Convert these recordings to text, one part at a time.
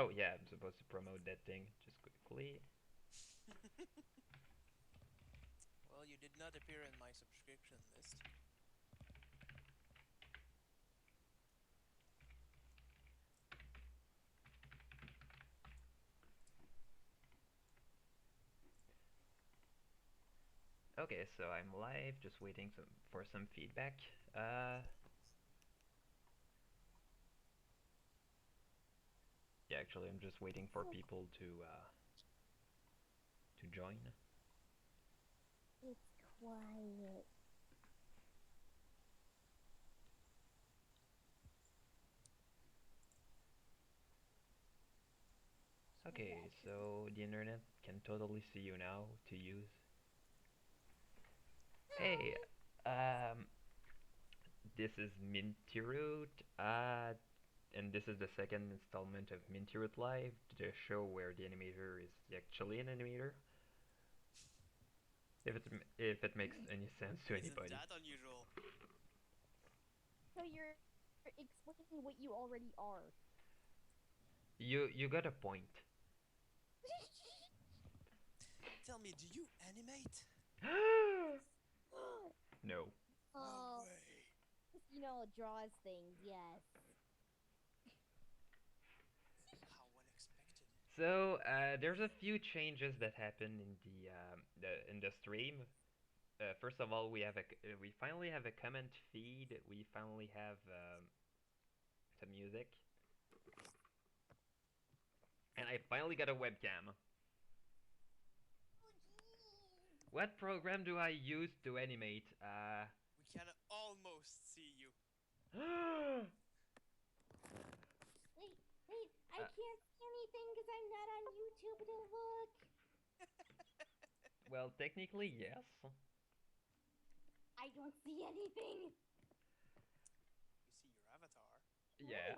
Oh yeah, I'm supposed to promote that thing just quickly. Well, you did not appear in my subscription list. Okay, so I'm live, just waiting for some feedback. Yeah, actually, I'm just waiting for people to join. It's quiet. Okay, so the internet can totally see you now to use. Hey, um, this is Minty Root, and this is the second installment of Minty Root Live, the show where the animator is actually an animator. If it makes any sense to Isn't anybody. that unusual? So you're explaining what you already are. You got a point. Tell me, do you animate? No. No Oh, way. draws things, yes. How unexpected. So there's a few changes that happen in the stream. First of all, we finally have a comment feed. We finally have some music, and I finally got a webcam. What program do I use to animate? We can almost see you. Wait, I can't see anything because I'm not on YouTube to look. Well, technically yes. I don't see anything. You see your avatar. Yeah.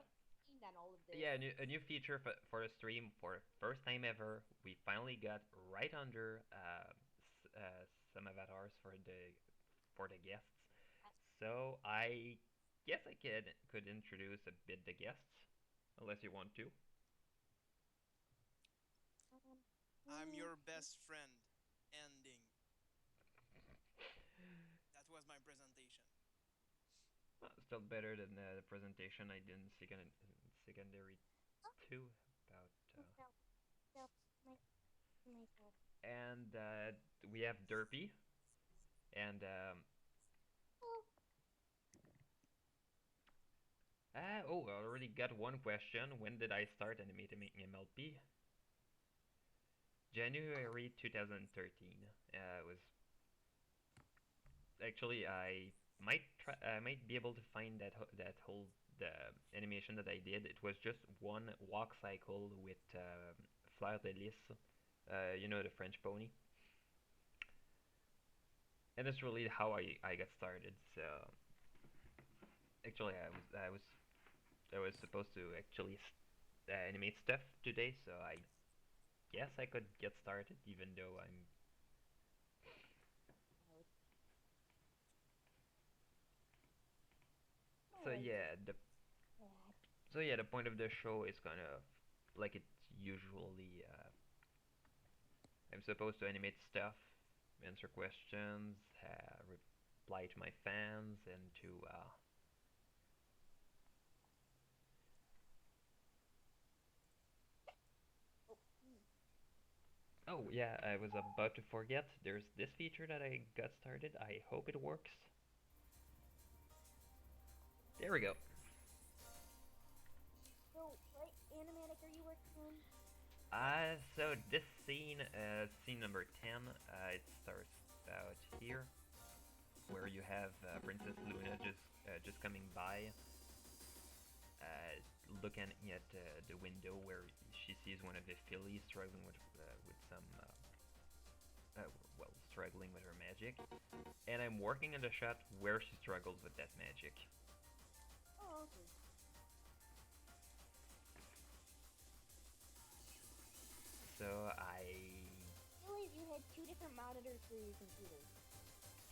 On all of this. Yeah, a new feature for the stream for first time ever. We finally got right under some avatars for the guests. So I guess I could introduce a bit the guests, unless you want to. I'm your best friend. Ending. That was my presentation. Well, still better than the presentation I did in secondary two about. No, my fault. And we have Derpy and Oh, oh, I already got one question. When did I start animating MLP? January 2013. It was actually I might be able to find that whole the animation that I did. It was just one walk cycle with Fleur de Lys, the French pony, and that's really how I got started. So actually, I was supposed to actually animate stuff today, so I guess I could get started, even though I'm. So yeah, the point of the show is kind of like it's usually. I'm supposed to animate stuff, answer questions, reply to my fans, and to. Oh yeah, I was about to forget. There's this feature that I got started. I hope it works. There we go. so what animatic are you working on? So this scene, scene number 10, it starts about here, where you have Princess Luna just coming by, looking at the window where she sees one of the fillies struggling with some, struggling with her magic, and I'm working on the shot where she struggles with that magic. Oh, okay. So I realized you had two different monitors for your computer.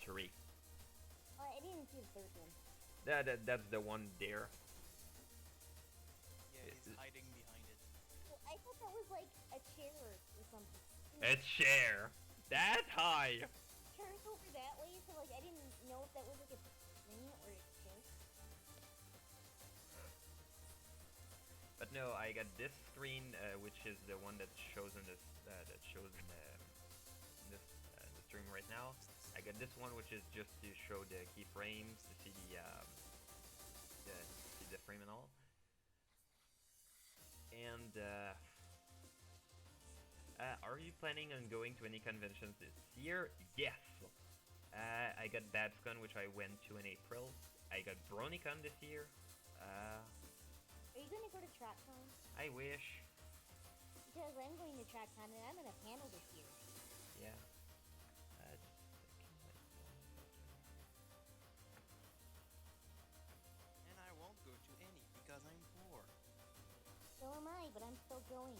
three. I didn't see the third one. That's the one there. Yeah, he's hiding behind it. Well, like a chair or something. It's share. That's high. Turned over that way, so like I didn't know if that was like a screen or a chair. But no, I got this screen, which is the one that shows in this the stream right now. I got this one, which is just to show the keyframes, to see the frame and all. And are you planning on going to any conventions this year? Yes. I got BabsCon, which I went to in April. I got BronyCon this year. Are you gonna go to TrackCon? I wish. Because I'm going to TrackCon and I'm in a panel this year. Yeah. And I won't go to any because I'm poor. So am I, but I'm still going.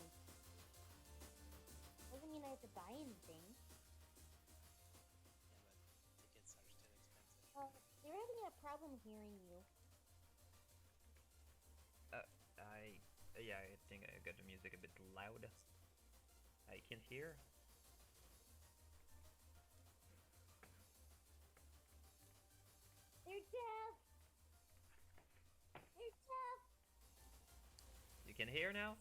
Doesn't mean I have to buy anything. Yeah, but tickets are still expensive. They're having a problem hearing you. Yeah, I think I got the music a bit loud. I can't hear. They're deaf! They're deaf! You can hear now?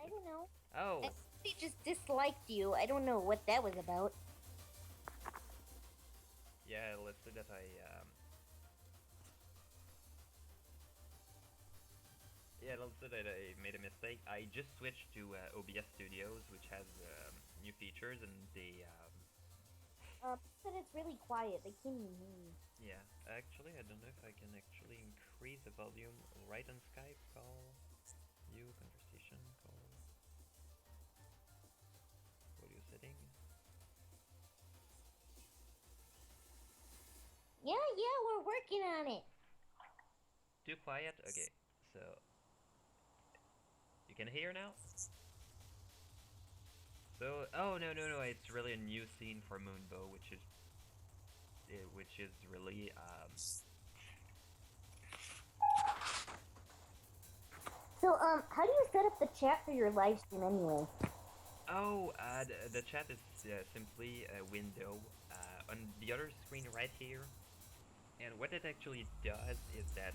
I don't know. Oh. They just disliked you. I don't know what that was about. Yeah, let's say that let's say that I made a mistake. I just switched to OBS Studios, which has new features, and they Said it's really quiet. They can't even hear you. yeah. Actually, I don't know if I can actually increase the volume right on Skype. Call, view, conversation, call, audio setting. Yeah, we're working on it. Too quiet? Okay, so you can hear now? So, oh no, it's really a new scene for Moonbow, which is really So, how do you set up the chat for your live stream anyway? oh, the chat is simply a window on the other screen right here, and what it actually does is that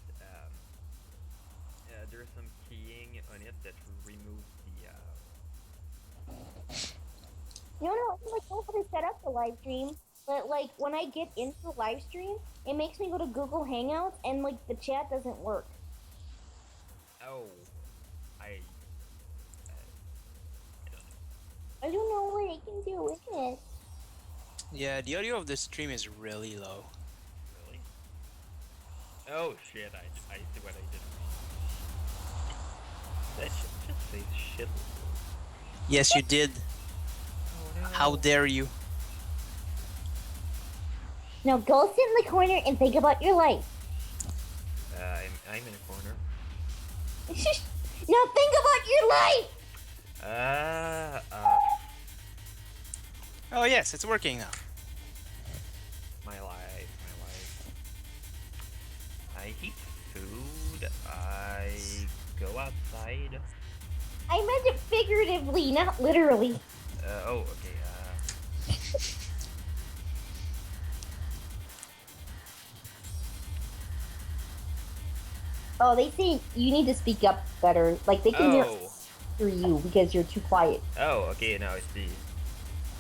there's some keying on it that removes You know, I like know how to set up the live stream, but like when I get into the live stream, it makes me go to Google Hangouts and like the chat doesn't work. oh, I I don't know what I can do with it. Yeah, the audio of the stream is really low. really. Oh shit! I see what I did. That should just say shit. Yes, you did. Oh no! How dare you? Now go sit in the corner and think about your life. I'm in a corner. Now think about your life! Oh yes, it's working now. My life. I eat food. I go outside. I meant it figuratively, not literally. Oh, okay. Oh, they say you need to speak up better. Like, they can hear Oh. through you because you're too quiet. Oh, okay. Now I see.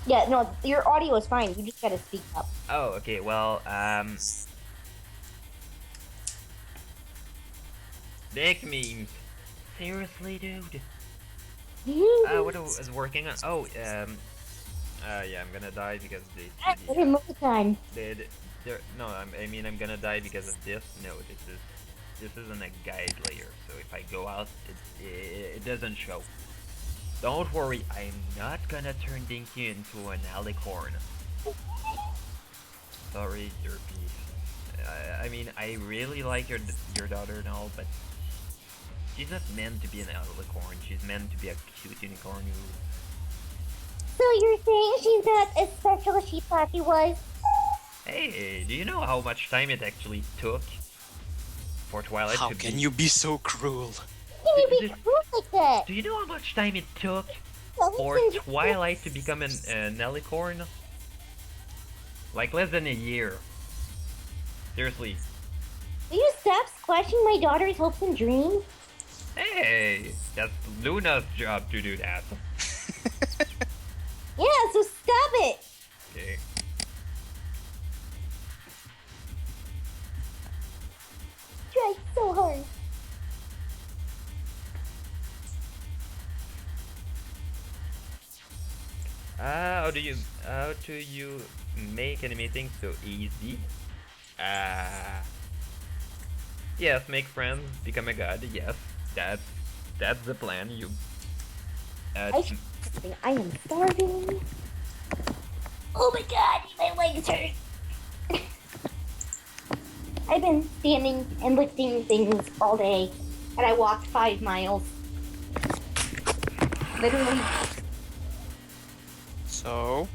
Yeah, no, your audio is fine. You just gotta speak up. Oh, okay. Well, dick memes. Seriously, dude. What was working on? Oh, yeah, I'm gonna die because Most time. no, I mean I'm gonna die because of this. No, this isn't a guide layer. So if I go out, it doesn't show. Don't worry, I'm not gonna turn Dinky into an alicorn. Sorry, Derpy. I mean, I really like your daughter and all, but she's not meant to be an alicorn. She's meant to be a cute unicorn who... So you're saying she's not as special as she thought she was? Hey, do you know how much time it actually took for Twilight How to can be... you be so cruel? can't even be cool like that. Do you know how much time it took Well, for we can Twilight to become an Nellicorn? Like less than a year. Seriously. Will you stop squashing my daughter's hopes and dreams? Hey, that's Luna's job to do that. Yeah, so stop it. Okay. Try so hard. How do you make animating so easy? Yes, make friends, become a god. Yes, that's the plan. You I am starving. Oh my god, my legs hurt. I've been standing and lifting things all day, and I walked 5 miles. Literally. So,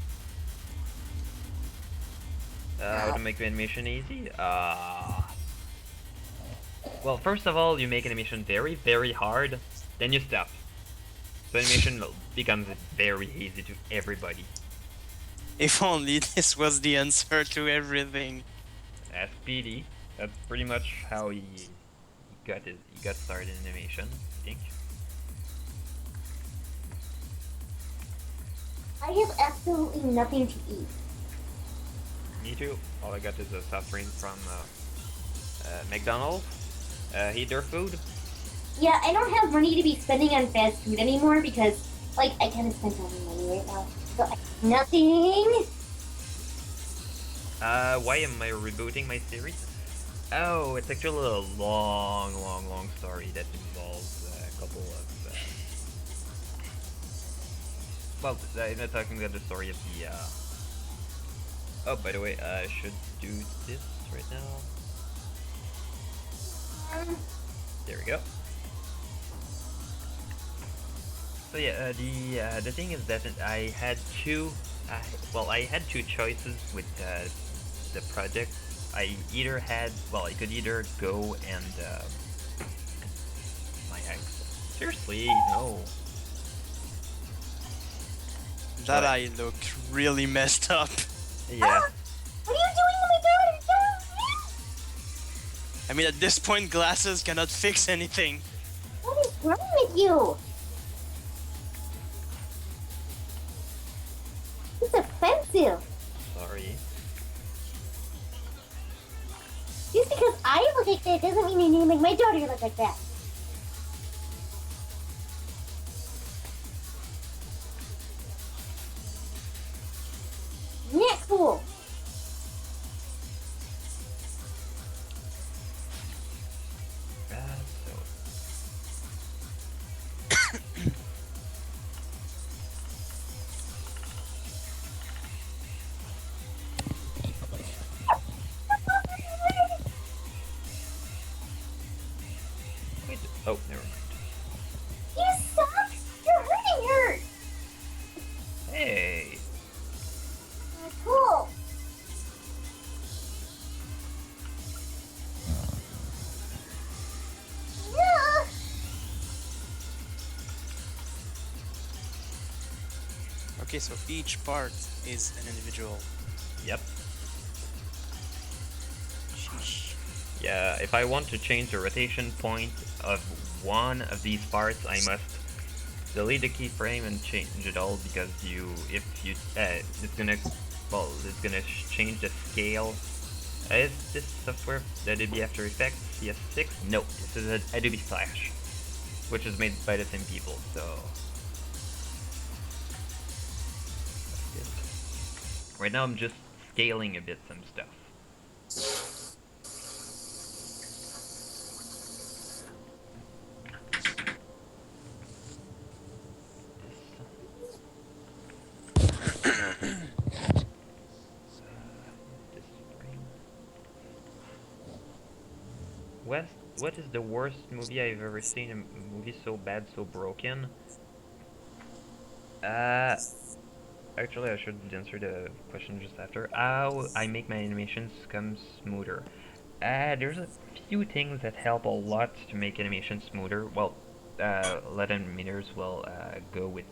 how to make the animation easy? Well, first of all, you make animation very, very hard, then you stop. So animation becomes very easy to everybody. if only this was the answer to everything. Ask PD. That's pretty much how he got started in animation, I think. I have absolutely nothing to eat. Me too. All I got is a soft drink from McDonald. Eat their food. Yeah, I don't have money to be spending on fast food anymore because, like, I kind of spent all my money right now. So I have nothing. Why am I rebooting my series? Oh, it's actually a long story that involves a couple of. Well, I'm not talking about the story of the. Oh, by the way, I should do this right now. There we go. So yeah, the thing is that I had two. I had two choices with the project. I could either go and my ex. Seriously, no. That What? I look really messed up. Yeah. What are you doing to my daughter? I mean, at this point, glasses cannot fix anything. What is wrong with you? It's offensive. Sorry. Just because I look like that doesn't mean you need to make my daughter look like that. Not cool. So wait. Oh, never mind. You suck. You're hurting her. Hey. Cool. Yeah. Okay, so each part is an individual. Yep. Sheesh. Yeah, if I want to change the rotation point of one of these parts, I must delete the keyframe and change it all because it's gonna change the scale. Is this software the Adobe After Effects CS6? No, this is Adobe Flash, which is made by the same people. So right now I'm just scaling a bit some stuff. What is the worst movie I've ever seen? A movie so bad, so broken? Actually, I should answer the question just after. How I make my animations come smoother? There's a few things that help a lot to make animation smoother. Well, a lot of animators will go with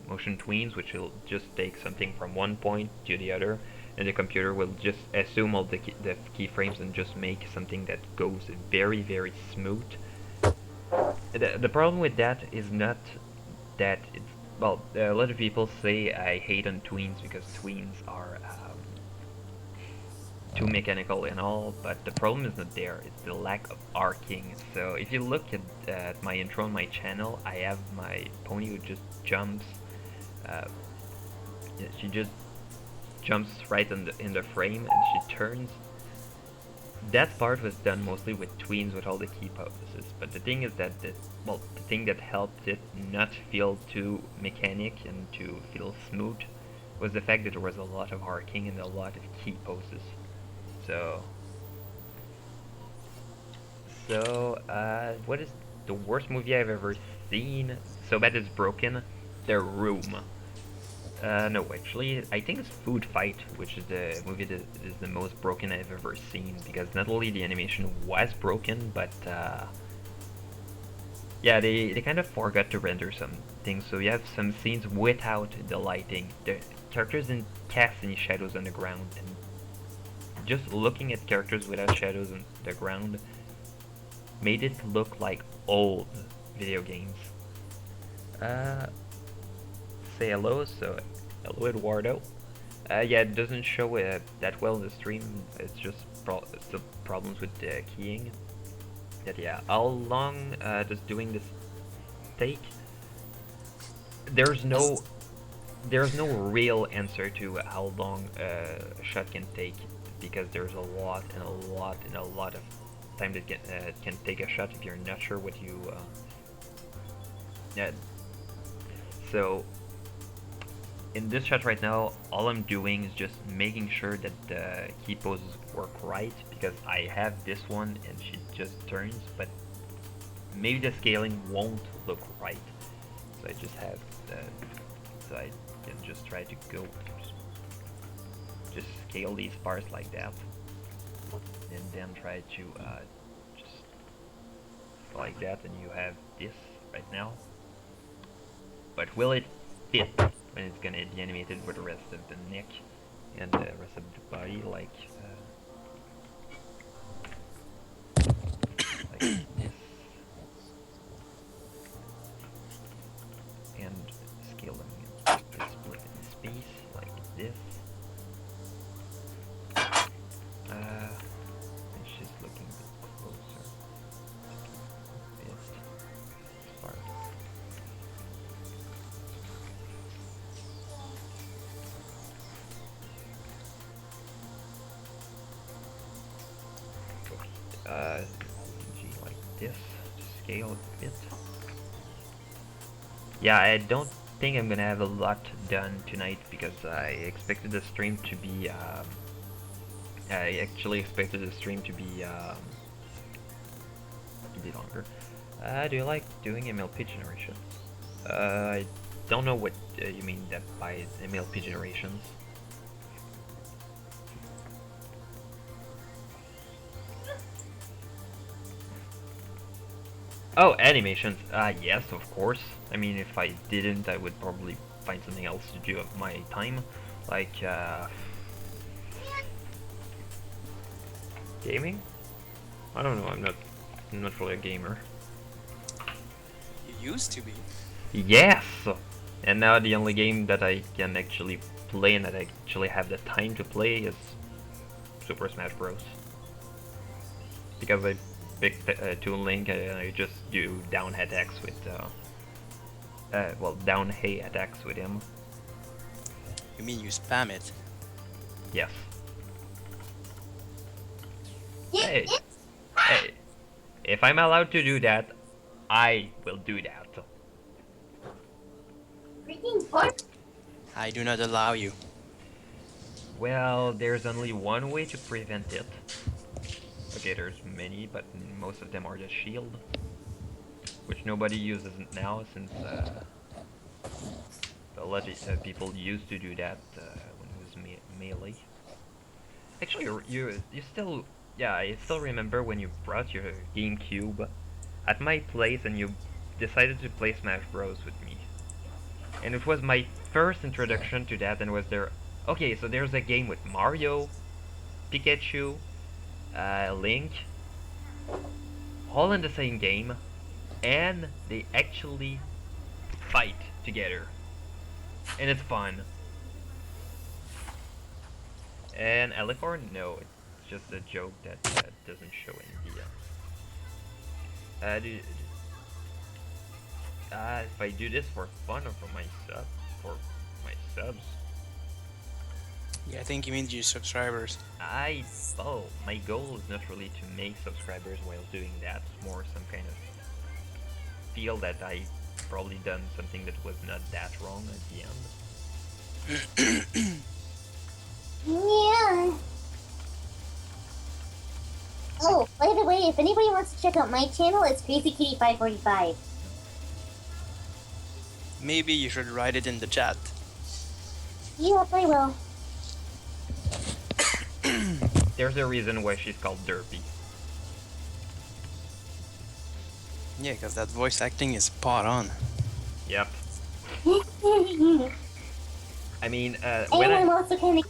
motion tweens, which will just take something from one point to the other, and the computer will just assume all the keyframes and just make something that goes very, very smooth. The problem with that is not that it's, well, a lot of people say I hate on tweens because tweens are too mechanical and all, but the problem is not there, it's the lack of arcing. So if you look at my intro on my channel, I have my pony who just jumps, she just jumps right in the frame and she turns. That part was done mostly with tweens with all the key poses, but the thing is that the thing that helped it not feel too mechanic and to feel smooth was the fact that there was a lot of arcing and a lot of key poses. What is the worst movie I've ever seen? So bad it's broken. The Room. No, actually, I think it's Food Fight, which is the movie that is the most broken I've ever seen, because not only the animation was broken, but yeah, they kind of forgot to render some things, so you have some scenes without the lighting. The characters didn't cast any shadows on the ground, and just looking at characters without shadows on the ground made it look like old video games. Say hello, so hello Eduardo. Yeah, it doesn't show that well in the stream, it's just still problems with the keying. But yeah, how long does doing this take? There's no real answer to how long a shot can take, because there's a lot of time that can take a shot if you're not sure what you yeah. So in this shot right now, all I'm doing is just making sure that the key poses work right, because I have this one and she just turns, but maybe the scaling won't look right, so I just have so I can just try to go just scale these parts like that, and then try to just like that, and you have this right now. But will it fit when it's gonna be animated with the rest of the neck and the rest of the body, like this, and scale them and split in space like this. And she's looking a bit closer. This part. Like this, scale a bit. Yeah, I don't think I'm gonna have a lot done tonight, because I expected the stream to be I actually expected the stream to be a bit longer. Do you like doing MLP generations? I don't know what you mean that by MLP generations. Oh, animations. Yes, of course. I mean, if I didn't, I would probably find something else to do of my time, like gaming. I don't know. I'm not really a gamer. You used to be. Yes, and now the only game that I can actually play and that I actually have the time to play is Super Smash Bros. Because I picked Toon Link and I just do down attacks with well, down hay attacks with him. You mean you spam it? Yes. Hey, hey, if I'm allowed to do that, I will do that. I do not allow you. Well, there's only one way to prevent it. Okay, there's many, but most of them are the shield, which nobody uses now, since a lot of people used to do that when it was melee. Actually, you still, yeah, I still remember when you brought your GameCube at my place and you decided to play Smash Bros with me, and it was my first introduction to that. And was there? Okay, so there's a game with Mario, Pikachu, Link, all in the same game, and they actually fight together, and it's fun. And Alicorn, no, it's just a joke that doesn't show in the. If I do this for fun or for my subs, Yeah, I think you mean your subscribers. my goal is not really to make subscribers while doing that. It's more some kind of feel that I probably done something that was not that wrong at the end. Yeah. Oh, by the way, if anybody wants to check out my channel, it's Crazy Kitty 545. Maybe you should write it in the chat. Yep, I will. There's a reason why she's called Derpy. Yeah, because that voice acting is spot on. Yep. I mean, And when I'm also kind of...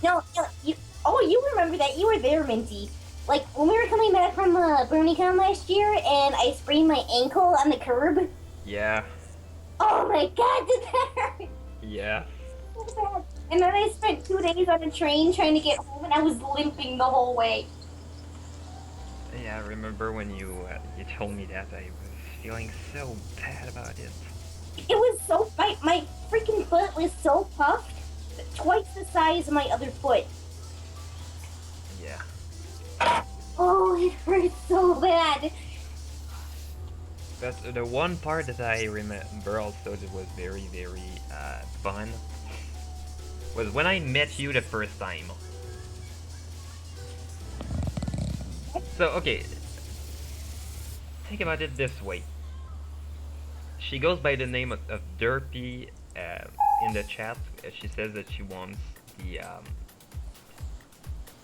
No, you... Oh, you remember that. You were there, Minty. Like, when we were coming back from BronyCon last year, and I sprained my ankle on the curb. Yeah. Oh my god, did that hurt? Yeah. So bad. And then I spent 2 days on a train trying to get home, and I was limping the whole way. Yeah, I remember when you told me that. I was feeling so bad about it. It was so... My freaking foot was so puffed, twice the size of my other foot. Yeah. Oh, it hurt so bad. But the one part that I remember also that was very, very fun was when I met you the first time. So, okay. Think about it this way. She goes by the name of Derpy in the chat. She says that she wants the...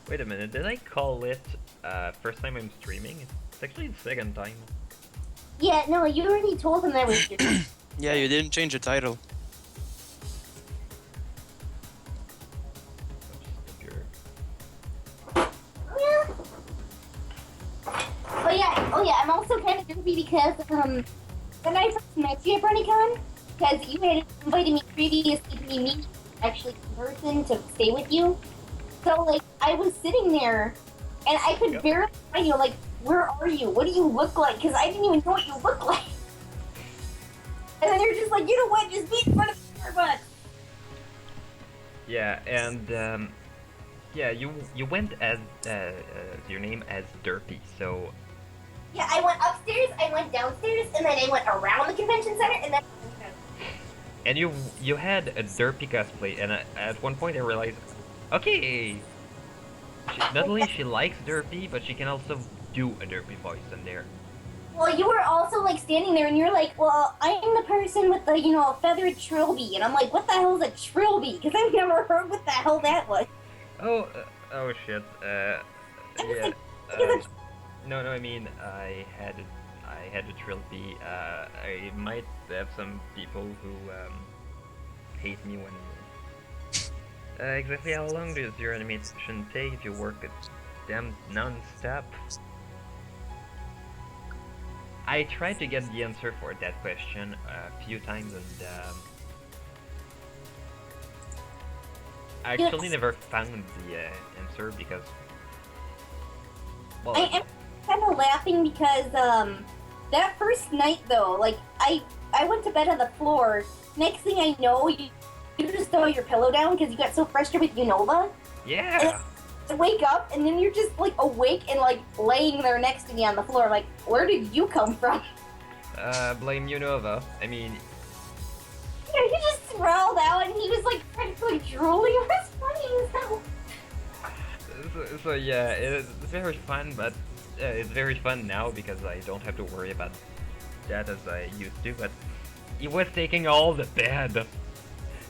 Wait a minute, did I call it first time I'm streaming? It's actually the second time. Yeah, no, you already told him that was your... Yeah, you didn't change the title. Yeah. Oh yeah, I'm also kind of goofy because, when I first met you at BronyCon, because you had invited me previously to meet actually in person to stay with you. So, like, I was sitting there, and I could barely find you, like, where are you? What do you look like? Because I didn't even know what you look like. And then you're just like, you know what, just be in front of the Starbucks. Yeah, and yeah, you went as your name as Derpy, so Yeah, I went upstairs, I went downstairs, and then I went around the convention center, and then... and you had a Derpy cosplay, and at one point I realized, okay, not only she likes Derpy, but she can also do a Derpy voice in there. Well, you were also, like, standing there, and you're like, well, I'm the person with the, you know, feathered trilby. And I'm like, what the hell is a trilby? Because I've never heard what the hell that was. Oh, oh shit, I was yeah, like, no, I mean, I had a trilby. I might have some people who hate me when... exactly how long does your animation take if you work at them non-stop? I tried to get the answer for that question a few times, and I actually never found the answer because... Well, I am kind of laughing because, that first night, though, like, I went to bed on the floor. Next thing I know, you just throw your pillow down because you got so frustrated with Unova. yeah! And wake up, and then you're just, like, awake and, like, laying there next to me on the floor. Like, where did you come from? Blame Unova. I mean... Yeah, he just sprawled out, and he was, like, practically drooling. It was funny as hell. So yeah, it's very fun, but it's very fun now because I don't have to worry about that as I used to, but he was taking all the bed.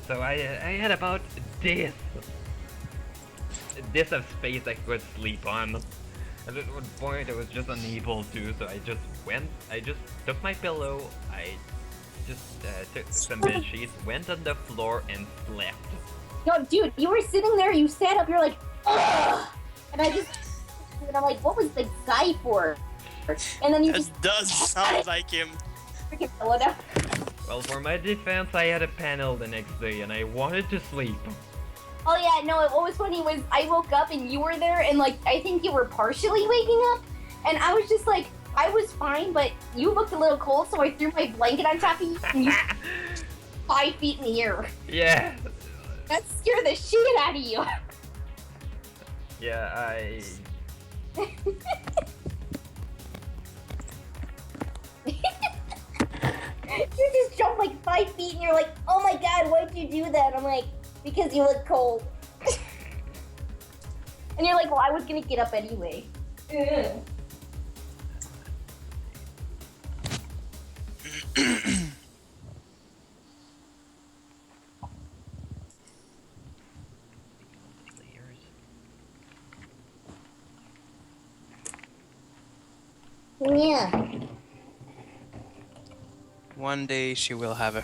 So I had about this of space I could sleep on. At one point, I was just unable to, so I just took my pillow, I just took some bed sheets, went on the floor, and slept. No, dude, you were sitting there, you sat up, you're like, ugh! And I'm like, what was the guy for? And then you That just does sound like him. freaking pillow down. Well, for my defense, I had a panel the next day, and I wanted to sleep. Oh yeah, no, what was funny was I woke up and you were there and like, I think you were partially waking up. And I was just like, I was fine, but you looked a little cold, so I threw my blanket on top of you and you 5 feet in the air. Yeah. That scared the shit out of you. Yeah, You just jumped like 5 feet and you're like, oh my god, why'd you do that? I'm like, because you look cold. And you're like, well, I was gonna get up anyway. Ugh. Yeah. One day she will have a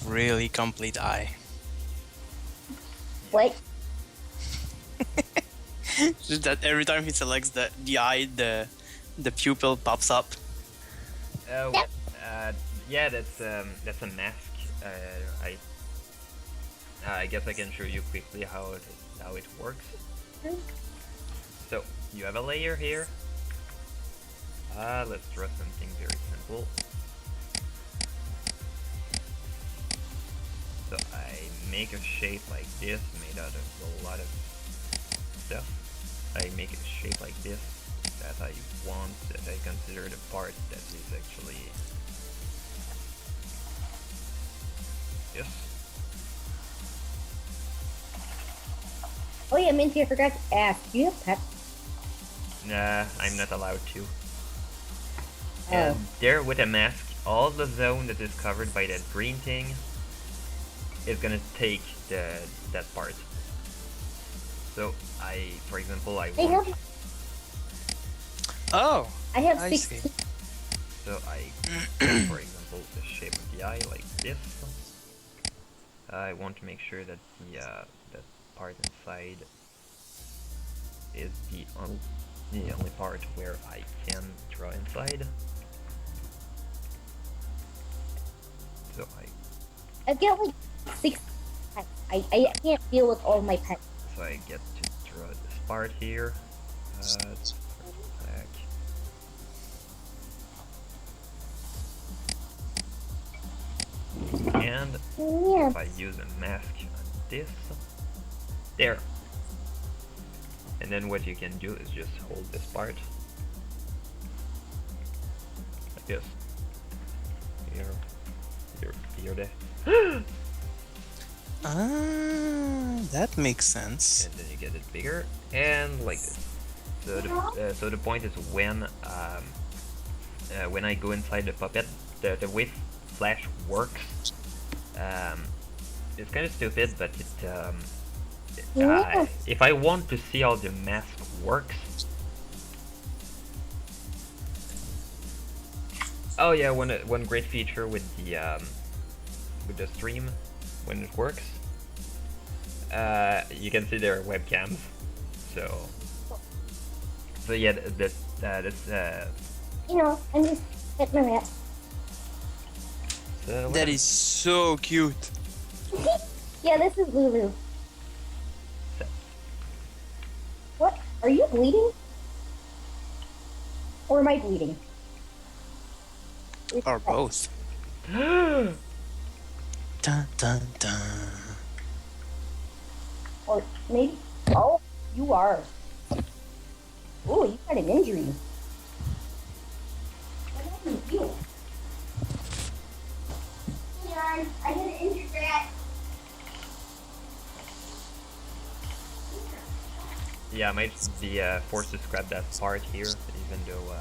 really complete eye. What? Just that every time he selects the eye, the pupil pops up. Oh, yeah, that's a mask. I guess I can show you quickly how it works. So you have a layer here. Let's draw something very simple. So I make a shape like this, made out of a lot of stuff. I make a shape like this that I want, that I consider the part that is actually this. Oh yeah, Minty, I forgot to ask. Do you have pets? Nah, I'm not allowed to. Oh. And there with a mask, all the zone that is covered by that green thing is gonna take that part. So for example, I want. Oh, I have I 16. see. So for example, the shape of the eye like this. I want to make sure that that part inside is the only part where I can draw inside. So I've got like 6 pets. I can't deal with all my pets. So I get to draw this part here. Back. And Yeah. if I use a mask on this, there. And then what you can do is just hold this part like this. Here, there. That makes sense. And then you get it bigger and like this. So the point is when I go inside the puppet, the way Flash works, it's kind of stupid, but if I want to see how the mask works. Oh yeah, one great feature with the stream when it works. You can see their webcams. So yeah, that's I'm just at my rat. so That is so cute. Yeah, this is Lulu. So, What? Are you bleeding? Or am I bleeding? Or both. Dun dun dun. Or maybe. Oh, you are. Oh, you got an injury. What happened to you? Hey, I got an injured rat. yeah, I might be forced to scrap that part here, even though.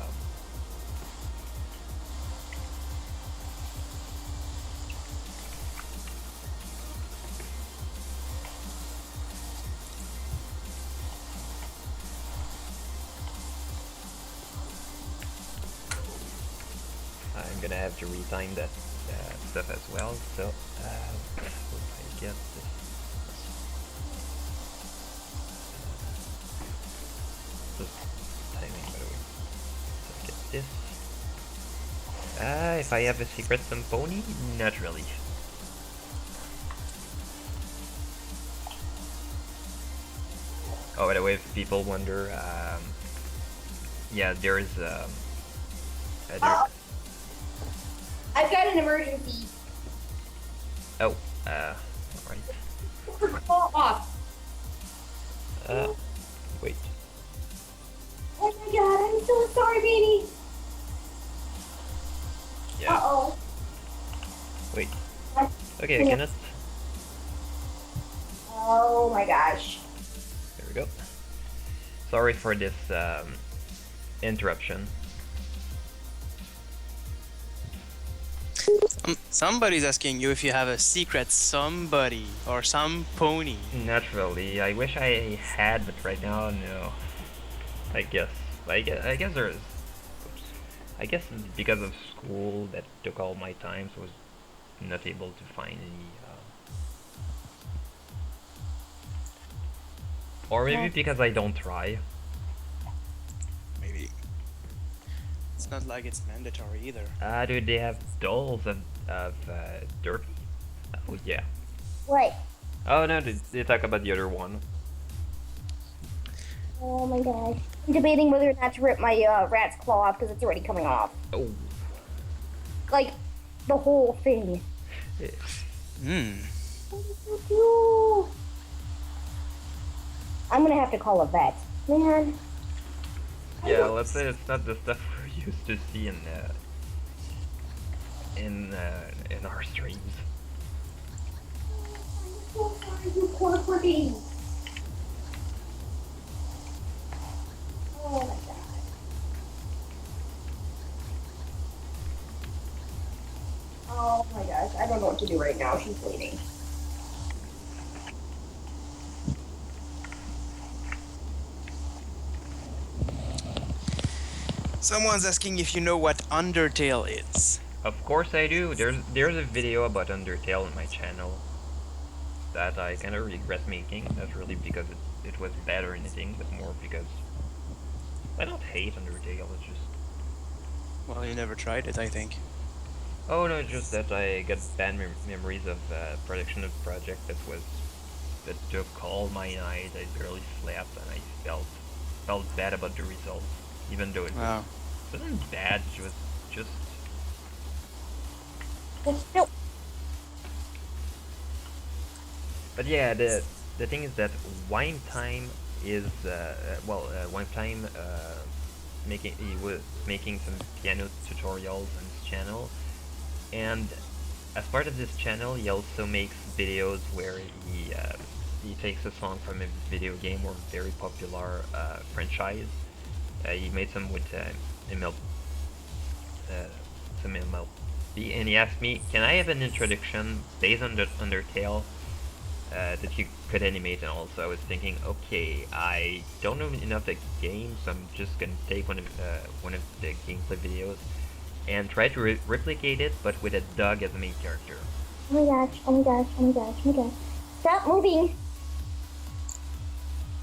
I'm gonna have to retime that stuff as well. So I guess this. Timing, by the way. So get this. If I have a secret some pony, not really. Oh, by the way, if people wonder, yeah, there's I've got an emergency. oh, alright. Call off. Wait. Oh my god, I'm so sorry, baby. Yeah. Uh-oh. Wait. Okay, I cannot. Oh my gosh. There we go. Sorry for this interruption. Somebody's asking you if you have a secret somebody or some pony. Naturally, I wish I had, but right now, no. I guess there's. I guess because of school that took all my time, so I was not able to find any. Or maybe because I don't try. Maybe. It's not like it's mandatory either. Dude, they have dolls of Derpy. Oh yeah. What? Oh no, they talk about the other one. Oh my gosh. I'm debating whether or not to rip my rat's claw off because it's already coming off. Oh. Like, the whole thing. Hmm. I'm gonna have to call a vet. Man. Yeah, let's say it's not the stuff we're used to see in our streams. I'm so sorry, you poor puppy. Oh my god. Oh my gosh, I don't know what to do right now. She's bleeding. Someone's asking if you know what Undertale is. Of course I do. There's a video about Undertale on my channel that I kind of regret making. Not really because it was bad or anything, but more because I don't hate Undertale. It's just Well, you never tried it, I think. oh no, it's just that I got bad memories of production of project that took all my night. I barely slept and I felt bad about the results, even though it wasn't bad. It was just. No. But yeah, the thing is that Wine Time is Wine Time he was making some piano tutorials on his channel, and as part of this channel, he also makes videos where he takes a song from a video game or very popular franchise. He made some with some MLB, and he asked me, "Can I have an introduction based on the Undertale that you could animate?" And also, I was thinking, okay, I don't know enough the game, so I'm just gonna take one of the gameplay videos and try to replicate it, but with a dog as the main character. Oh my gosh, oh my gosh, oh my gosh, oh my gosh. Stop moving!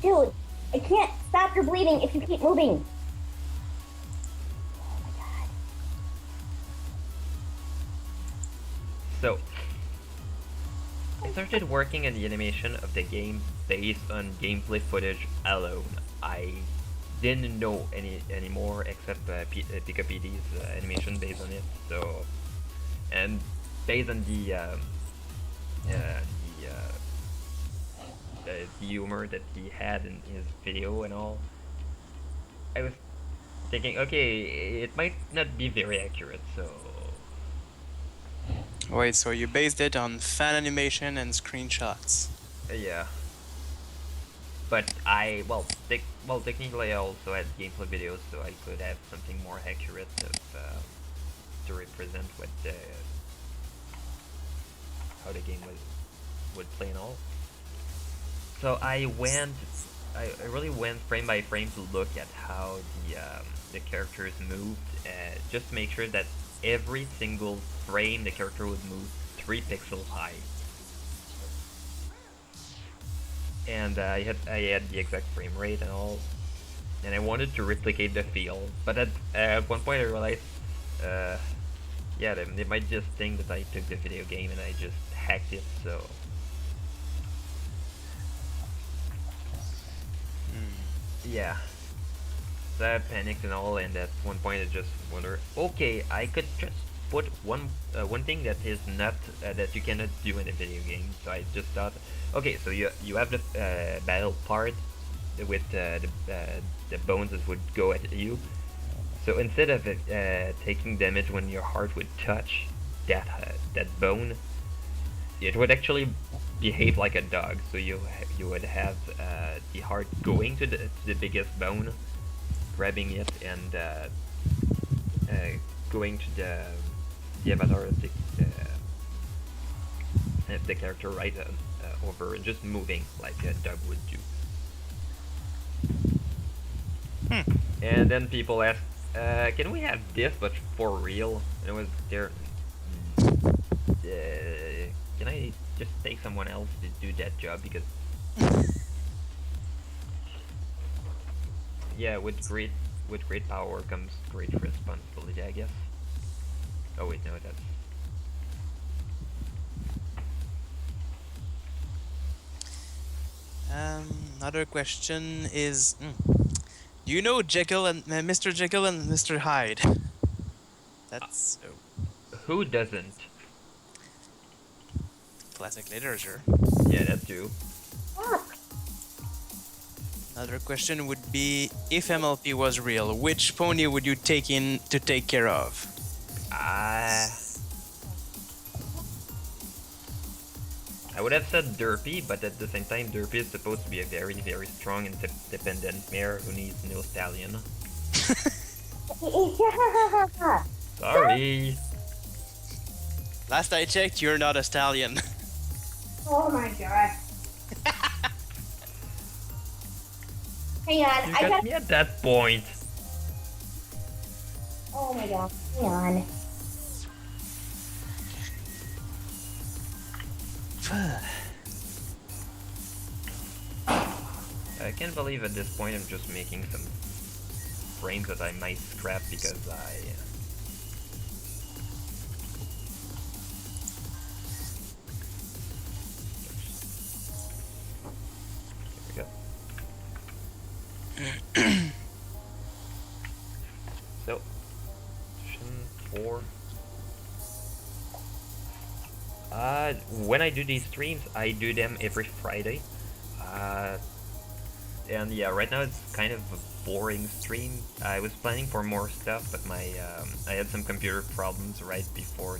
Dude, I can't stop your bleeding if you keep moving. Oh my god. So, I started working on the animation of the game based on gameplay footage alone. I didn't know any more except PikaPD's animation based on it. So, and based on the humor that he had in his video and all, I was thinking, okay, it might not be very accurate. So. Wait, so you based it on fan animation and screenshots? Yeah. But technically I also had gameplay videos, so I could have something more accurate to represent what how the game would play and all. So I really went frame by frame to look at how the characters moved, just to make sure that every single frame the character would move 3 pixels high. And I had the exact frame rate and all, and I wanted to replicate the feel, but at one point I realized, yeah, they might just think that I took the video game and I just hacked it, so... Yeah. So I panicked and all, and at one point I just wondered, okay, I could just put one thing that is not, that you cannot do in a video game. So I just thought, okay, so you have the battle part with the bones that would go at you. So instead of taking damage when your heart would touch that bone, it would actually behave like a dog. So you would have the heart going to the biggest bone, grabbing it, and going to the avatar of the character right over, and just moving like a dog would do. And then people asked, can we have this but for real? And it was there. Can I just take someone else to do that job? Because yeah, with great power comes great responsibility, I guess. Oh wait, no, that's... Another question is, do you know Jekyll and Mr. Jekyll and Mr. Hyde? That's who doesn't? classic literature. Yeah, that too. Another question would be, if MLP was real, which pony would you take in to take care of? I would have said Derpy, but at the same time, Derpy is supposed to be a very, very strong and dependent mare who needs no stallion. Sorry. Last I checked, you're not a stallion. Oh my god. Hang on, You I got got. me at that point. Oh my god, hang on. I can't believe at this point I'm just making some frames that I might scrap because I... There we go. So, option 4. When I do these streams, I do them every Friday. And yeah, right now it's kind of a boring stream. I was planning for more stuff, but I had some computer problems right before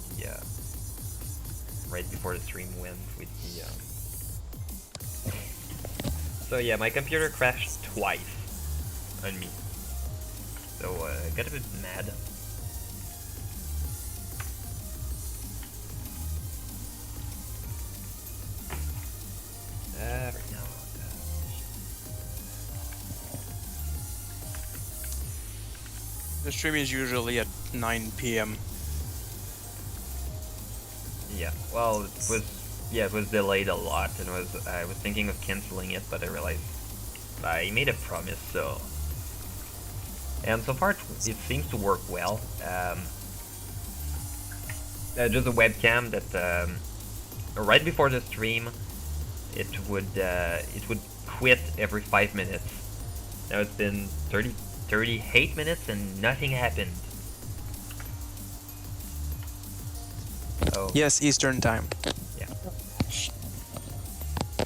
the stream went with the. So yeah, my computer crashed twice on me. So got a bit mad. Right now. The stream is usually at 9 p.m. Yeah, well, it was delayed a lot, and I was thinking of canceling it, but I realized I made a promise, so... And so far, it seems to work well. Just a webcam that, right before the stream, it would quit every 5 minutes. Now it's been 38 minutes and nothing happened. Oh. Yes, Eastern time. Yeah.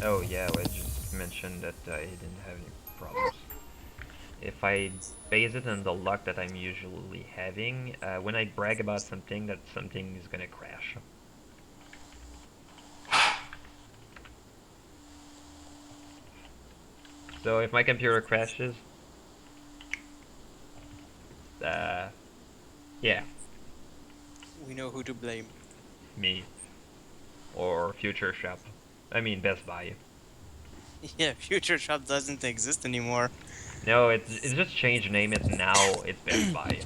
Oh yeah, I just mentioned that I didn't have any problems. If I base it on the luck that I'm usually having, when I brag about something, that something is gonna crash. So if my computer crashes, yeah, We know who to blame. me. Or Future Shop. I mean Best Buy. Yeah, Future Shop doesn't exist anymore. No, it's just changed name. It's Best Buy.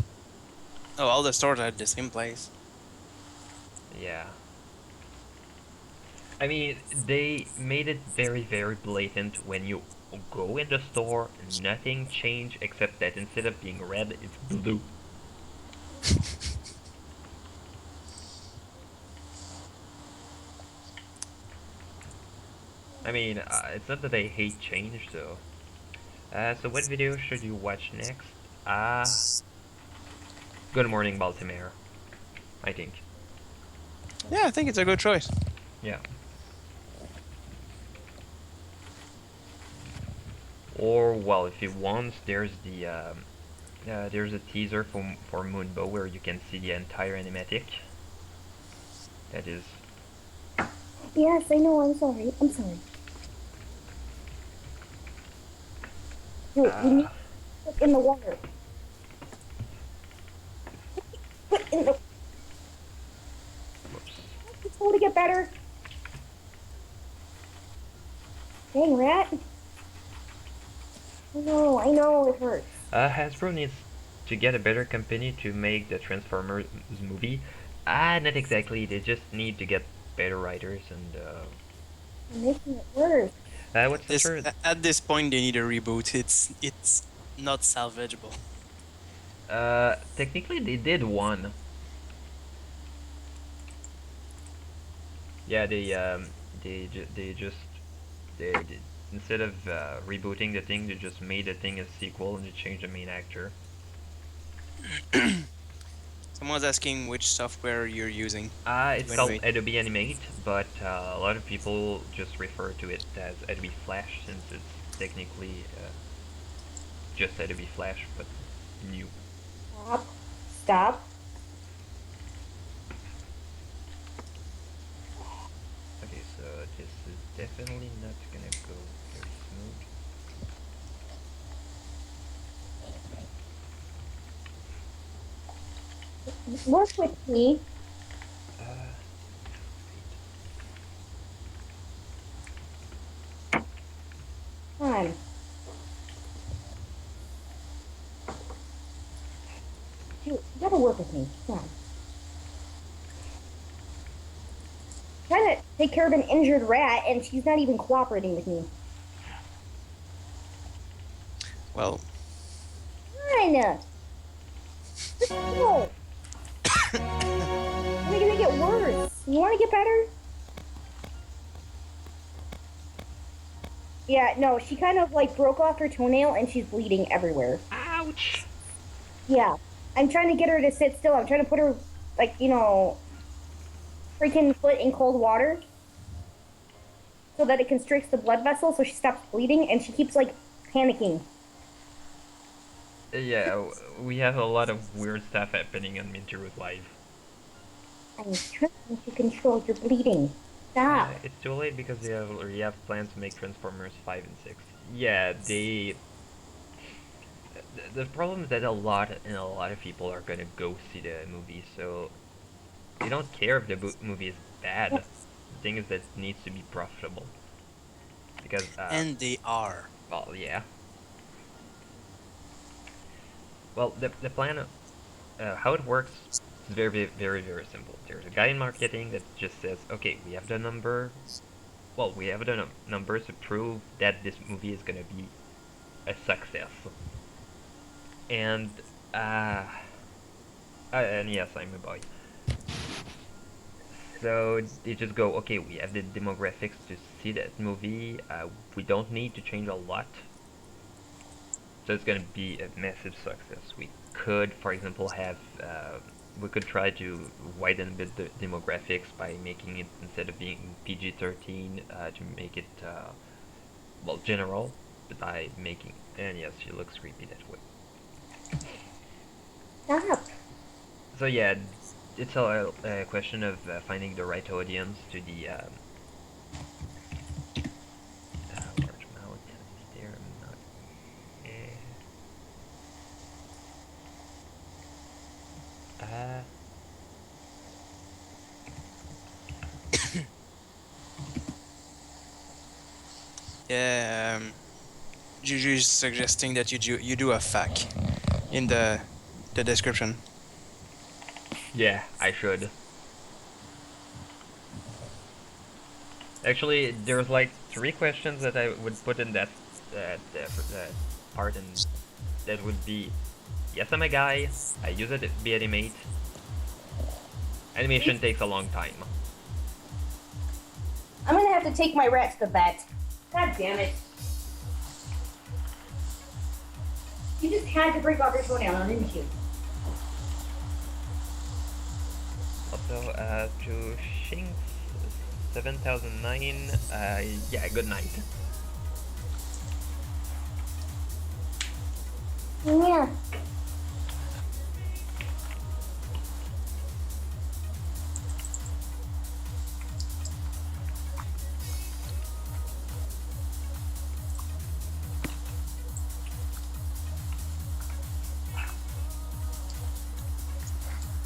Oh, all the stores are at the same place. Yeah. I mean, they made it very, very blatant when you go in the store, nothing changed except that instead of being red, it's blue. I mean, it's not that I hate change though. So what video should you watch next? Good Morning Baltimore, I think. Yeah, I think it's a good choice. Yeah. Or well, if you want, there's a teaser for Moonbow where you can see the entire animatic. That is. Yes, I know. I'm sorry. I'm sorry. You need to put in the water. Put in the. Whoops. It's going to get better. Dang rat. I know it hurts. Hasbro needs to get a better company to make the Transformers movie. Not exactly. They just need to get better writers and. You're making it worse. What's the third? At this point, they need a reboot. It's not salvageable. Technically they did one. Yeah, they just they instead of rebooting the thing, they just made the thing a sequel and they changed the main actor. Someone's asking which software you're using. It's called Adobe Animate, but a lot of people just refer to it as Adobe Flash since it's technically just Adobe Flash, but new. Stop. Stop. Okay, so this is definitely not gonna go very smooth. Work with me. Come on. You gotta work with me. Come on. Trying to take care of an injured rat, and she's not even cooperating with me. Well. Fine. No. You're gonna get worse. You want to get better? Yeah, no, she kind of like broke off her toenail and she's bleeding everywhere. Ouch! Yeah. I'm trying to get her to sit still. I'm trying to put her, like, freaking foot in cold water so that it constricts the blood vessel so she stops bleeding, and she keeps, like, panicking. Yeah, we have a lot of weird stuff happening on Minty Live. I'm trying to control your bleeding. Stop. It's too late because they already have plans to make Transformers 5 and 6. Yeah, the problem is that a lot of people are gonna go see the movie, so they don't care if the movie is bad. The thing is that it needs to be profitable. Because And they are. well, yeah. Well, the plan, how it works is very, very, very, very simple. There's a guy in marketing that just says, okay, we have the number. Well, we have the numbers to prove that this movie is gonna be a success. And yes, I'm a boy. So they just go, okay, we have the demographics to see that movie. We don't need to change a lot. So it's gonna be a massive success. We could, for example, have we could try to widen a bit the demographics by making it, instead of being PG-13, to make it well, general, but by making, and yes, she looks creepy that way. Stop. So yeah, it's a question of finding the right audience to the large mouth. Is there not? Yeah, Juju is suggesting that you do a FAQ in the description. Yeah, I should. Actually, there's like 3 questions that I would put in that part, and that would be: yes, I'm a guy. I use it to be animate. Animation takes a long time. I'm gonna have to take my rat to the vet. God damn it. You just had to break off your toenail, didn't you? Also, to Shinx 7009, yeah, good night. Yeah.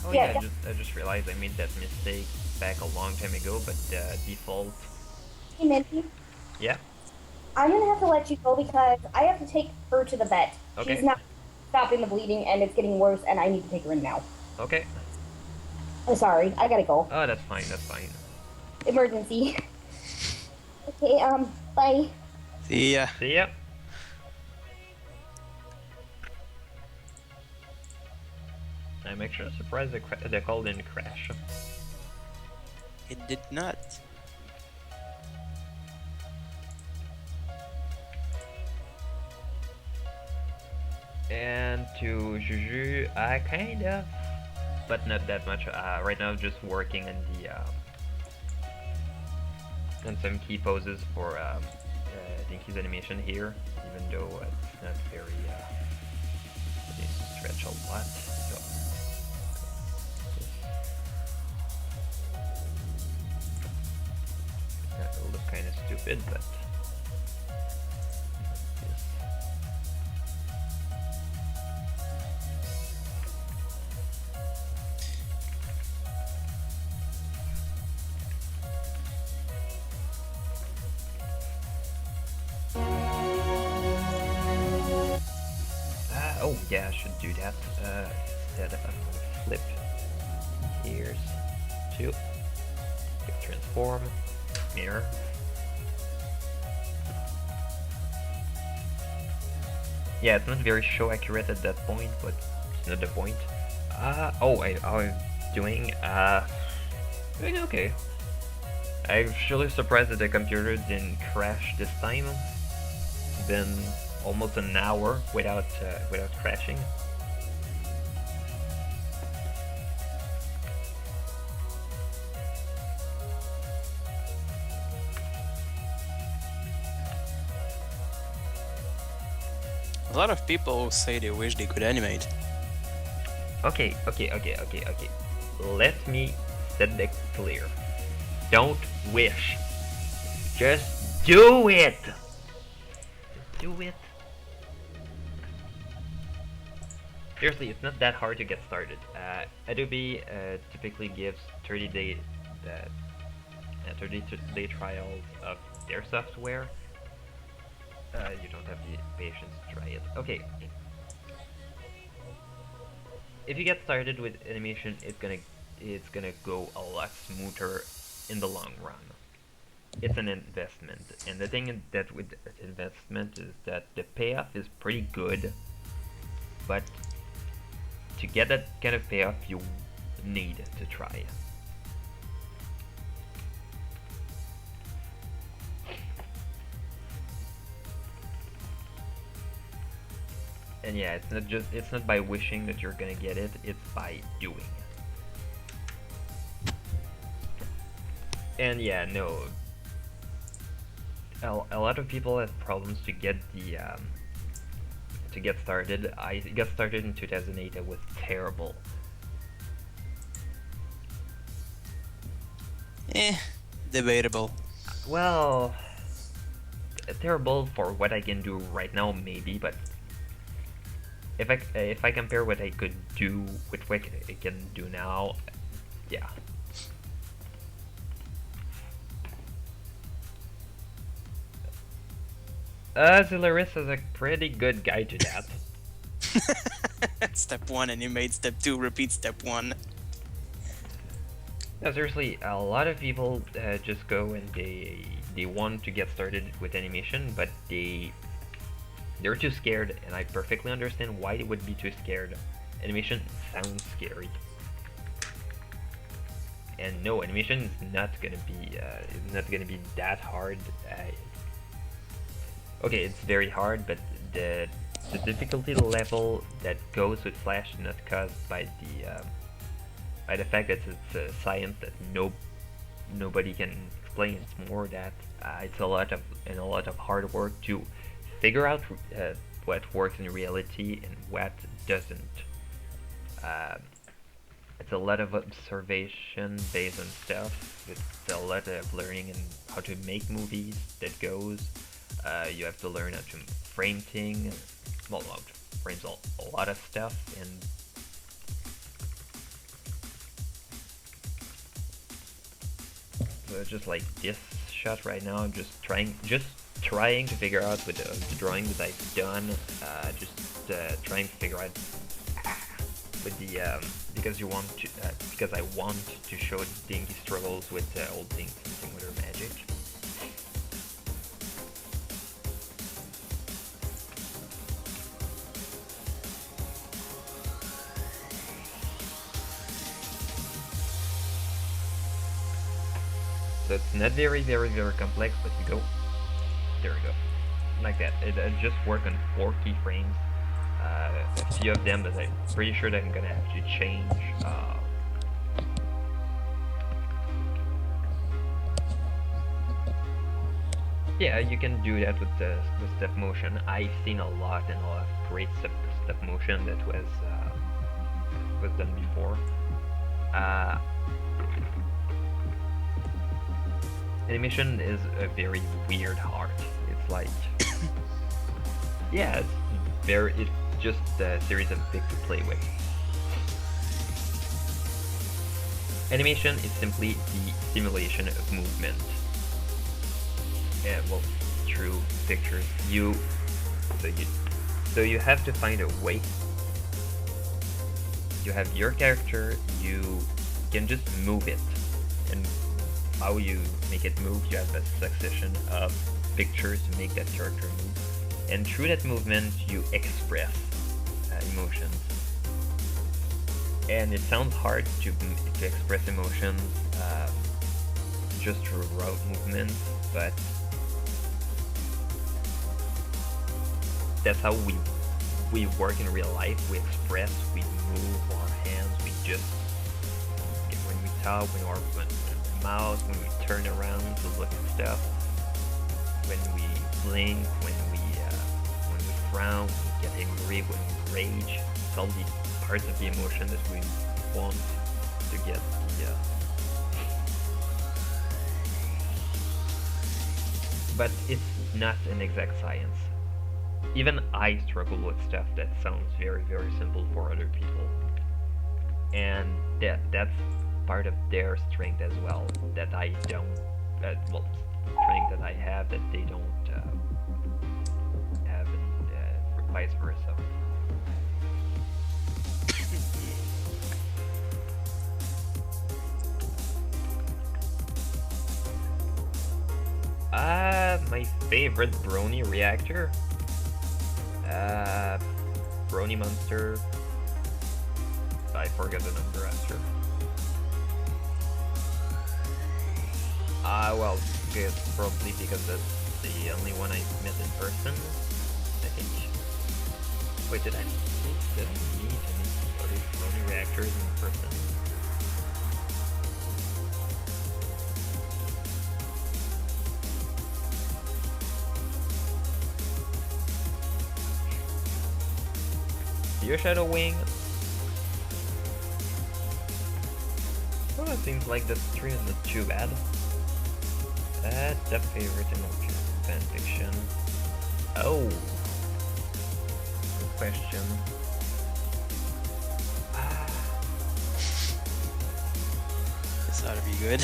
Oh Yeah, yeah, I just realized I made that mistake back a long time ago, but default. Hey, Minty. Yeah. I'm gonna have to let you go because I have to take her to the vet. Okay. She's not stopping the bleeding and it's getting worse and I need to take her in now. Okay. I'm sorry, I gotta go. Oh, that's fine. That's fine. Emergency. Okay, bye. See ya. See ya. I'm actually surprised the call didn't crash. It did not. And to Juju, I kind of, but not that much. Right now, just working on the on some key poses for Dinky's animation here, even though it's not very. It needs to stretch a lot. So. That will look kind of stupid, but. Oh yeah, I should do that. Instead of flip. Here's 2. Quick transform. Mirror. Yeah, it's not very show accurate at that point, but it's not the point. Oh, I'm doing okay. I'm actually surprised that the computer didn't crash this time. It's been almost an hour without crashing. A lot of people say they wish they could animate. Okay. Let me set that clear. Don't wish. Just do it. Do it. Seriously, it's not that hard to get started. Adobe typically gives 30-day trials of their software. You don't have the patience to try it. Okay. If you get started with animation, it's gonna go a lot smoother in the long run. It's an investment, and the thing that with investment is that the payoff is pretty good, but to get that kind of payoff, you need to try. And yeah, it's not by wishing that you're gonna get it, it's by doing. And yeah, no. A lot of people have problems to get the to get started. I got started in 2008. It was terrible. Debatable. Well, terrible for what I can do right now, maybe, but if I compare what I could do with what I can do now, yeah. Zolaris is a pretty good guide to that. Step 1 animate, step 2 repeat step 1. No, seriously, a lot of people just go and they want to get started with animation, but they're too scared, and I perfectly understand why they would be too scared. Animation sounds scary, and no, animation is not gonna be that hard. Okay, it's very hard, but the difficulty level that goes with Flash is not caused by the fact that it's a science that nobody can explain. It's more that it's a lot of hard work to figure out what works in reality and what doesn't. It's a lot of observation based on stuff. It's a lot of learning and how to make movies that goes. You have to learn how to frame things. Well, frames a lot of stuff, and so just like this shot right now, I'm just trying to figure out with the drawing that I've done, trying to figure out with the because I want to show Dinky struggles with old things, something with her magic. So it's not very complex, but you go. There we go. Like that. It just work on 4 keyframes. A few of them that I'm pretty sure that I'm gonna have to change. Yeah, you can do that with the stop motion. I've seen a lot of great stop motion that was done before. Animation is a very weird art. It's like, yeah, it's just a series of bits to play with. Animation is simply the simulation of movement. Yeah, well, through pictures. So you have to find a way. You have your character. You can just move it, and how you make it move, you have a succession of pictures to make that character move, and through that movement you express emotions. And it sounds hard to express emotions just through route movements, but that's how we work in real life. We express, we move our hands, we just, when we talk, when our mouth, when we turn around to look at stuff, when we blink, when we frown, when we get angry, when we rage. It's all the parts of the emotion that we want to get the but it's not an exact science. Even I struggle with stuff that sounds very simple for other people, and that's part of their strength as well, that I don't, well, strength that I have that they don't have, and vice versa. My favorite Brony reactor? Brony monster. I forgot the number after. Well, probably because that's the only one I met in person, I think. Wait, did I meet any other Brony reactors in person? Your Shadow Wing. Well, it seems like the stream is not too bad. That's a favorite emoji fanfiction. Oh, good question. This ought to be good.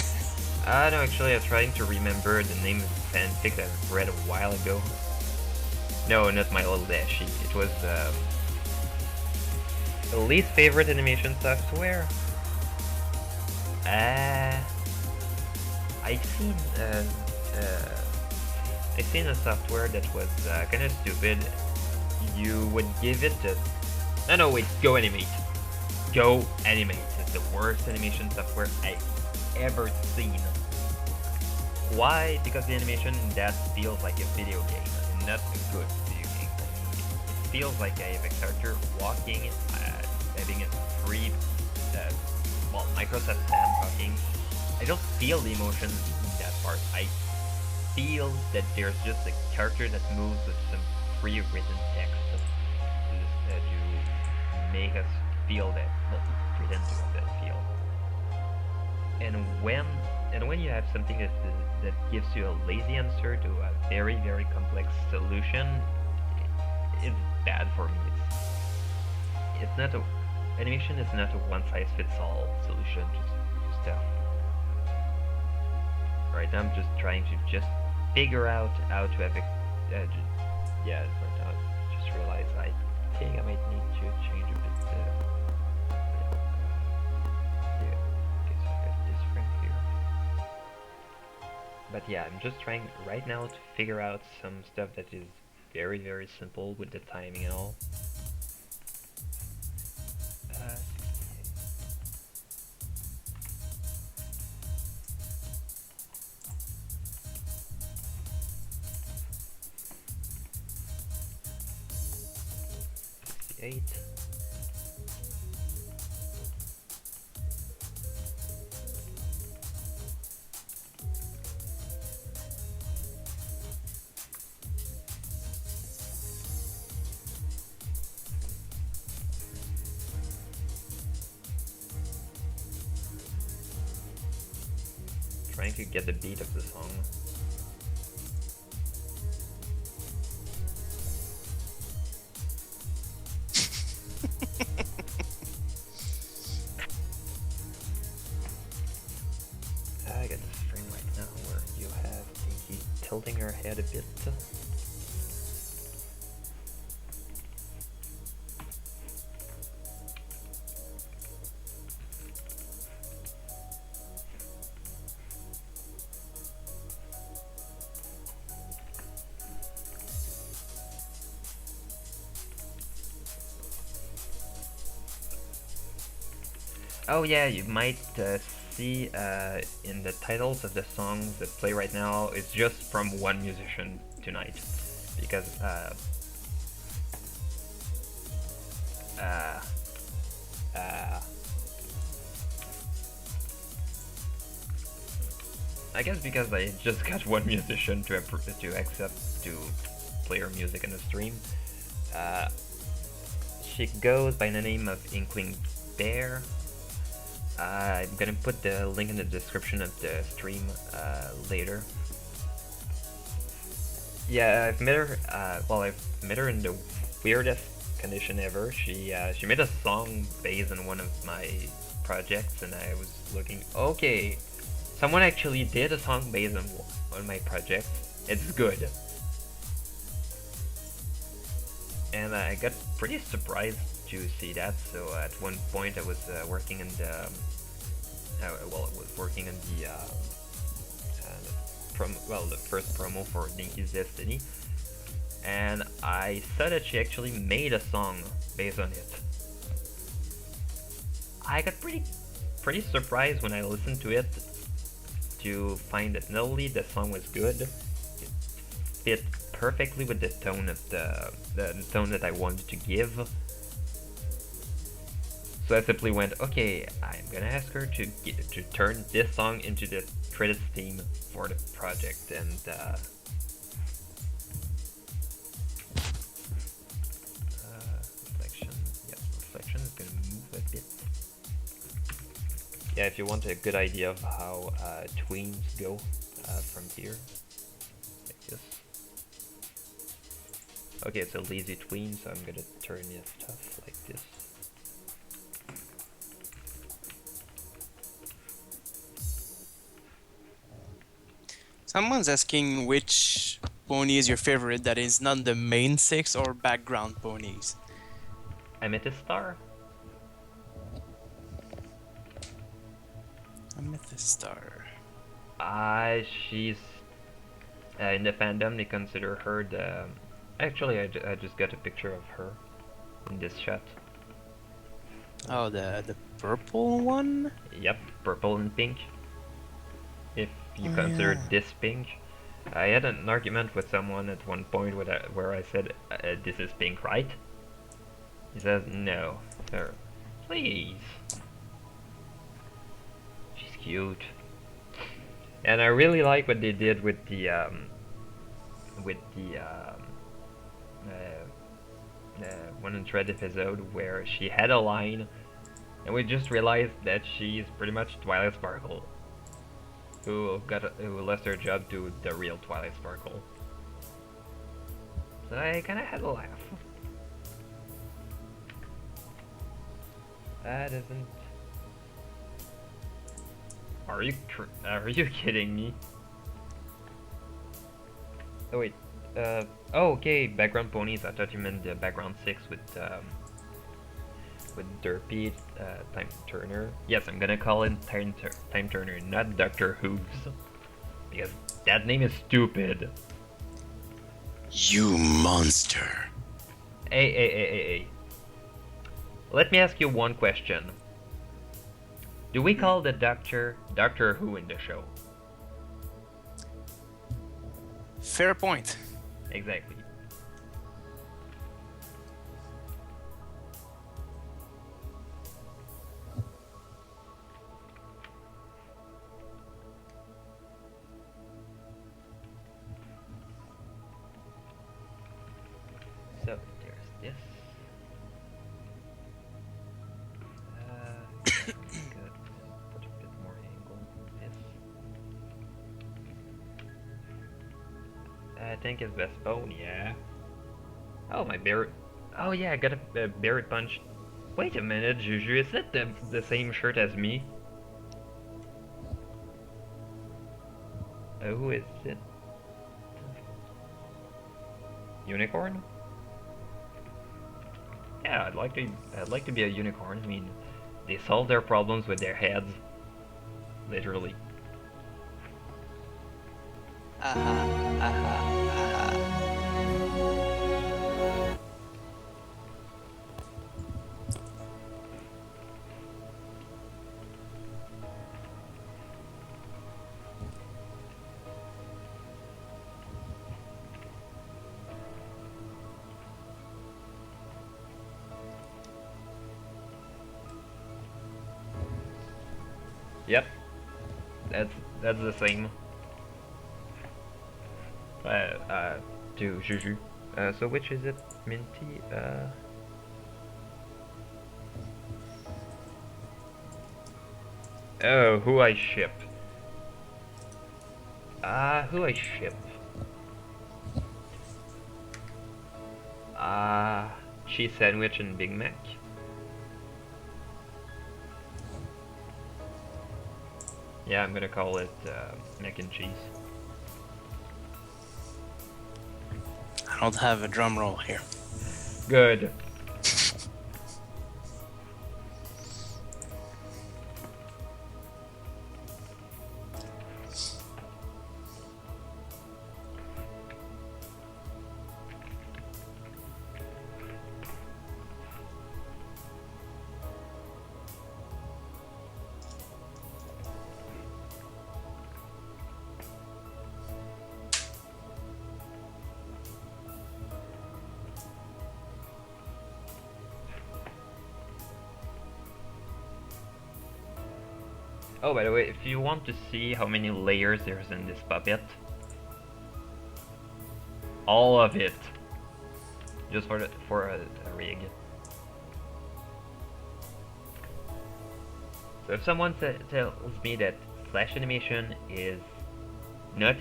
No, actually, I was trying to remember the name of the fanfic that I read a while ago. No, not My Little Dashie. It was the least favorite animation software. Uh, I've seen I've seen a software that was kind of stupid. You would give it a... No, wait, Go Animate. Go Animate is the worst animation software I've ever seen. Why? Because the animation in that feels like a video game, and not a good video game. It feels like I have a character walking, having a free, Microsoft Sam talking. I don't feel the emotion in that part. I feel that there's just a character that moves with some pre-written text to make us feel that, well, pretend to have that feel. And when you have something that gives you a lazy answer to a very, very complex solution, it's bad for me. It's not a... Animation is not a one-size-fits-all solution to stuff. Right now I'm just trying to figure out how to have a... yeah, right now I just realized I think I might need to change a bit the... yeah, okay, so I got this frame here. But yeah, I'm just trying right now to figure out some stuff that is very, very simple with the timing and all. Trying to get the beat of the song. I got this frame right now where you have Dinky tilting her head a bit. Oh yeah, you might see in the titles of the songs that play right now, it's just from one musician tonight, because I guess because I just got one musician to accept to play her music in the stream. She goes by the name of Inkling Bear. I'm gonna put the link in the description of the stream later. Yeah, I've met her. Well, I've met her in the weirdest condition ever. She made a song based on one of my projects, and I was looking. Okay, someone actually did a song based on my project. It's good, and I got pretty surprised to see that. So at one point, I was working in the the first promo for Dinky's Destiny, and I saw that she actually made a song based on it. I got pretty surprised when I listened to it to find that not only the song was good, it fit perfectly with the tone of the tone that I wanted to give. So I simply went, okay, I'm gonna ask her to turn this song into the credits theme for the project, and reflection. Yeah, reflection is gonna move a bit. Yeah, if you want a good idea of how tweens go from here, like this. Okay, it's a lazy tween, so I'm gonna turn it tough like this. Someone's asking which pony is your favorite that is not the main 6 or background ponies. Amethyst Star. Amethyst-star. She's in the fandom. They consider her the. Actually, I just got a picture of her in this shot. Oh, the purple one? Yep, purple and pink. If you Oh, consider yeah. this pink, I had an argument with someone at one point where I said, "This is pink, right?" He says, "No, sir. Please." She's cute, and I really like what they did with the one in Thread episode where she had a line, and we just realized that she's pretty much Twilight Sparkle, who lost her job to the real Twilight Sparkle. So I kind of had a laugh. That isn't. Are you kidding me? Oh wait. Oh, okay. Background ponies. I thought you meant the background 6 with Derpy, Time Turner. Yes, I'm gonna call him Time Turner, not Doctor Who's, because that name is stupid. You monster. Hey. Let me ask you one question. Do we call the Doctor Who in the show? Fair point. Exactly. So there's this. Good. Put a bit more angle on this. I think it's best bone, yeah. Oh, my berry. Oh yeah, I got a berry punch. Wait a minute, Juju, is that the same shirt as me? Who is it? Unicorn? Yeah, I'd like to be a unicorn. I mean, they solve their problems with their heads, literally. Yep, that's the same. To Juju. So which is it, Minty? Oh, who I ship? Who I ship? Cheese sandwich and Big Mac. Yeah, I'm gonna call it mac and cheese. I don't have a drum roll here. Good. Oh, by the way, if you want to see how many layers there's in this puppet, all of it, just for a rig. So if someone tells me that Flash animation is not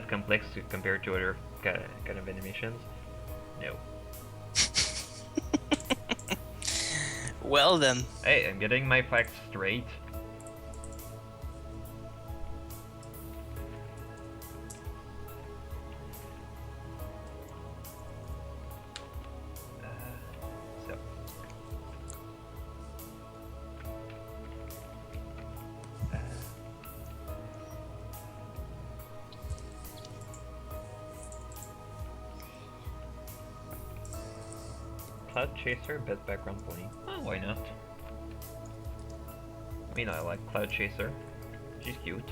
complex compared to other kind of animations, no. Well then. Hey, I'm getting my facts straight. Cloud Chaser, best background pony. Oh, why not? I mean, I like Cloud Chaser. She's cute.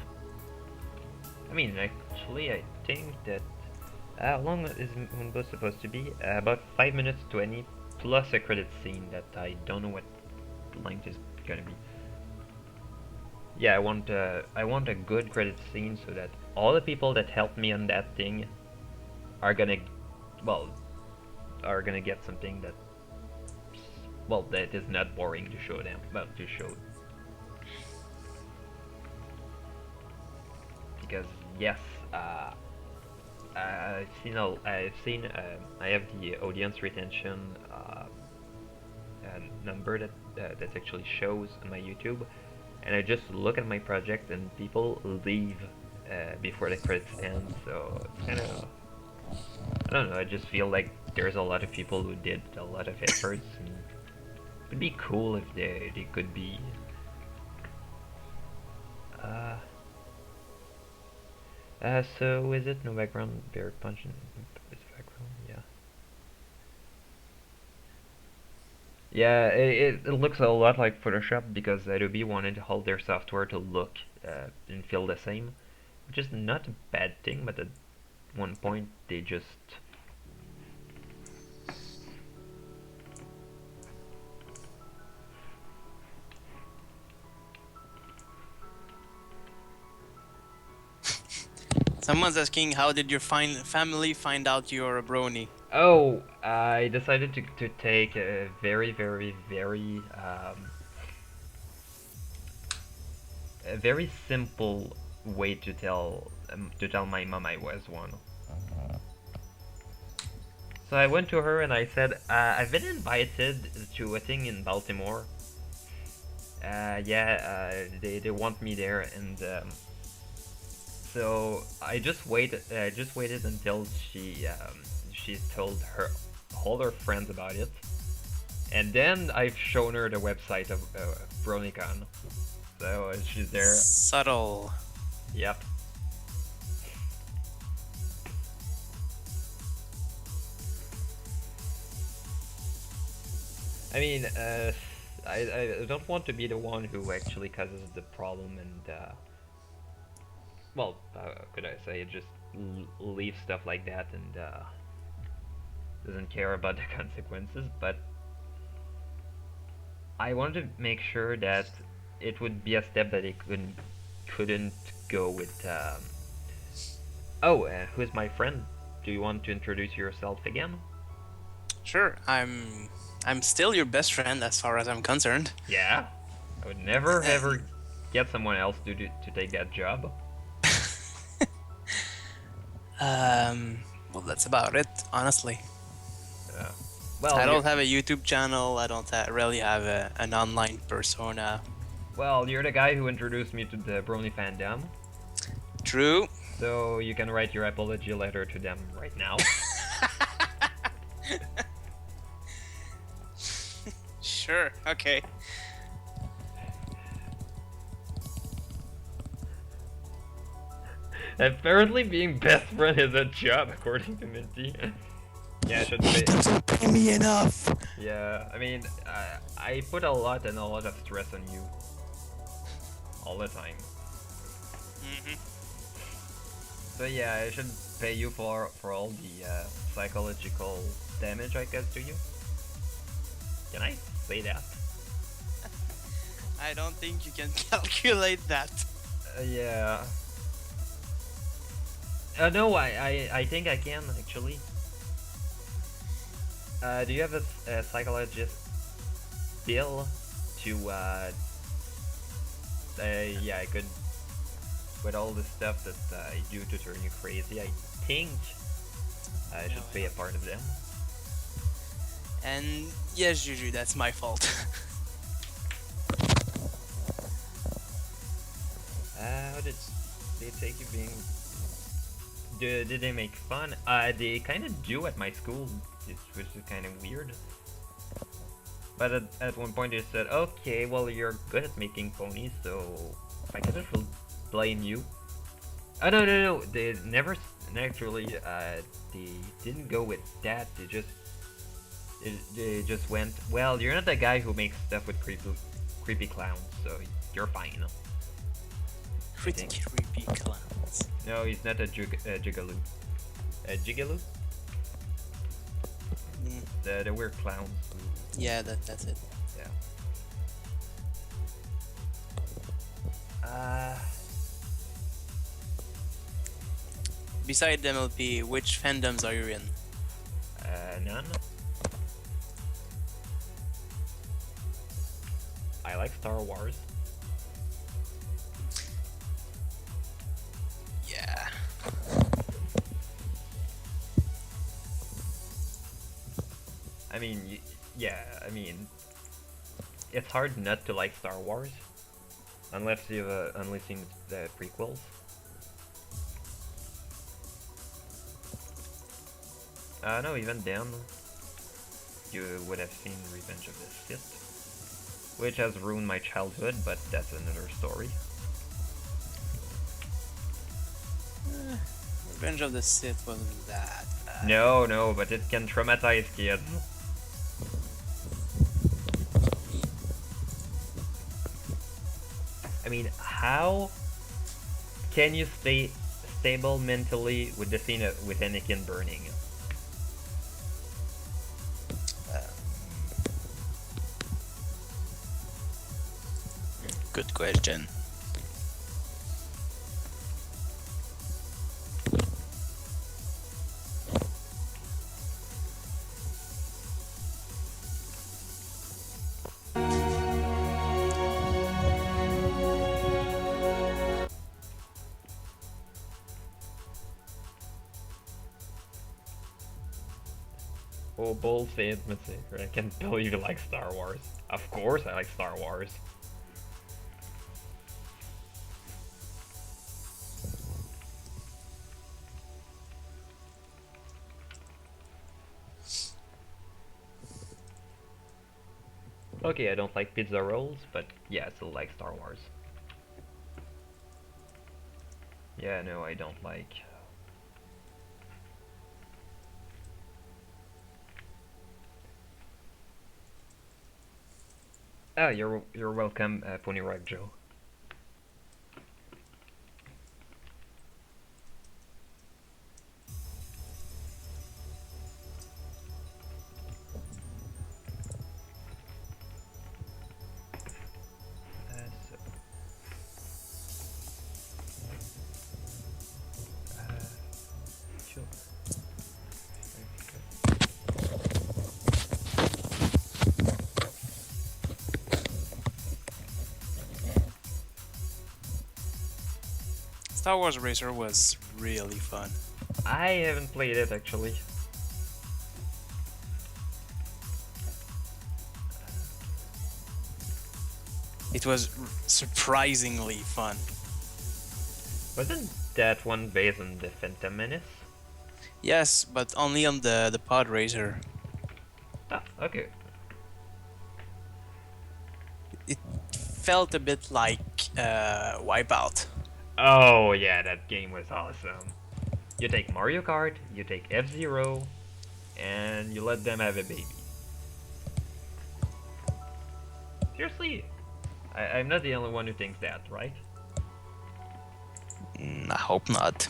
I mean, actually, I think that... how long is Moonbow supposed to be? About 5 minutes 20, plus a credit scene that I don't know what length is gonna be. Yeah, I want a good credit scene so that all the people that helped me on that thing are gonna, well, are gonna get something that, well, that is not boring to show them, well, to show. Because yes, I have the audience retention number that actually shows on my YouTube, and I just look at my project and people leave before the credits end, so it's kind of, I don't know, I just feel like there's a lot of people who did a lot of efforts, and it would be cool if they could be so is it no background, bear punch in background? Yeah. Yeah, it looks a lot like Photoshop because Adobe wanted all their software to look and feel the same, which is not a bad thing, but at one point they just... Someone's asking, how did your family find out you're a brony? Oh, I decided to take a very, very, very a very simple way to tell my mom I was one. So I went to her and I said, I've been invited to a thing in Baltimore. Yeah, they want me there, and so I just waited until she told all her friends about it, and then I've shown her the website of BronyCon. So she's there. Subtle. Yep. I mean, I don't want to be the one who actually causes the problem and, well, could I say, just leave stuff like that and doesn't care about the consequences, but I wanted to make sure that it would be a step that it couldn't go with, oh, who's my friend? Do you want to introduce yourself again? Sure, I'm still your best friend as far as I'm concerned. Yeah, I would never ever get someone else to take that job. Well, that's about it, honestly. Well, I don't have a YouTube channel. I don't really have an online persona. Well, you're the guy who introduced me to the Brony fandom. True. So you can write your apology letter to them right now. Sure, okay. Apparently being best friend is a job, according to Minty. Yeah, I should say. Doesn't pay me enough. Yeah, I mean, I put a lot of stress on you. All the time. So yeah, I should pay you for all the psychological damage I caused to you. Can I say that? I don't think you can calculate that. Yeah. No, I think I can actually. Do you have a psychologist bill to yeah, I could, with all the stuff that I do to turn you crazy, I think I should pay a part of them. And yes, Juju, that's my fault. How did they take you being... Did they make fun? They kind of do at my school, which is kind of weird. But at one point they said, okay, well, you're good at making ponies, so I guess I will blame you. Oh, no, they never, naturally, they didn't go with that, they just They just went, well, you're not the guy who makes stuff with creepy clowns, so you're fine. Pretty creepy clowns. No, he's not a jigaloo. A jigaloo? The weird clowns. Yeah, that's it. Yeah. Beside MLP, which fandoms are you in? None. I like Star Wars. Yeah. I mean, yeah, I mean, it's hard not to like Star Wars, unless you've only seen the prequels. No, even then, you would have seen Revenge of the Sith, which has ruined my childhood, but that's another story. Revenge of the Sith wasn't that bad. No, but it can traumatize kids. I mean, how can you stay stable mentally with the scene with Anakin burning? Good question. Oh, bold statement, I can't believe you like Star Wars. Of course I like Star Wars. Okay, I don't like pizza rolls, but yeah, I still like Star Wars. Yeah, no, I don't like. Ah, you're welcome, Pony Rock Joe. Sure. Star Wars Racer was really fun. I haven't played it actually. It was surprisingly fun. Wasn't that one based on the Phantom Menace? Yes, but only on the pod racer. Ah, okay. It felt a bit like Wipeout. Oh yeah, that game was awesome. You take Mario Kart, you take F-Zero, and you let them have a baby. Seriously, I'm not the only one who thinks that, right? I hope not.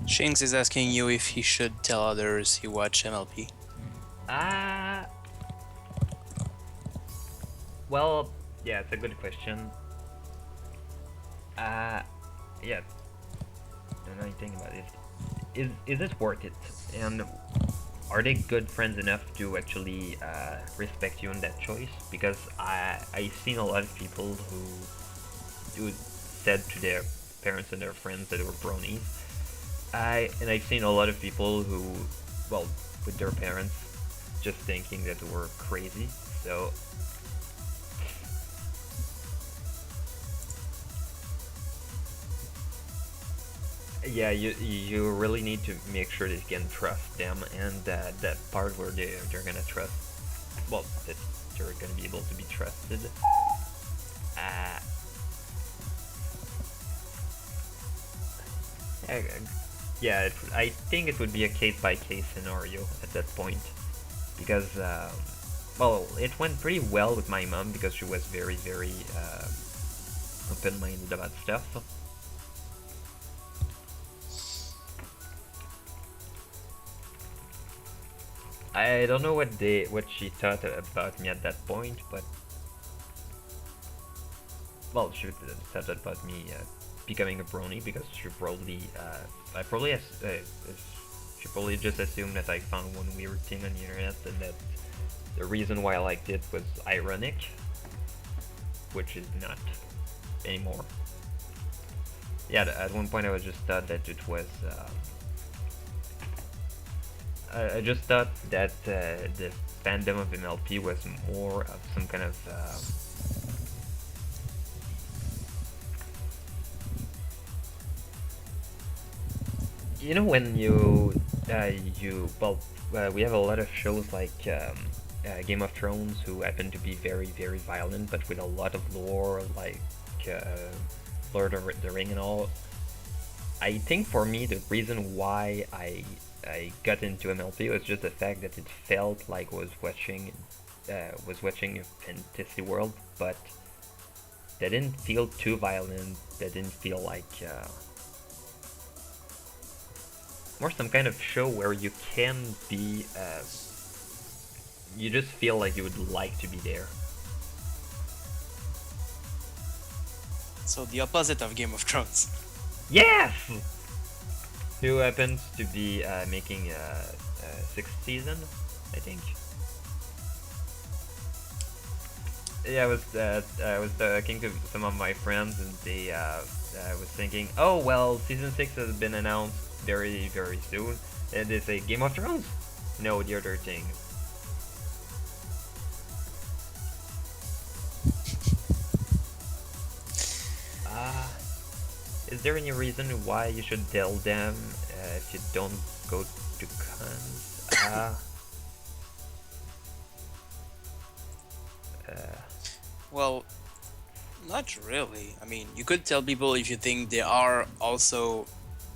Shinx is asking you if he should tell others he watched MLP. Well, yeah, it's a good question. Yeah, don't know anything about it. Is it worth it? And are they good friends enough to actually respect you in that choice? Because I've seen a lot of people who said to their parents and their friends that they were bronies. And I've seen a lot of people who, well, with their parents, just thinking that they were crazy. So Yeah, you really need to make sure that you can trust them, and that part where they're gonna trust, well, that they're gonna be able to be trusted. Uh, yeah, I think it would be a case-by-case scenario at that point, because well, it went pretty well with my mom because she was very, very open-minded about stuff. I don't know what she thought about me at that point, but well, she thought about me becoming a brony because she probably she probably just assumed that I found one weird thing on the internet and that the reason why I liked it was ironic, which is not anymore. Yeah, at one point I was just thought that it was. I just thought that the fandom of MLP was more of some kind of you know, when we have a lot of shows like Game of Thrones who happen to be very, very violent, but with a lot of lore, like Lord of the Ring and all. I think for me the reason why I got into MLP was just the fact that it felt like was watching a fantasy world, but that didn't feel too violent. That didn't feel like more some kind of show where you can be. You just feel like you would like to be there. So the opposite of Game of Thrones. Yes! Who happens to be making a 6th season, I think. Yeah, I was talking to some of my friends, and they was thinking, oh well, season 6 has been announced very, very soon, and they say Game of Thrones. No, the other thing. Is there any reason why you should tell them if you don't go to cons? Well, not really. I mean, you could tell people if you think they are also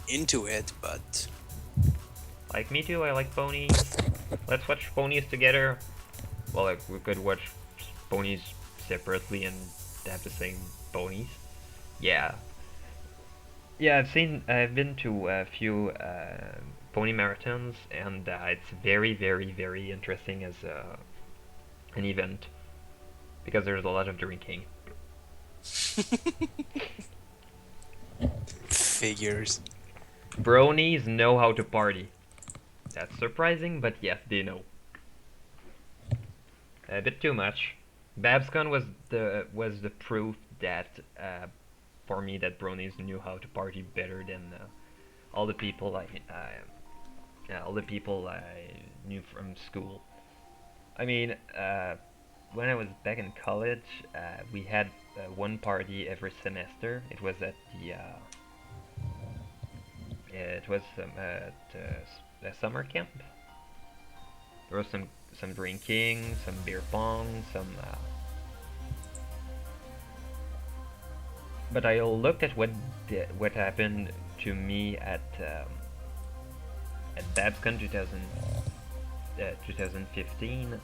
into it, but... Like me too, I like ponies. Let's watch ponies together. Well, like, we could watch ponies separately and have the same ponies. Yeah. Yeah, I've been to a few pony marathons, and it's very, very, very interesting as an event because there's a lot of drinking. Figures. Bronies know how to party. That's surprising, but yes, they know. A bit too much. BabsCon was the proof that for me that bronies knew how to party better than all the people I knew from school. I mean, when I was back in college, we had one party every semester. It was at the summer camp. There was some drinking, some beer pong, some. But I looked at what happened to me at BabsCon 2015.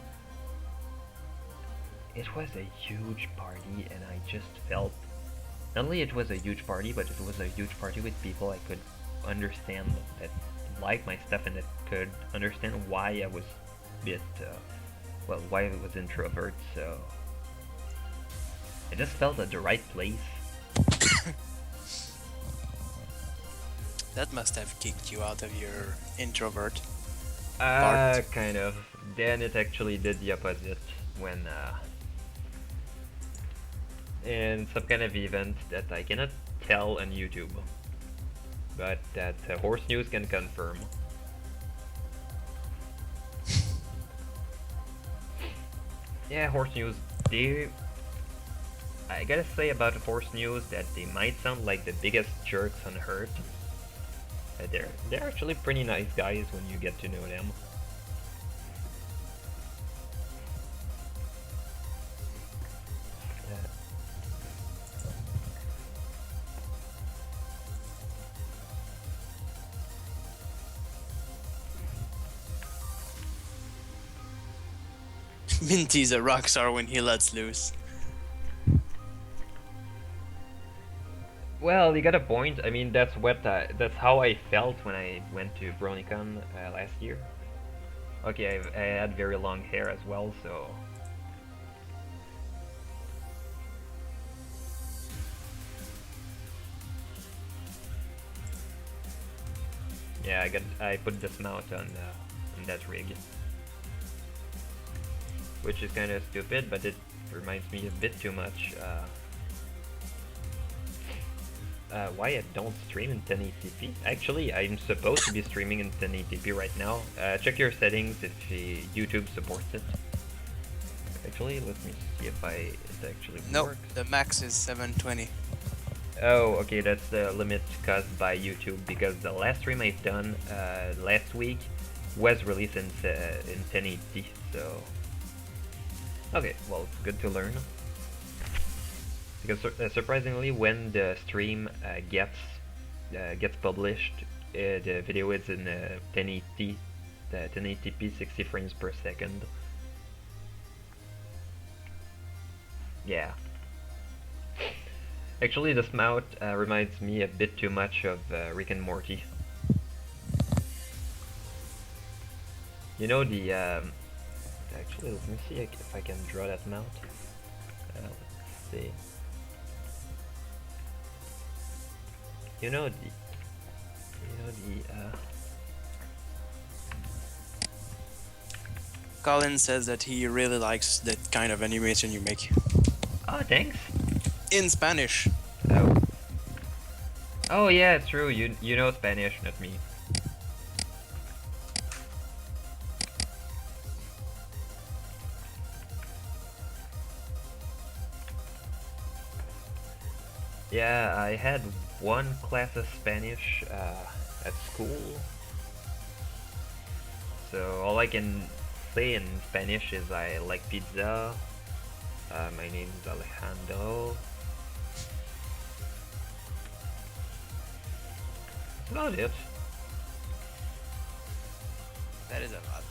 It was a huge party, and I just felt not only it was a huge party, but it was a huge party with people I could understand that liked my stuff and that could understand why I was a bit why I was introvert. So I just felt at the right place. That must have kicked you out of your introvert. Kind of. Then it actually did the opposite when in some kind of event that I cannot tell on YouTube, but that Horse News can confirm. Yeah, Horse News, I gotta say about Horse News that they might sound like the biggest jerks on earth, they're actually pretty nice guys when you get to know them. Minty's a rock star when he lets loose. Well, you got a point. I mean, that's that's how I felt when I went to BronyCon last year. Okay, I had very long hair as well, so yeah, I put this mount on that rig, which is kind of stupid, but it reminds me a bit too much. Why I don't stream in 1080p. Actually, I'm supposed to be streaming in 1080p right now. Check your settings if YouTube supports it. Actually, let me see if it actually No, works. the max is 720. Oh, okay, that's the limit caused by YouTube, because the last stream I've done last week was released in 1080, so... Okay, well, it's good to learn. Because surprisingly, when the stream gets published, the video is in 1080, 1080p, 60 frames per second. Yeah. Actually, this mount reminds me a bit too much of Rick and Morty. You know the... Actually, let me see if I can draw that mount. Let's see. You know the Colin says that he really likes that kind of animation you make. Oh, thanks. In Spanish. Oh. Oh yeah, it's true. You know Spanish, not me. Yeah, I had one class of Spanish at school. So all I can say in Spanish is I like pizza. My name is Alejandro. That's about it. That is a lot.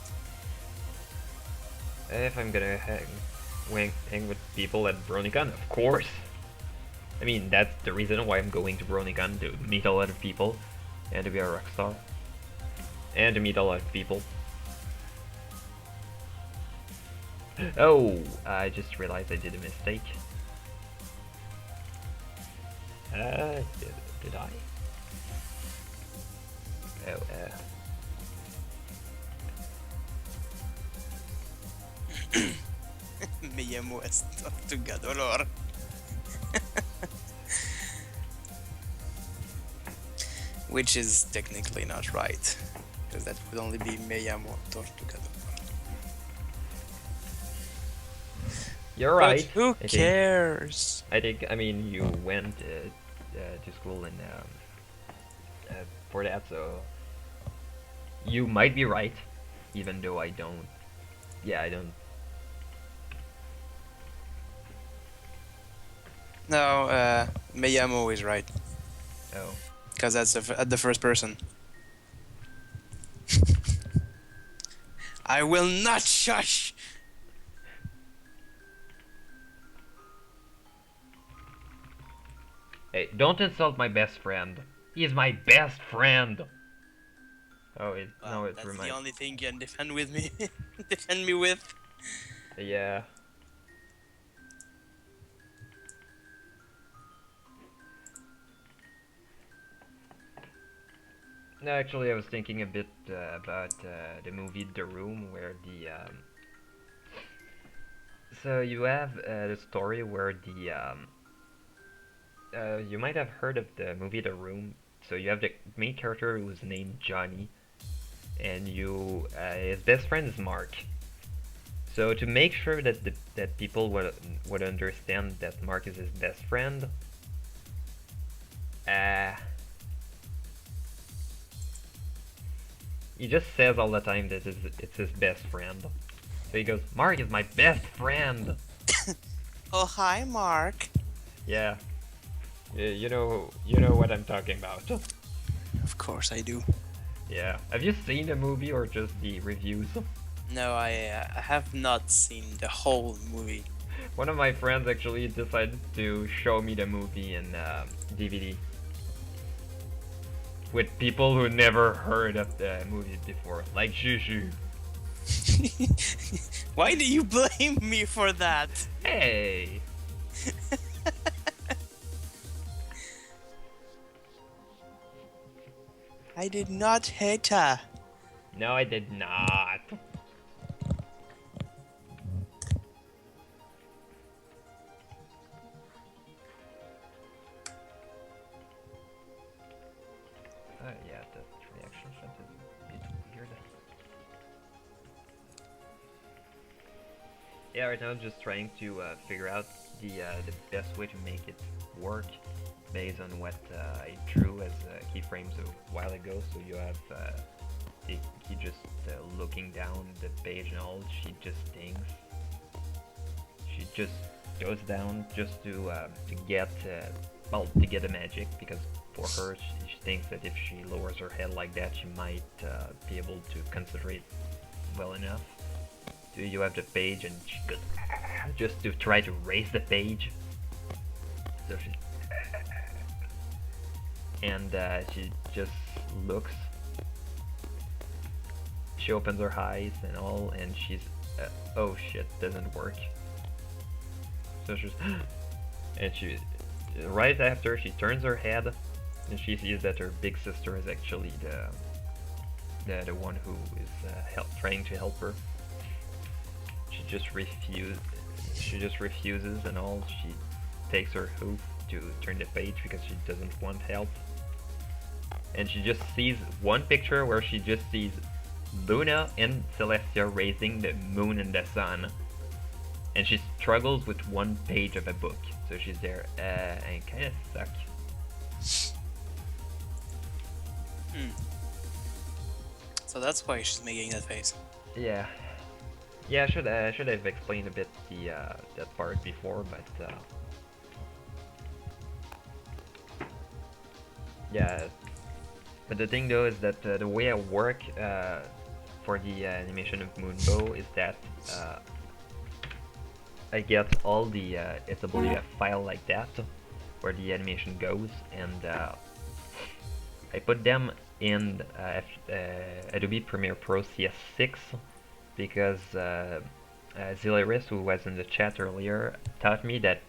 If I'm gonna hang with people at BronyCon, of course. I mean, that's the reason why I'm going to BronyCon, to meet a lot of people, and to be a rock star, and to meet a lot of people. Oh, I just realized I did a mistake. Did I? Oh, Me llamo Tortugador. Which is technically not right, because that would only be Me llamo Tortugador. You're right. But who cares? I mean, you went to school in for that, so you might be right, even though I don't. Yeah, I don't. No, Me llamo is right, Oh. because that's at the first person. I will not shush! Hey, don't insult my best friend. He is my best friend. Oh, no, it that's reminds. the only thing you can defend with me. Defend me with. Yeah. No, actually, I was thinking a bit about the movie The Room, where the so you have the story where the you might have heard of the movie The Room. So you have the main character who's named Johnny, and his best friend is Mark. So to make sure that that people would understand that Mark is his best friend, He just says all the time that it's his best friend. So he goes, Mark is my best friend. Oh, hi, Mark. Yeah. You know what I'm talking about. Of course I do. Yeah. Have you seen the movie or just the reviews? No, I have not seen the whole movie. One of my friends actually decided to show me the movie in DVD. With people who never heard of the movie before, like Juju. Why do you blame me for that? Hey! I did not hate her. No, I did not. Yeah, the reaction shot is a bit weird. Yeah, right now I'm just trying to figure out the best way to make it work based on what I drew as keyframes a while ago. So you have he just looking down the page and all. She just thinks. She just goes down just to get to get the magic, because for her she thinks that if she lowers her head like that she might be able to concentrate well enough. So you have the page and she goes just to try to raise the page. So she and she just looks. She opens her eyes and all, and she's oh shit, doesn't work. So she's and she right after she turns her head and she sees that her big sister is actually the one who is trying to help her. She just refuses and all. She takes her hoof to turn the page because she doesn't want help. And she just sees one picture where she just sees Luna and Celestia raising the moon and the sun. And she struggles with one page of a book. So she's there, I kinda suck. So that's why she's making that face. Yeah. Yeah, I should have explained a bit the that part before, but yeah. But the thing though is that the way I work for the animation of Moonbow is that I get all the SWF file like that, where the animation goes, and I put them in Adobe Premiere Pro CS6 because Zilairis, who was in the chat earlier, taught me that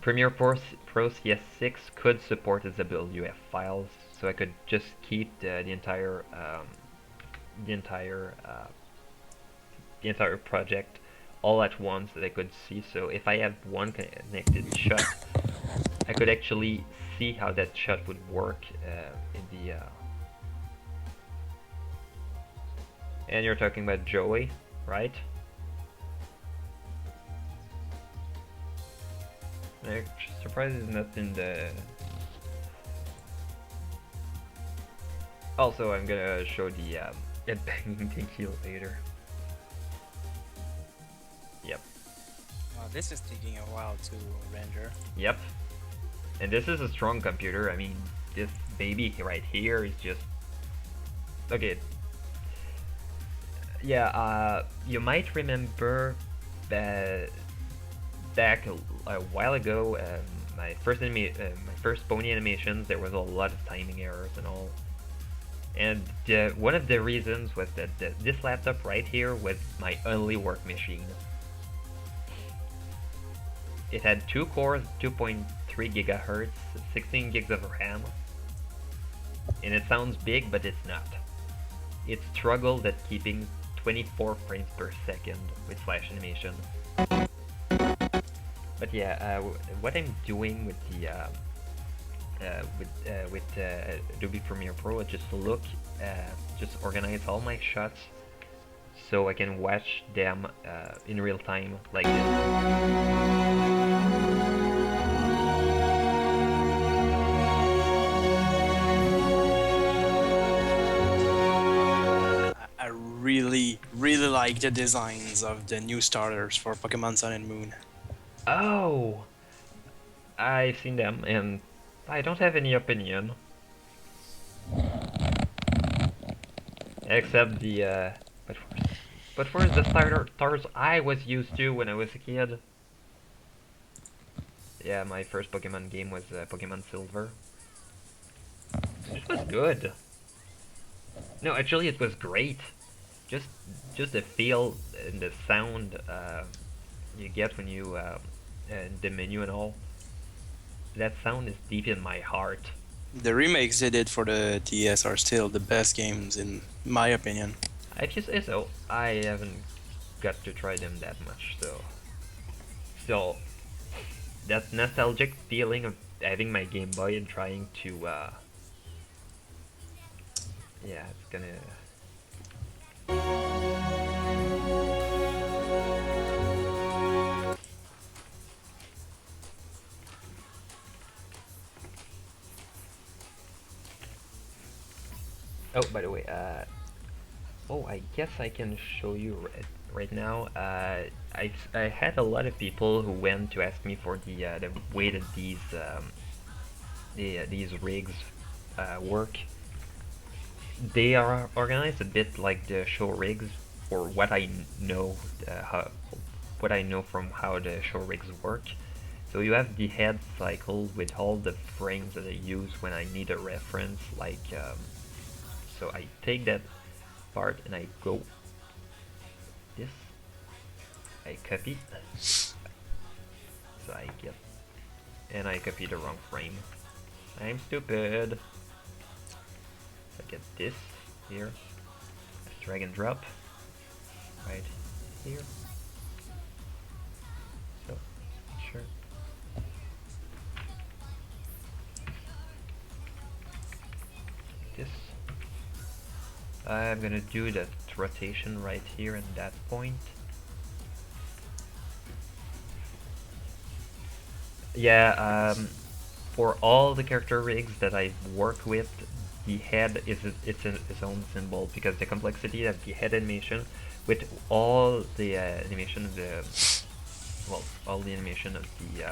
Premiere Pro CS6 could support SWF files, so I could just keep the entire project all at once that I could see. So if I had one connected shot, I could actually see how that shot would work in the. And you're talking about Joey, right? I'm surprised he's not in the. Also, I'm gonna show the banging Dinky later. Yep. This is taking a while to render. Yep. And this is a strong computer. I mean, this baby right here is just okay. Yeah. You might remember that back a while ago, my first pony animations, there was a lot of timing errors and all. And one of the reasons was that this laptop right here was my only work machine. It had 2 cores, 2.3 gigahertz, 16 gigs of RAM. And it sounds big, but it's not. It struggled at keeping 24 frames per second with Flash animation. But yeah, what I'm doing with the Adobe Premiere Pro, I just just organize all my shots so I can watch them in real time like this. really like the designs of the new starters for Pokemon Sun and Moon. Oh, I've seen them, and I don't have any opinion. Except the, but for the starters I was used to when I was a kid. Yeah, my first Pokemon game was Pokemon Silver. It was good. No, actually, it was great. Just, just the feel and the sound you get when you the menu and all. That sound is deep in my heart. The remakes they did for the DS are still the best games in my opinion. I just say so. I haven't got to try them that much, so still that nostalgic feeling of having my Game Boy and trying to yeah, it's gonna. Oh, by the way, oh, I guess I can show you right now. I had a lot of people who went to ask me for the way that these rigs work. They are organized a bit like the show rigs, or what I know, what I know from how the show rigs work. So you have the head cycle with all the frames that I use when I need a reference, like so I take that part and I go this, I copy, so I get, and I copy the wrong frame. I'm stupid. I get this here, drag and drop right here. So sure. This. I'm gonna do that rotation right here at that point. Yeah, for all the character rigs that I work with, the head is its own symbol because the complexity of the head animation with all the animation of the all the animation of the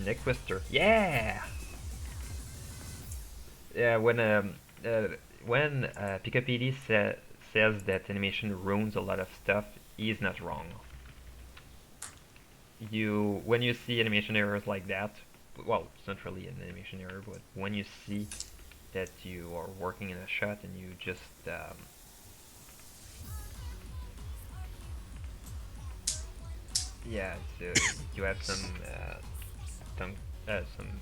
neck twister. Yeah. Yeah, when Picapedi says that animation ruins a lot of stuff, he's not wrong. When you see animation errors like that, well, it's not really an animation error, but when you see that you are working in a shot and you just yeah, so you have some some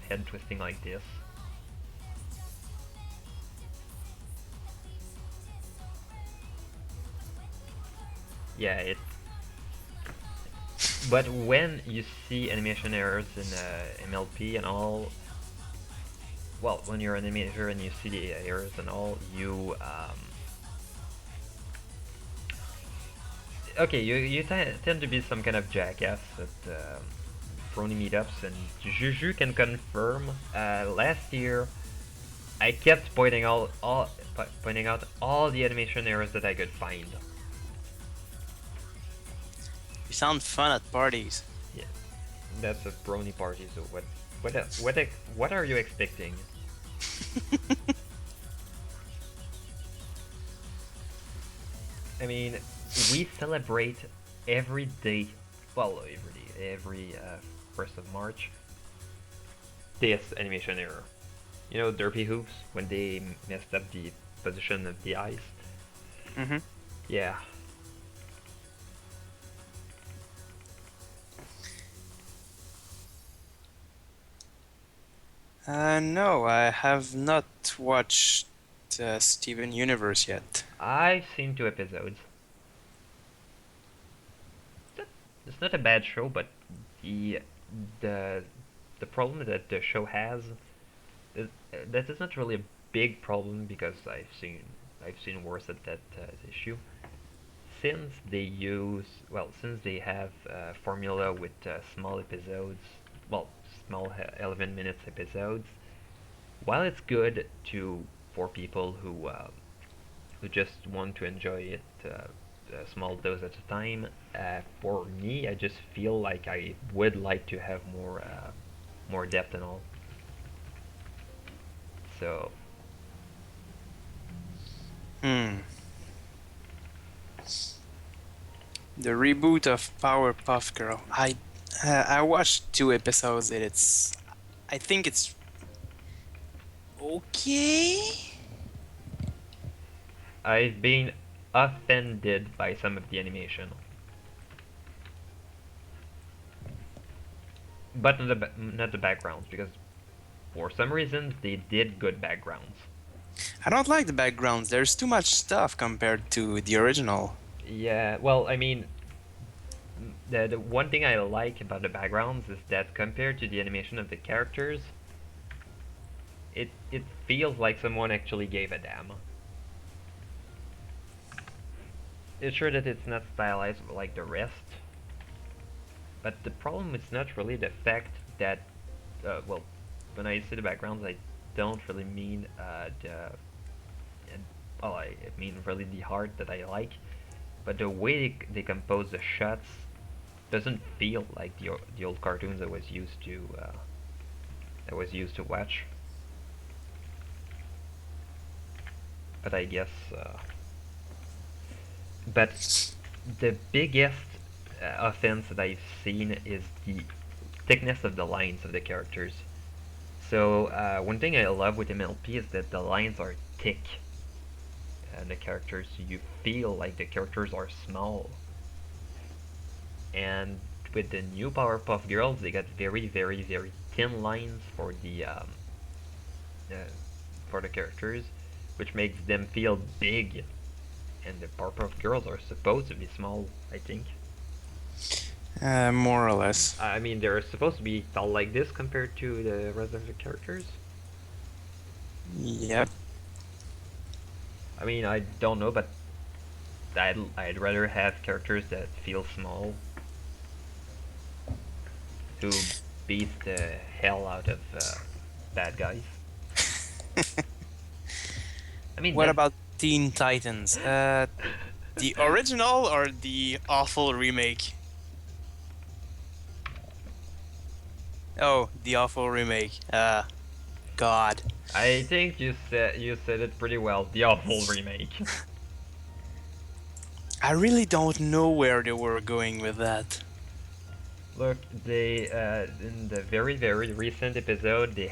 head twisting like this. Yeah, it. But when you see animation errors in MLP and all, well, when you're an animator and you see the errors and all, you okay, you tend to be some kind of jackass at Brony meetups, and Juju can confirm. Last year, I kept pointing out all the animation errors that I could find. You sound fun at parties. Yeah, that's a Brony party. So what are you expecting? I mean, we celebrate every day. Well, every 1st of March. This animation error. You know, Derpy hooves when they messed up the position of the eyes. Yeah. No, I have not watched Steven Universe yet. I've seen 2 episodes. It's not a bad show, but the the problem that the show has is, that is not really a big problem because I've seen worse at that issue. Since since they have formula with small episodes, well, small 11 minutes episodes, while it's good for people who just want to enjoy it a small dose at a time. For me, I just feel like I would like to have more depth and all. So Hmm. The reboot of Powerpuff Girl. I watched 2 episodes and I think it's okay. I've been offended by some of the animation, but not the backgrounds, because for some reason they did good backgrounds. I don't like the backgrounds. There's too much stuff compared to the original. Yeah, well, I mean, the one thing I like about the backgrounds is that compared to the animation of the characters, it feels like someone actually gave a damn. It's sure that it's not stylized like the rest, but the problem is not really the fact that, well, when I say the backgrounds, I don't really mean well, I mean really the art that I like, but the way they compose the shots doesn't feel like the old cartoons I was used to watch. But I guess, but the biggest offense that I've seen is the thickness of the lines of the characters. So one thing I love with MLP is that the lines are thick, and the characters, you feel like the characters are small. And with the new Powerpuff Girls, they got very, very, very thin lines uh, for the characters, which makes them feel big. And the Powerpuff Girls are supposed to be small, I think. More or less. I mean, they're supposed to be tall like this compared to the rest of the characters. Yep. I mean, I don't know, but I'd rather have characters that feel small, who beat the hell out of bad guys. I mean, What about Teen Titans? The original or the awful remake? Oh, the awful remake. God. I think you said it pretty well. The awful remake. I really don't know where they were going with that. Look, they in the very very recent episode they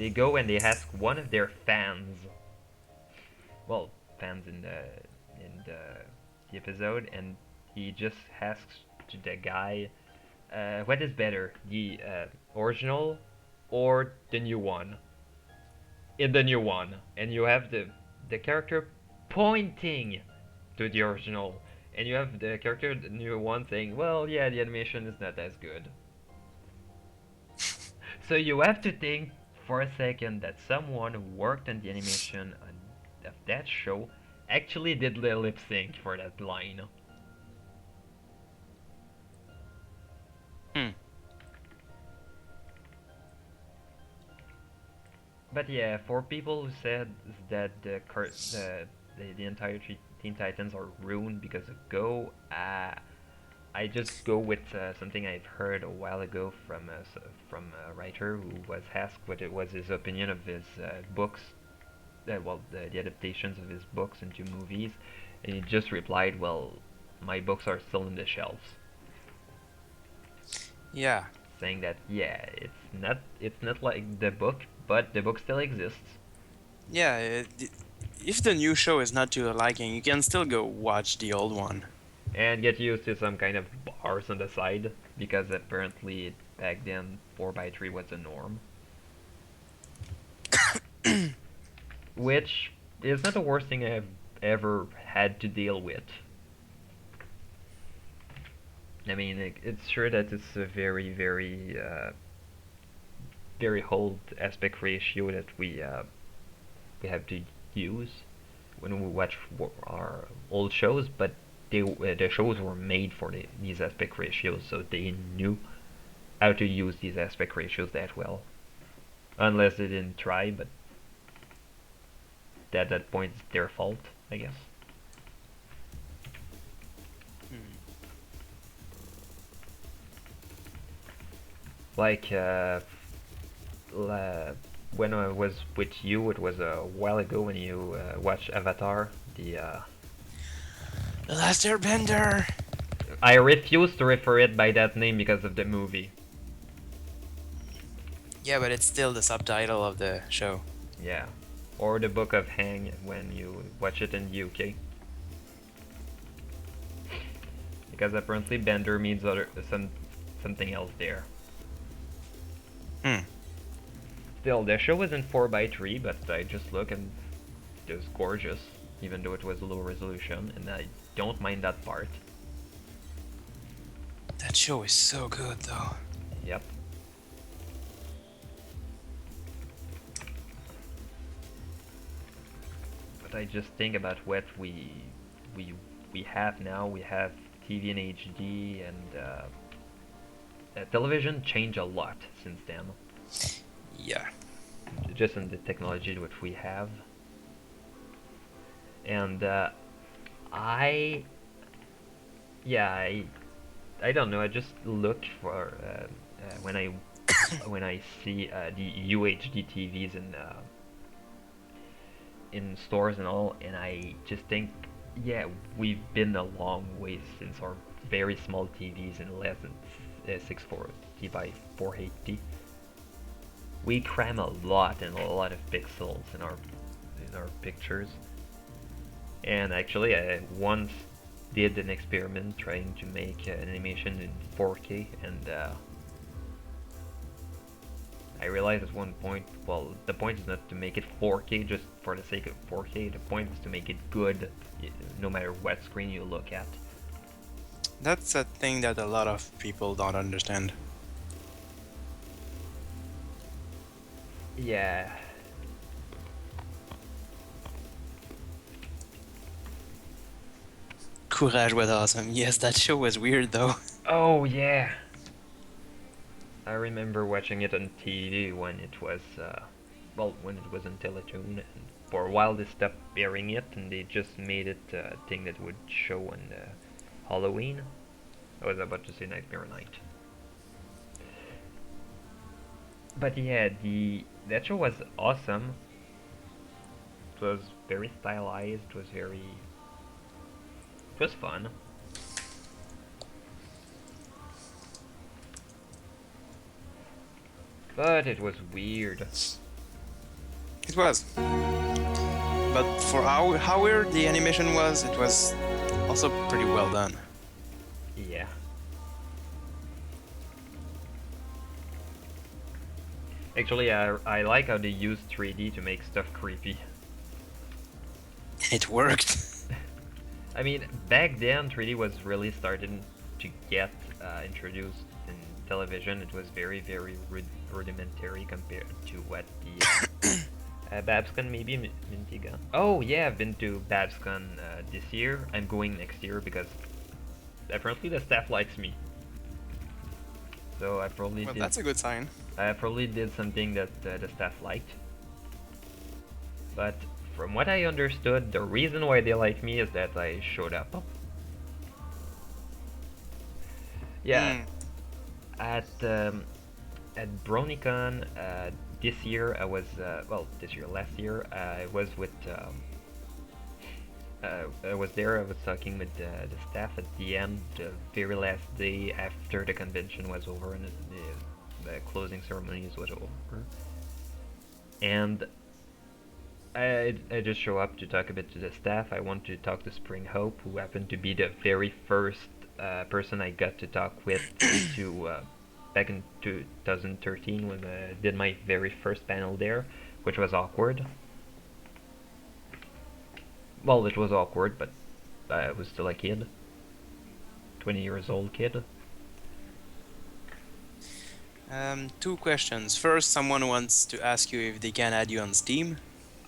go and they ask one of their fans. Well, fans in the episode, and he just asks to the guy, what is better, the original or the new one? In the new one, and you have the character pointing to the original, and you have the character the new one saying, well, yeah, the animation is not as good. So you have to think for a second that someone who worked on the animation of that show actually did the lip sync for that line. Hmm. But yeah, for people who said that the entire Teen Titans are ruined because of Go, I just go with something I've heard a while ago from a writer who was asked what it was his opinion of his books, well, the adaptations of his books into movies, and he just replied, "Well, my books are still in the shelves," Yeah. saying that yeah, it's not like the book, but the book still exists. Yeah. If the new show is not to your liking, you can still go watch the old one. And get used to some kind of bars on the side, because apparently back then 4x3 was the norm. Which is not the worst thing I've ever had to deal with. I mean, it's sure that it's a very, very, very old aspect ratio that we have to use when we watch our old shows, but the shows were made for these aspect ratios, so they knew how to use these aspect ratios that well. Unless they didn't try, but at that point it's their fault, I guess. Like when I was with you, it was a while ago when you watched Avatar. The Last Airbender. I refuse to refer it by that name because of the movie. Yeah, but it's still the subtitle of the show. Yeah, or the Book of Hang when you watch it in the UK. Because apparently Bender means something else there. Still, the show was in 4:3, but I just look and it was gorgeous, even though it was low resolution, and I don't mind that part. That show is so good, though. Yep. But I just think about what we have now. We have TV in HD, and television changed a lot since then. Yeah. Just in the technology which we have. And I don't know. I just look for when I when I see the UHD TVs in stores and all, and I just think, yeah, we've been a long way since our very small TVs in less than 640 by 480. We cram a lot and a lot of pixels in our pictures. And actually, I once did an experiment trying to make an animation in 4K, and I realized at one point, well, the point is not to make it 4K just for the sake of 4K. The point is to make it good, no matter what screen you look at. That's a thing that a lot of people don't understand. Yeah. Courage was awesome. Yes, that show was weird, though. Oh yeah. I remember watching it on TV when it was, when it was on Teletoon, and for a while they stopped airing it, and they just made it a thing that would show on Halloween. I was about to say Nightmare Night. But yeah, that show was awesome. It was very stylized. It was fun. But it was weird. It was. But for how weird the animation was, it was also pretty well done. Yeah. Actually, I like how they use 3D to make stuff creepy. It worked. I mean, back then 3D was really starting to get introduced in television. It was very rudimentary compared to what the BabsCon maybe Minty gone. Oh yeah, I've been to BabsCon this year. I'm going next year because apparently the staff likes me. So I probably Well, that's a good sign. I probably did something that the staff liked. But from what I understood, the reason why they like me is that I showed up. Yeah. At BronyCon this year, I was last year I was with I was there. I was talking with the staff at the end, the very last day after the convention was over and the closing ceremonies was over. And I just show up to talk a bit to the staff. I want to talk to Spring Hope, who happened to be the very first person I got to talk with back in 2013 when I did my very first panel there, which was awkward. Well, it was awkward, but I was still a kid. 20 years old kid. 2 questions. First, someone wants to ask you if they can add you on Steam.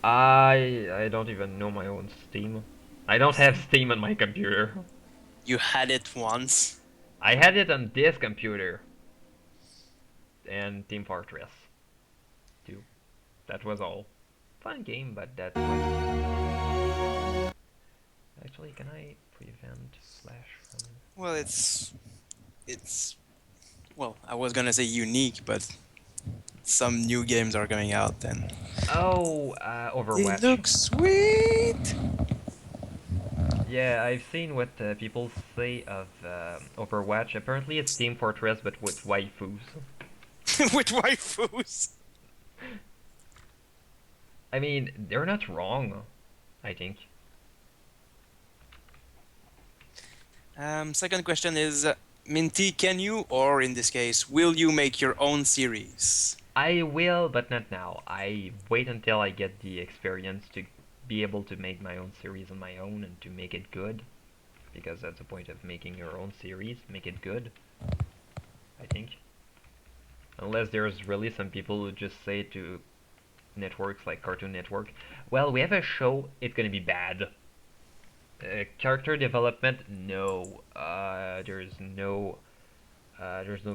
I don't even know my own Steam. I don't have Steam on my computer. You had it once. I had it on this computer. And Team Fortress 2. That was all. fun game, but that's actually, can I prevent Flash from? Well, well, I was gonna say unique, but some new games are coming out then. Oh, They Overwatch. look sweet! Yeah, I've seen what people say of Overwatch. Apparently, it's Team Fortress, but with waifus. With waifus! I mean, they're not wrong, I think. Second question is, Minty, can you, or in this case, will you make your own series? I will, but not now. I wait until I get the experience to be able to make my own series on my own and to make it good. Because that's the point of making your own series, make it good, I think. Unless there's really some people who just say to networks like Cartoon Network, well, we have a show, it's gonna be bad. Character development, no. There's no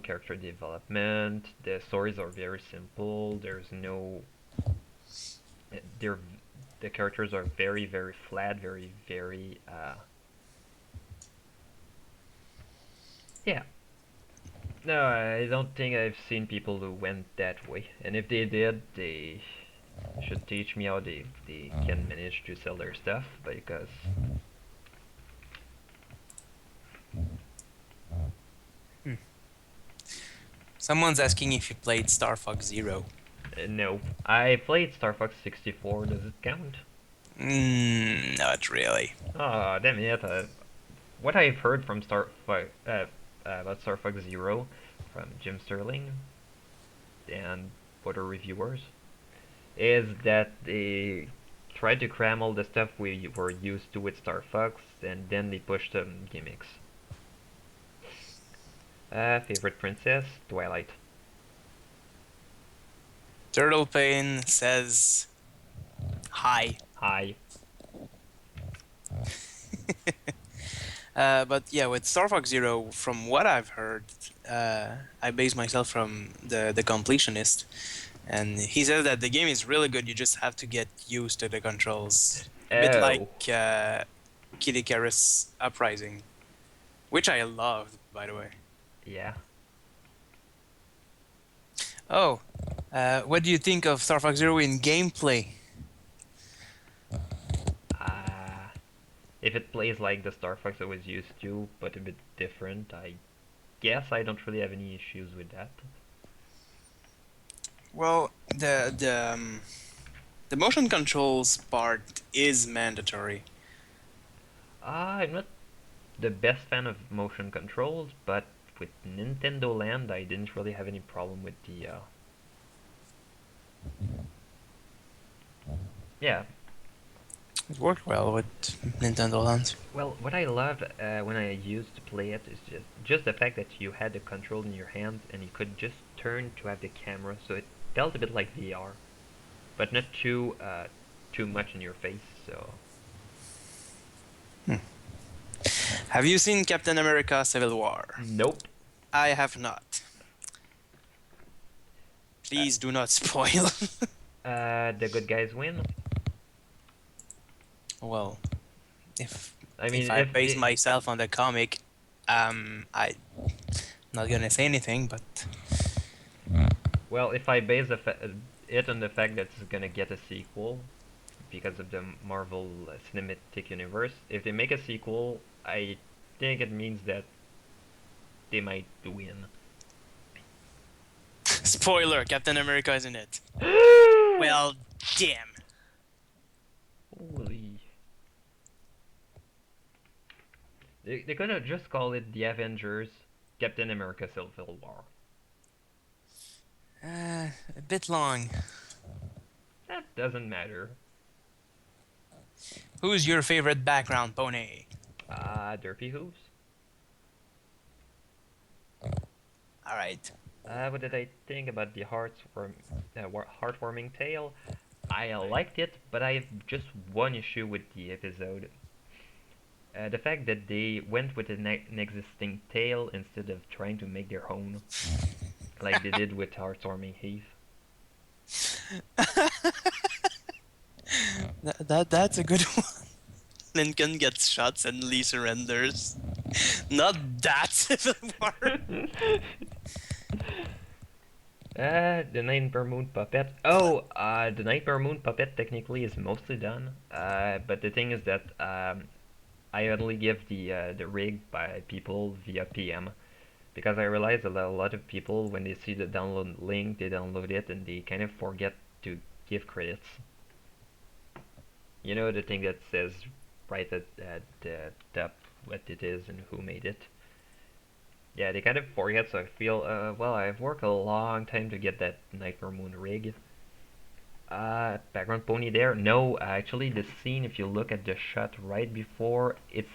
character development. The stories are very simple. There's no. They're the characters are very very flat, very very. Yeah. No, I don't think I've seen people who went that way. And if they did, they should teach me how they can manage to sell their stuff because. Someone's asking if you played Star Fox Zero. No, I played Star Fox 64. Does it count? Not really. Oh, damn it! What I've heard from about Star Fox Zero from Jim Sterling and other reviewers is that they tried to cram all the stuff we were used to with Star Fox, and then they pushed some gimmicks. Favorite princess? Twilight. Turtle Pain says hi. Hi. But yeah, with Star Fox Zero, from what I've heard, I base myself from the completionist, and he says that the game is really good. You just have to get used to the controls, a bit like Kid Icarus Uprising, which I loved, by the way. Yeah. Oh, what do you think of Star Fox Zero in gameplay? If it plays like the Star Fox I was used to, but a bit different, I guess I don't really have any issues with that. Well, the motion controls part is mandatory. I'm not the best fan of motion controls, but with Nintendo Land, I didn't really have any problem with the. Yeah. It worked well with Nintendo Land. Well, what I loved when I used to play it is just the fact that you had the control in your hands and you could just turn to have the camera, so it felt a bit like VR, but not too much in your face. So. Have you seen Captain America: Civil War? Nope. I have not. Please do not spoil. The good guys win. Well, if I mean, I base myself on the comic, I'm not gonna say anything, but well, if I base it on the fact that it's gonna get a sequel because of the Marvel Cinematic Universe, if they make a sequel, I think it means that they might win. spoiler: Captain America is in it. Well, damn. Holy. They could have just called it The Avengers, Captain America Civil War. A bit long. That doesn't matter. Who's your favorite background pony? Derpy Hooves. Alright. What did I think about the heartwarming tale? I liked it, but I have just one issue with the episode. The fact that they went with an existing tale instead of trying to make their own, like they did with Heartwarming Heath. That's a good one. Lincoln gets shot, suddenly surrenders. Not that Civil War. The Nightmare Moon puppet. Oh, the Nightmare Moon puppet technically is mostly done. But the thing is that I only give the rig by people via PM because I realize that a lot of people when they see the download link, they download it and they kind of forget to give credits. You know the thing that says right at the top what it is and who made it. Yeah, they kind of forget, so I feel, well, I've worked a long time to get that Nightmare Moon rig. Background pony there? No, actually, the scene, if you look at the shot right before, it's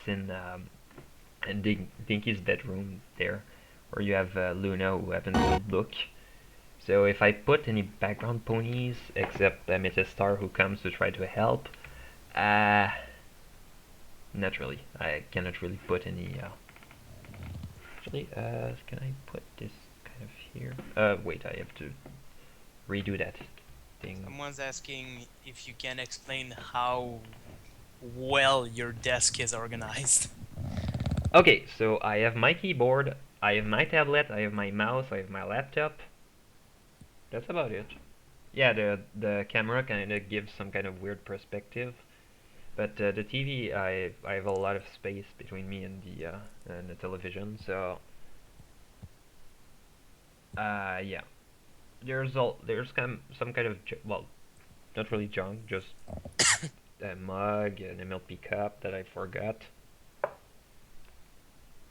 in Dinky's bedroom there, where you have Luna who happens to look. So if I put any background ponies, except Star who comes to try to help, uh, not really. I cannot really put any, actually, can I put this kind of here? Wait, I have to redo that thing. Someone's asking if you can explain how well your desk is organized. Okay, so I have my keyboard, I have my tablet, I have my mouse, I have my laptop. That's about it. Yeah, the camera kind of gives some kind of weird perspective, but the TV, I have a lot of space between me and the television, so yeah. There's some kind of well, not really junk, just a mug, an MLP cup that I forgot.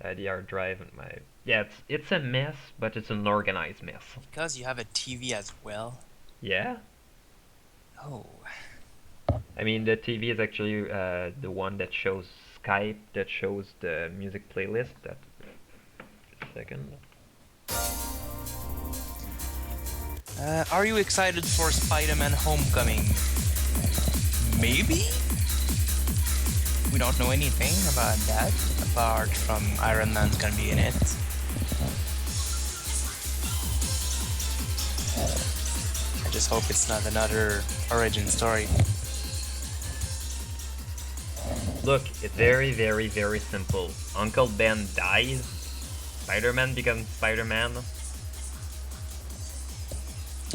The hard drive and my yeah, it's a mess, but it's an organized mess. Because you have a TV as well. Yeah. Oh. I mean, the TV is actually the one that shows Skype, that shows the music playlist. That second. Are you excited for Spider-Man Homecoming? Maybe? We don't know anything about that, apart from Iron Man's gonna be in it. I just hope it's not another origin story. Look, it's very, very, very simple. Uncle Ben dies, Spider-Man becomes Spider-Man.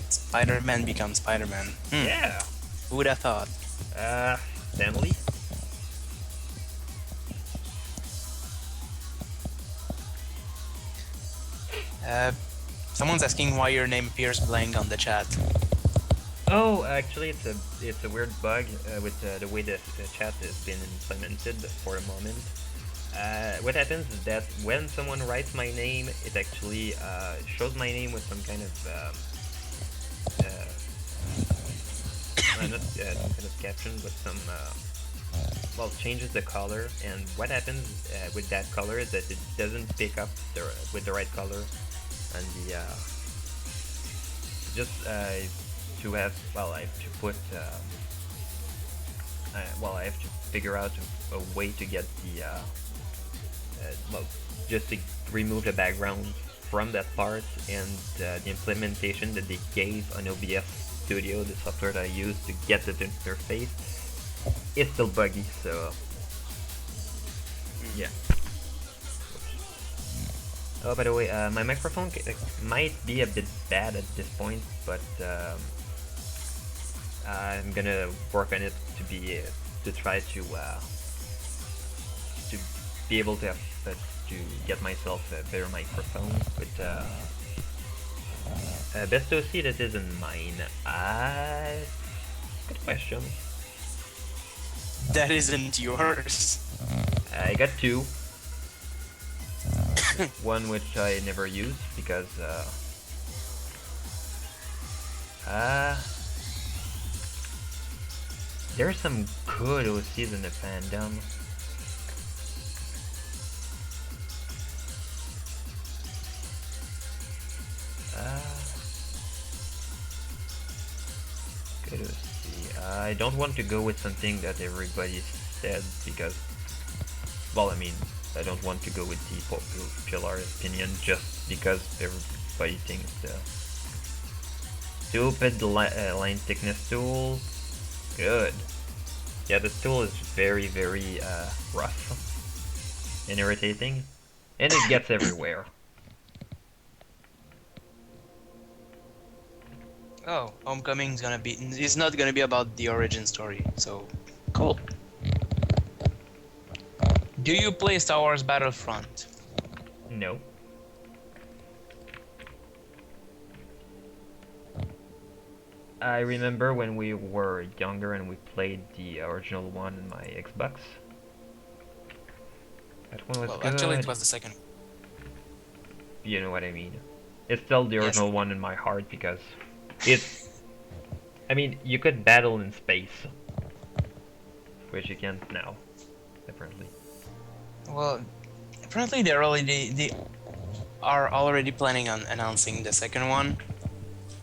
Spider-Man becomes Spider-Man. Yeah. Who would have thought? Stanley? Someone's asking why your name appears blank on the chat. Oh, actually, it's a weird bug with the way the chat has been implemented for a moment. What happens is that when someone writes my name, it actually shows my name with some kind of not some kind of caption, but some well, changes the color. And what happens with that color is that it doesn't pick up with the right color, and the just to have I have to put I have to figure out a way to get the just to remove the background from that part, and the implementation that they gave on OBS Studio, the software that I use to get the interface, is still buggy, so yeah. Oh, by the way, my microphone might be a bit bad at this point, but I'm gonna work on it to try to be able to have to get myself a better microphone. But best OC that isn't mine. Good question. That isn't yours. I got two. One which I never used because there's some good OCs in the fandom. Good OC. I don't want to go with something that everybody said because, well, I mean, I don't want to go with the popular opinion just because everybody thinks the stupid line thickness tool. Good. Yeah, this tool is very, very rough and irritating, and it gets everywhere. Oh, Homecoming is not gonna be about the origin story, so cool. Do you play Star Wars Battlefront? No. I remember when we were younger and we played the original one in my Xbox. That one was Well, good. actually, it was the second. You know what I mean. It's still the original one in my heart because it's. I mean, you could battle in space, which you can't now, apparently. Well, apparently they are already planning on announcing the second one,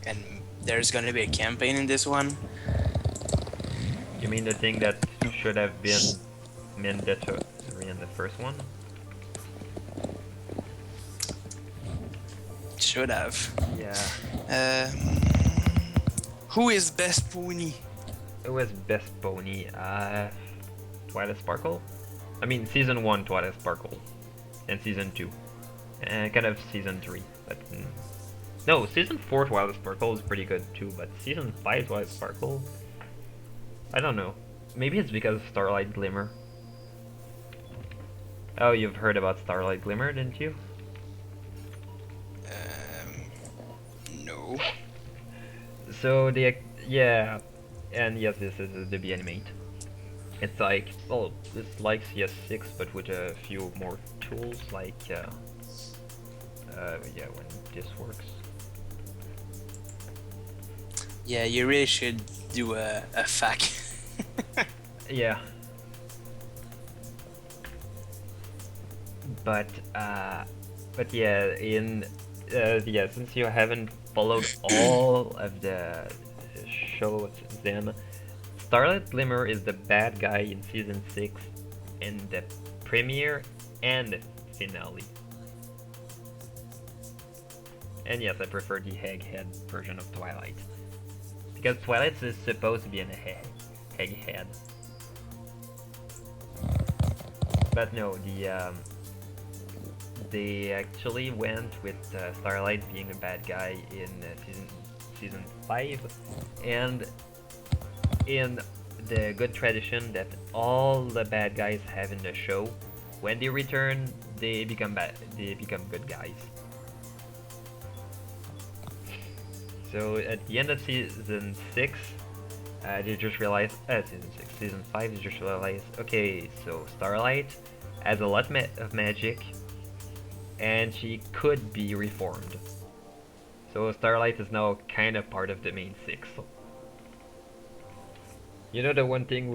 and there's gonna be a campaign in this one. You mean the thing that should have been mandatory in the first one? Should have. Yeah. Who is best pony? It was best pony. Twilight Sparkle. I mean, season 1 Twilight Sparkle, and season 2, and kind of season 3. But no, season 4 Twilight Sparkle is pretty good too. But season 5 Twilight Sparkle, I don't know. Maybe it's because of Starlight Glimmer. Oh, you've heard about Starlight Glimmer, didn't you? No. So yeah, and yes, this is the animate. It's like, well, it's like CS6 but with a few more tools, like yeah, when this works. Yeah, you really should do a FAQ. Yeah. But yeah, yeah, since you haven't followed all of the shows, then Starlight Glimmer is the bad guy in season 6 in the premiere and finale. And yes, I prefer the Egghead version of Twilight, because Twilight is supposed to be an Egghead. But no, they actually went with Starlight being a bad guy in season 5, and in the good tradition that all the bad guys have in the show, when they return, they become good guys. So at the end of season 6, they just realized, season 5, they just realized, okay, so Starlight has a lot of magic, and she could be reformed. So Starlight is now kind of part of the main 6. You know, the one thing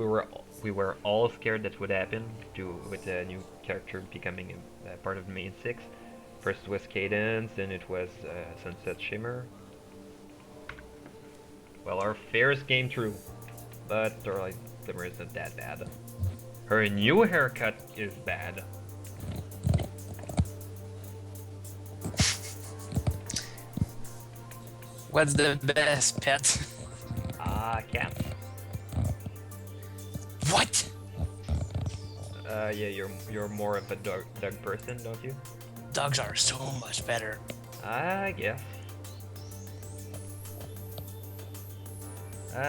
we were all scared that would happen with a new character becoming a part of the main 6. First it was Cadence, then it was Sunset Shimmer. Well, our fears came true, but Starlight Glimmer isn't that bad. Her new haircut is bad. What's the best pet? Cats. What? Yeah, you're more of a dog person, don't you? Dogs are so much better. I guess.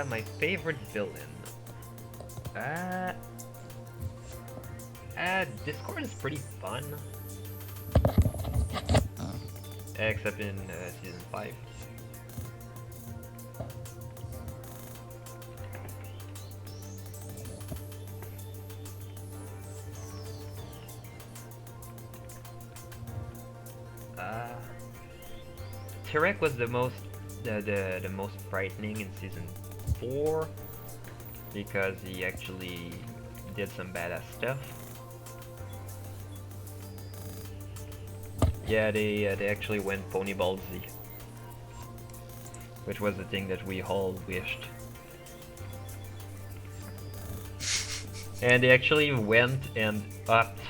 My favorite villain. Discord is pretty fun. Except in season 5. Terek was the most frightening in season 4 because he actually did some badass stuff. Yeah, they actually went Pony Ball Z, which was the thing that we all wished. And they actually went and upped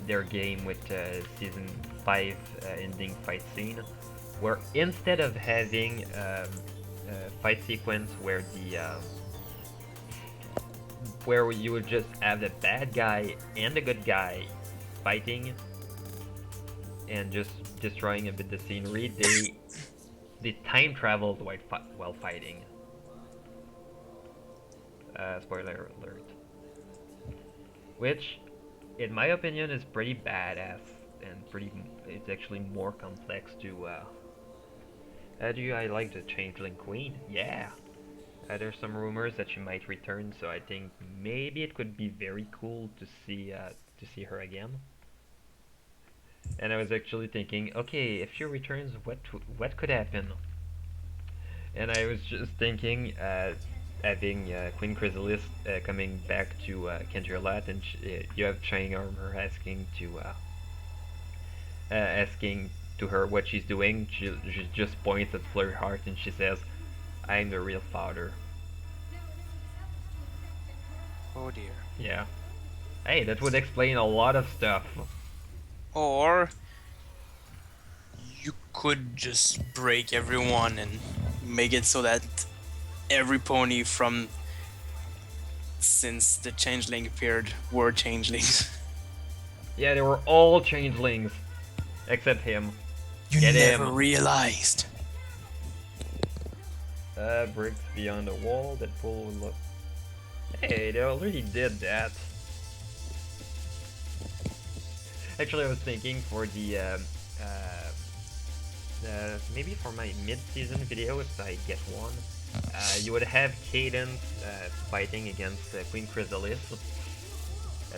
their game with season 5 ending fight scene, where instead of having a fight sequence where where you would just have the bad guy and the good guy fighting and just destroying a bit the scenery. They time traveled while fighting. Spoiler alert. Which, in my opinion, is pretty badass and it's actually more complex to. Do I like the Changeling Queen? Yeah. There's some rumors that she might return, so I think maybe it could be very cool to see her again. And I was actually thinking, okay, if she returns, what could happen? And I was just thinking, having Queen Chrysalis coming back to Kenterlat, and you have Shining Armor asking to her what she's doing. She just points at Flurry Heart and she says, "I'm the real father." Oh dear. Yeah. Hey, that would explain a lot of stuff. Or you could just break everyone and make it so that every pony from since the changeling appeared were changelings. Yeah, they were all changelings, except him. You Get never him. realized. Bricks beyond the wall that pull will look. Hey, they already did that. Actually, I was thinking for the maybe for my mid-season video, if I get one, you would have Cadence fighting against Queen Chrysalis,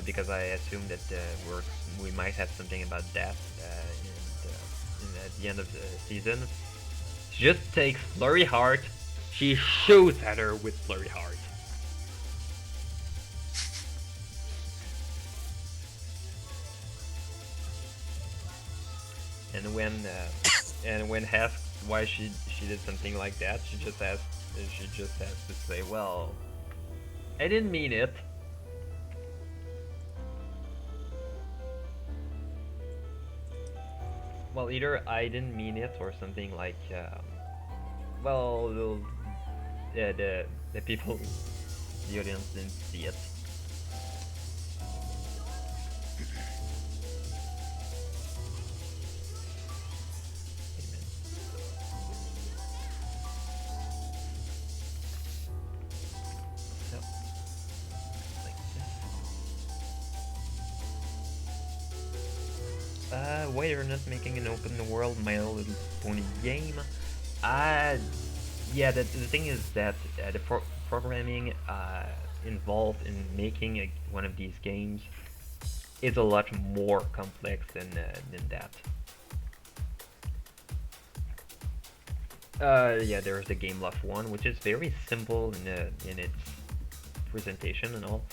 because I assume that we might have something about that at the end of the season. She just takes Flurry Heart, she shoots at her with Flurry Heart. And when asked why she did something like that, she just has to say, "Well, I didn't mean it." Well, either I didn't mean it or something like, well, the people, the audience didn't see it. Why you're not making an open world My Little Pony game? Yeah, the thing is that the programming involved in making one of these games is a lot more complex than that. Yeah, there's the Game Loft 1, which is very simple in its presentation and all.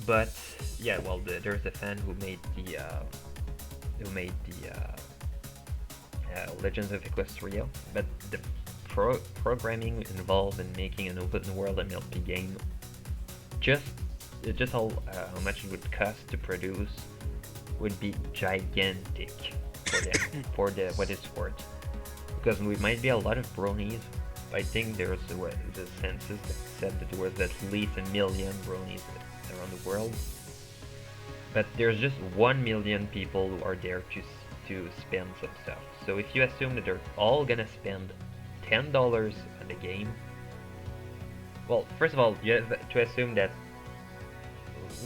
But yeah, well, there's a fan who made the Legends of Equestria, but the programming involved in making an open world MLP game, just how much it would cost to produce would be gigantic for what it's worth. Because we might be a lot of bronies. I think there's the census that said that there was at least 1 million bronies around the world. But there's just 1 million people who are there to spend some stuff. So if you assume that they're all gonna spend $10 on the game, well, first of all, you have to assume that,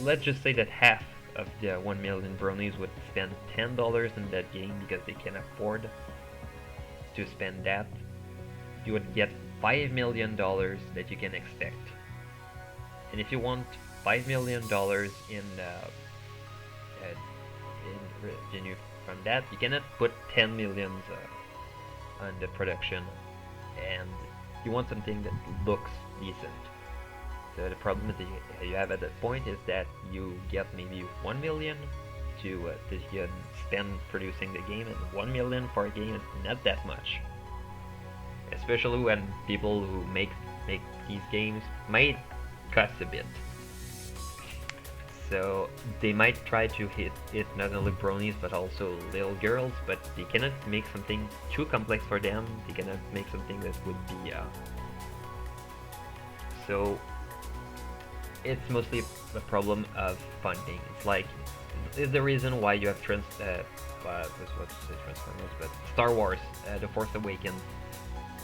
let's just say that half of the 1 million bronies would spend $10 in that game because they can afford to spend that. You would get $5 million that you can expect. And if you want $5 million in revenue from that, you cannot put 10 millions on the production, and you want something that looks decent. So the problem that you have at that point is that you get maybe 1 million to spend producing the game, and 1 million for a game is not that much. Especially when people who make these games might cost a bit. So they might try to hit not only bronies but also little girls, but they cannot make something too complex for them. They cannot make something that would be so it's mostly a problem of funding. It's like is the reason why you have Transformers, but Star Wars, The Force Awakens.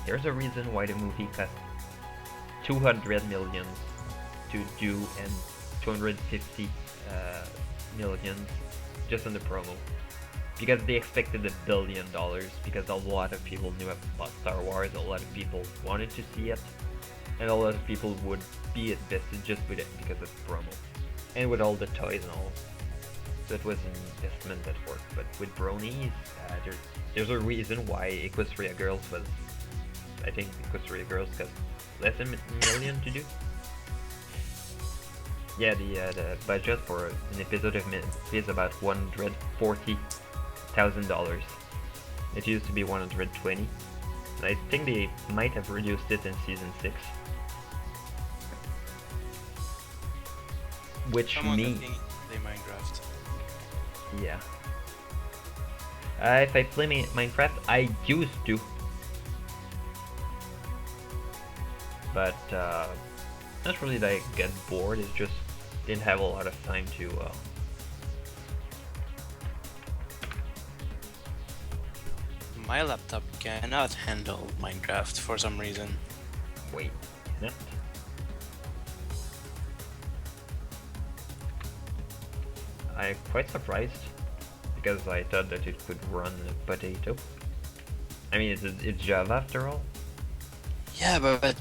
There's a reason why the movie cost 200 million to do and 250 million just on the promo, because they expected $1 billion, because a lot of people knew about Star Wars, a lot of people wanted to see it, and a lot of people would be invested just with it because of the promo and with all the toys and all. So it was an investment that worked. But with Brony, there's a reason why Equestria Girls was, I think Equestria Girls cost less than a million to do. Yeah, the budget for an episode of Minty is about $140,000. It used to be 120. I think they might have reduced it in season 6. Which means they Minecraft. Yeah. If I play Minecraft, I used to. But not really that I get bored, it's just didn't have a lot of time to My laptop cannot handle Minecraft for some reason. wait. Can it? I'm quite surprised, because I thought that it could run a potato. I mean, it's Java after all. Yeah, but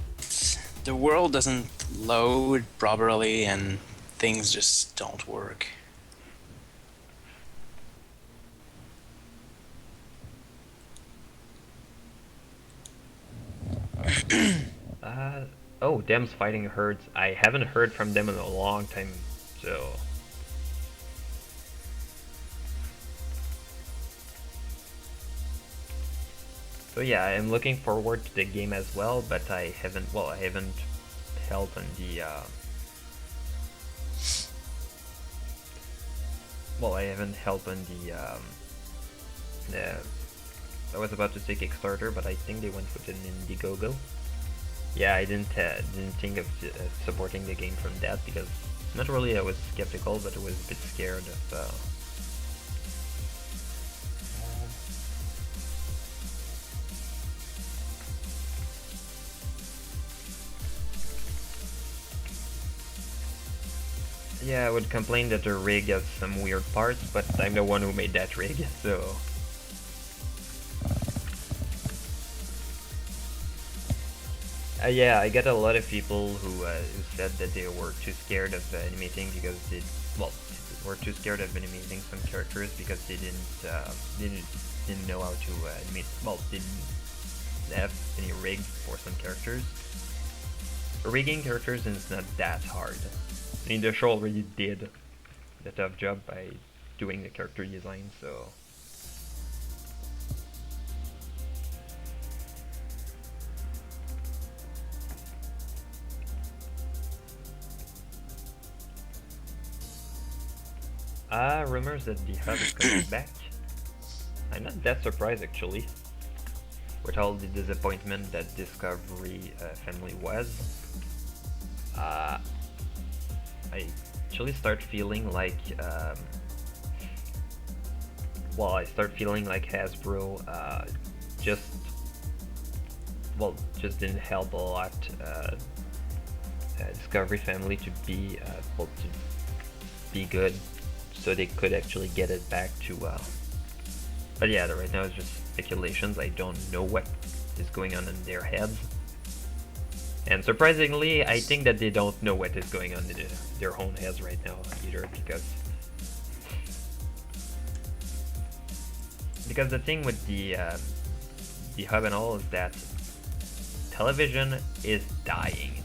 the world doesn't load properly and things just don't work. Oh, them's fighting herds. I haven't heard from them in a long time, so... So yeah, I'm looking forward to the game as well, but I haven't helped on the I haven't helped on the I was about to say Kickstarter, but I think they went with an Indiegogo. Yeah, I didn't think of supporting the game from that, because not really I was skeptical, but I was a bit scared of yeah, I would complain that the rig has some weird parts, but I'm the one who made that rig, so... yeah, I got a lot of people who said that they were too scared of animating because they... Well, were too scared of animating some characters because they didn't know how to animate... Well, didn't have any rig for some characters. Rigging characters is not that hard. I mean, the show already did the tough job by doing the character design, so... Rumors that the hub is coming back. I'm not that surprised, actually, with all the disappointment that Discovery Family was. I actually start feeling like Hasbro just didn't help a lot Discovery Family to be good, so they could actually get it back to but yeah, right now it's just speculations. I don't know what is going on in their heads. And surprisingly, I think that they don't know what is going on in their own heads right now either, because the thing with the hub and all is that television is dying.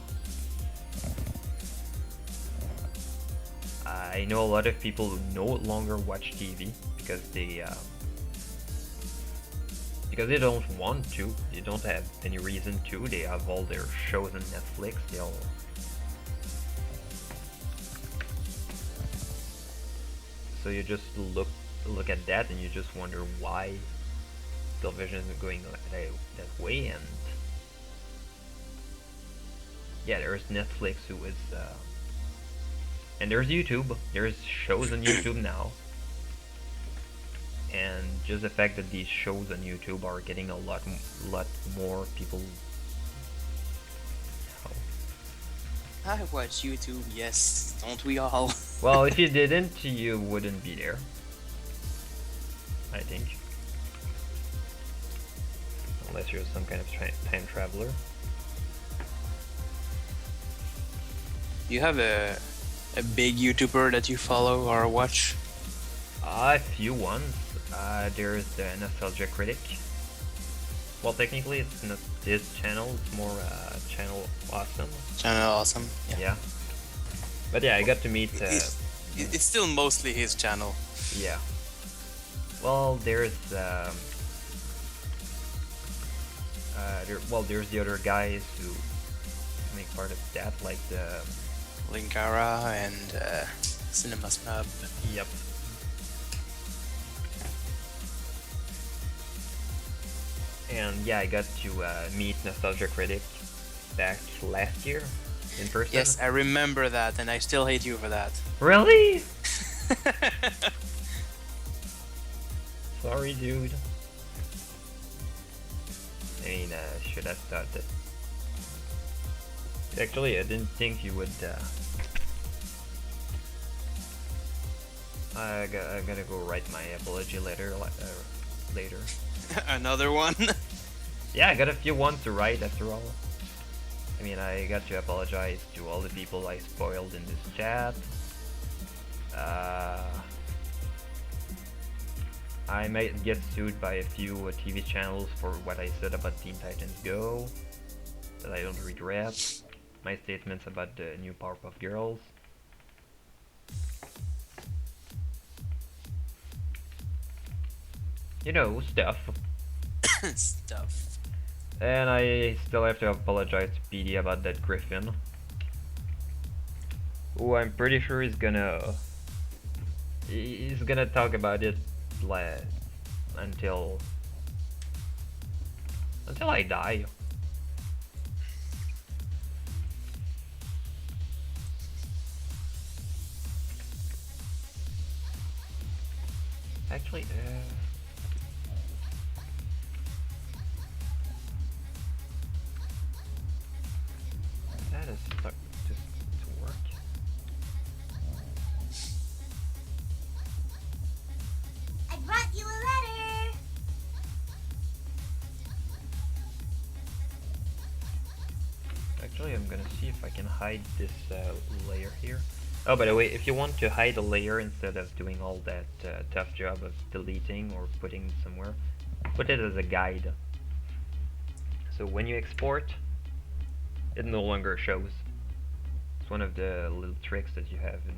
I know a lot of people who no longer watch TV because they don't want to. They don't have any reason to. They have all their shows on Netflix. So you just look at that and you just wonder why television is going that way. And yeah, there's Netflix who is And there's YouTube. There's shows on YouTube now. And just the fact that these shows on YouTube are getting a lot more people. I watch YouTube, yes, don't we all? Well, if you didn't, you wouldn't be there. I think. Unless you're some kind of time traveler. You have a big YouTuber that you follow or watch? A few ones. There's the Nostalgia Critic. Well, technically it's not his channel, it's more Channel Awesome. Channel Awesome, yeah. Yeah. But yeah, I got to meet... it's still mostly his channel. Yeah. Well, there's... there's the other guys who make part of that, like the... Linkara and Cinema Snob. Yep. And yeah, I got to meet Nostalgia Critic back last year in person. Yes, I remember that, and I still hate you for that. Really? Sorry, dude. I mean, should have thought that. Actually, I didn't think you would. I gotta go write my apology letter later. Another one? Yeah, I got a few ones to write after all. I mean, I got to apologize to all the people I spoiled in this chat. I might get sued by a few TV channels for what I said about Teen Titans Go, that I don't regret. My statements about the new Powerpuff Girls. You know, stuff. Stuff. And I still have to apologize to PD about that Griffin. Who I'm pretty sure is gonna... He's gonna talk about it until I die. Actually, that is stuck just to work. I brought you a letter. Actually, I'm gonna see if I can hide this layer here. Oh, by the way, if you want to hide a layer instead of doing all that tough job of deleting or putting somewhere, put it as a guide. So when you export, it no longer shows. It's one of the little tricks that you have in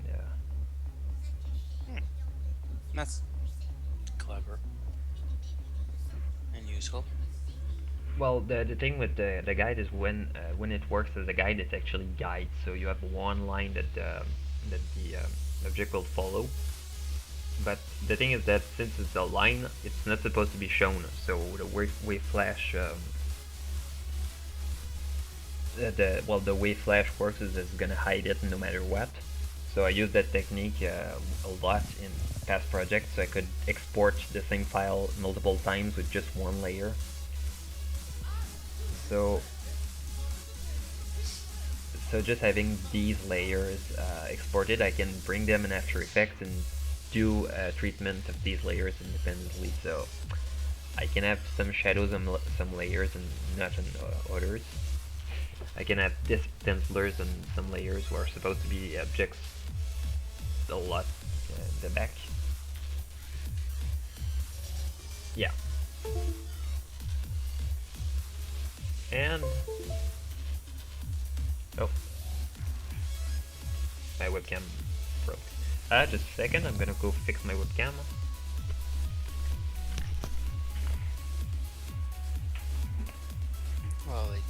That's clever. And useful. Well, the thing with the guide is when it works as a guide, it's actually guide. So you have one line that the object will follow. But the thing is that since it's a line, it's not supposed to be shown. So the wave flash, the wave flash works is it's gonna hide it no matter what. So I use that technique a lot in past projects. So I could export the same file multiple times with just one layer. So just having these layers exported, I can bring them in After Effects and do treatment of these layers independently. So I can have some shadows on some layers and not on others. I can have disc stencilers on some layers who are supposed to be objects a lot in the back. Yeah. And oh, my webcam broke. Just a second, I'm gonna go fix my webcam. Well, it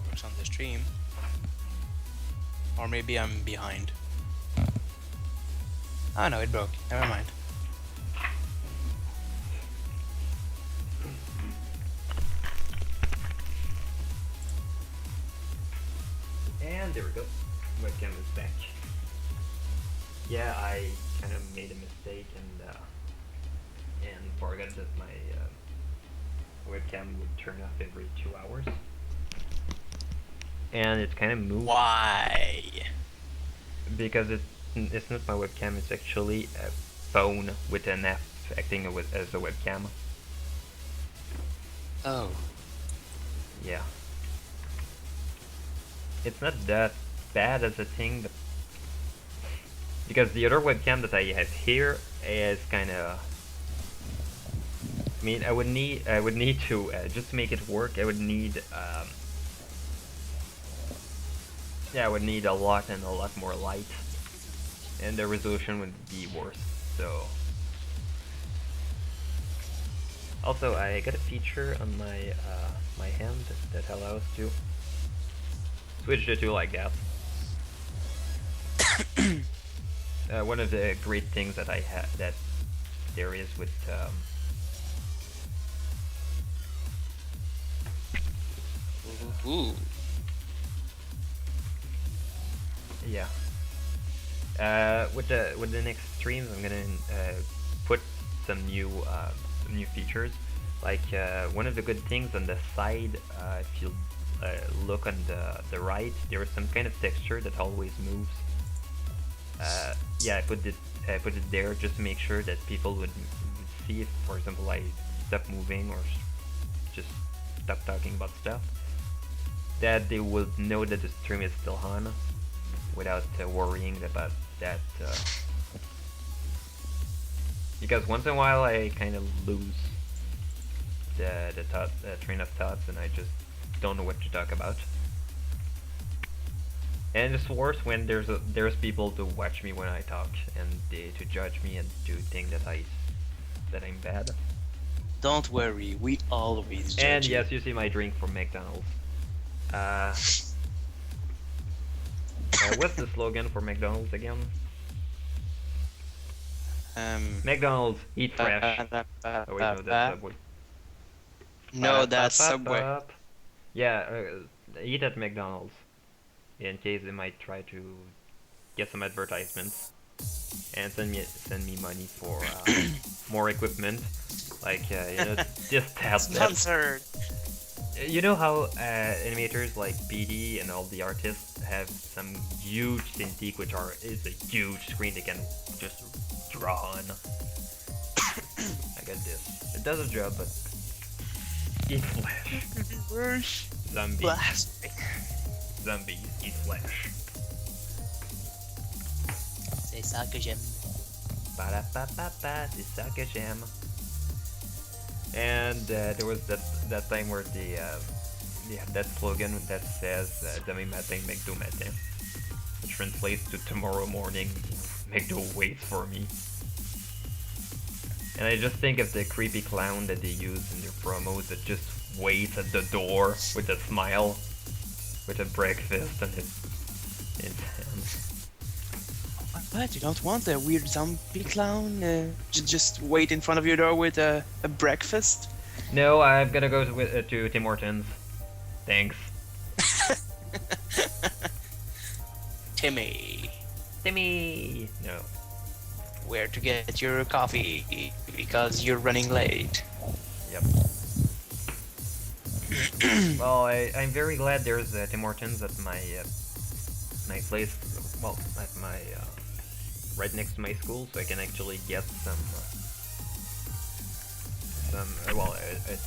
works on the stream. Or maybe I'm behind. Oh no, it broke. Never mind. And there we go. Webcam is back. yeah, I kind of made a mistake and forgot that my webcam would turn off every 2 hours, and it kind of moved Why? because it's not my webcam. It's actually a phone with an app acting as a webcam. Oh. Yeah, it's not that bad as a thing, but because the other webcam that I have here is kind of. I mean, I would need to just to make it work. I would need yeah, I would need a lot and a lot more light, and the resolution would be worse. So, also I got a feature on my hand that allows to switch the two like that. One of the great things that that there is with Ooh. yeah. With the next streams, I'm gonna put some new features. Like one of the good things on the side, if you look on the right, there is some kind of texture that always moves. Yeah, I put it there just to make sure that people would see if, for example, I stop moving or just stop talking about stuff. That they will know that the stream is still on, without worrying about that. Because once in a while I kind of lose the train of thoughts, and I just don't know what to talk about. And it's worse when there's people to watch me when I talk and to judge me and to think that I'm bad. Don't worry, we always judge And you. yes, you see my drink from McDonald's. What's the slogan for McDonald's again? McDonald's, eat fresh. Oh wait, no, that's Subway. No, that's Subway. Yeah, eat at McDonald's, in case they might try to get some advertisements and send me money for more equipment, like this tablet. Sponsored. You know how animators like PD and all the artists have some huge Dinky, which is a huge screen they can just draw on. I got this. It does a job, but eat flesh. Zombies. Plastic. Zombies eat flesh. C'est ça que j'aime. Ba-da-ba-ba-ba, c'est ça que j'aime. And there was that time where they had that slogan that says Demain matin, McDo matin, which translates to tomorrow morning, McDo waits for me. And I just think of the creepy clown that they use in their promos that just waits at the door with a smile, with a breakfast on his hands. What? You don't want a weird zombie clown just wait in front of your door with a breakfast? No, I'm gonna go to Tim Hortons. Thanks. Timmy. No. Where to get your coffee because you're running late. Yep. Well, I'm very glad there's Tim Hortons at my place. Well, at my right next to my school, so I can actually get some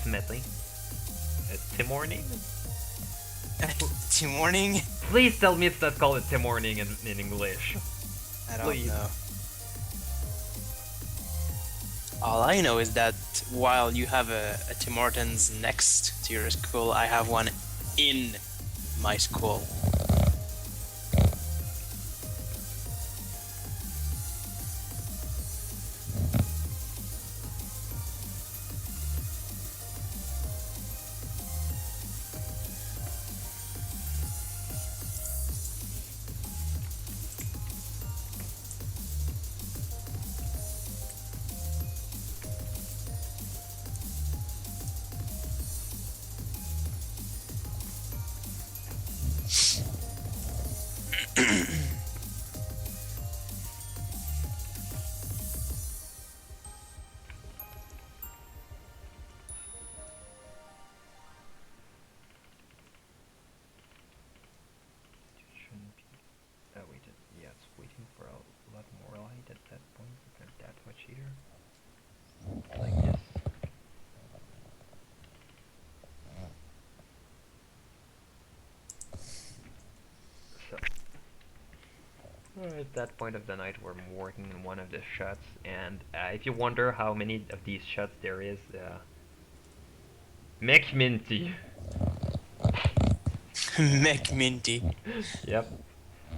Smetley. Tim Horning? Tim Horning? Please tell me it's not called a Tim Horning in English. I don't Please. know. All I know is that while you have a Tim Hortons next to your school, I have one in my school. At that point of the night, we're working on one of the shots, and if you wonder how many of these shots there is, Minty. Minty. Yep.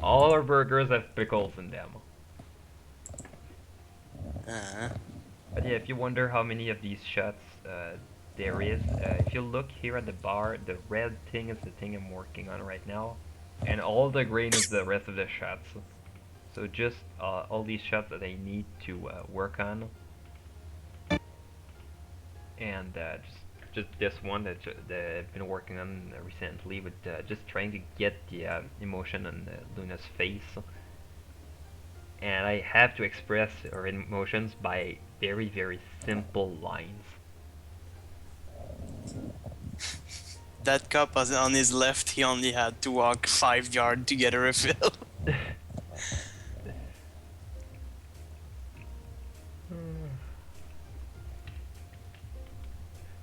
All our burgers have pickles in them. Uh, But yeah, if you wonder how many of these shots there is, if you look here at the bar, the red thing is the thing I'm working on right now, and all the green is the rest of the shots. So just all these shots that I need to work on, and just this one that, that I've been working on recently with just trying to get the emotion on Luna's face. And I have to express her emotions by very, very simple lines. that cup was on his left, he only had to walk 5 yards to get a refill.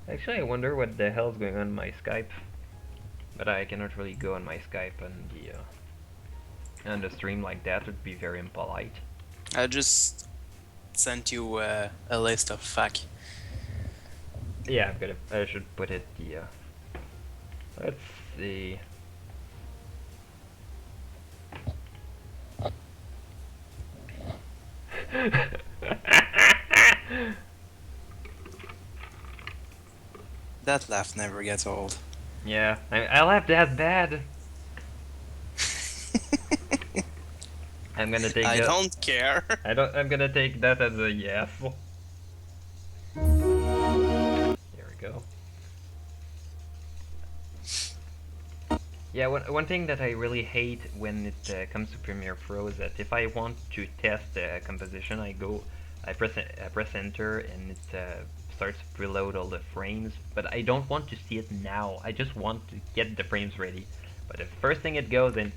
Actually, I wonder what the hell's going on my Skype. But I cannot really go on my Skype on the stream like that. Would be very impolite. I just sent you a list of fact. Yeah, I should put it let's see. That laugh never gets old. Yeah, I laughed that bad. I'm gonna take I that. don't care. I'm gonna take that as a yes. There we go. Yeah, one thing that I really hate when it comes to Premiere Pro is that if I want to test a composition, I press enter, and it starts to preload all the frames. But I don't want to see it now. I just want to get the frames ready. But the first thing it goes in,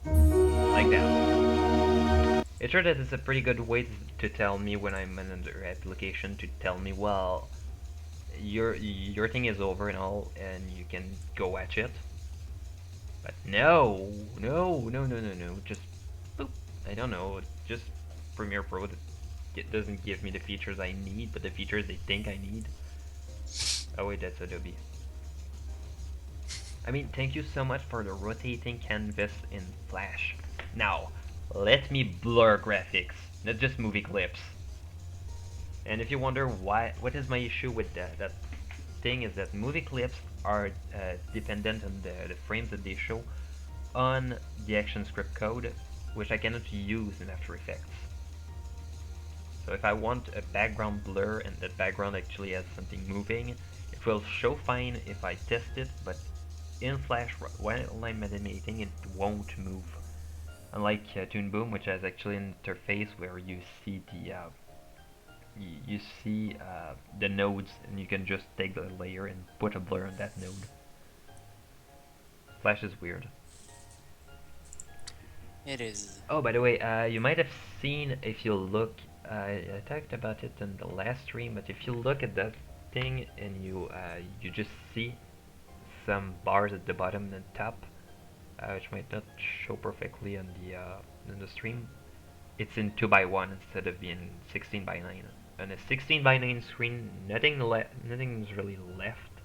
like that. It's sure that it's a pretty good way to tell me when I'm in another application, to tell me, well, your thing is over and all, and you can go watch it. But no, just boop. I don't know. Just Premiere Pro that it doesn't give me the features I need, but the features they think I need. Oh wait, that's Adobe. I mean, thank you so much for the rotating canvas in Flash. Now, let me blur graphics, not just movie clips. And if you wonder what is my issue with that thing, is that movie clips are dependent on the frames that they show on the action script code, which I cannot use in After Effects. So if I want a background blur and that background actually has something moving, it will show fine if I test it, but in Flash, while I'm animating, it won't move. Unlike Toon Boom, which has actually an interface where you see the nodes, and you can just take the layer and put a blur on that node. Flash is weird. It is. Oh, by the way, you might have seen, if you look, I talked about it in the last stream, but if you look at that thing and you just see some bars at the bottom and top, which might not show perfectly on the stream. It's in 2x1 instead of being 16:9. On a 16:9 screen, nothing's really left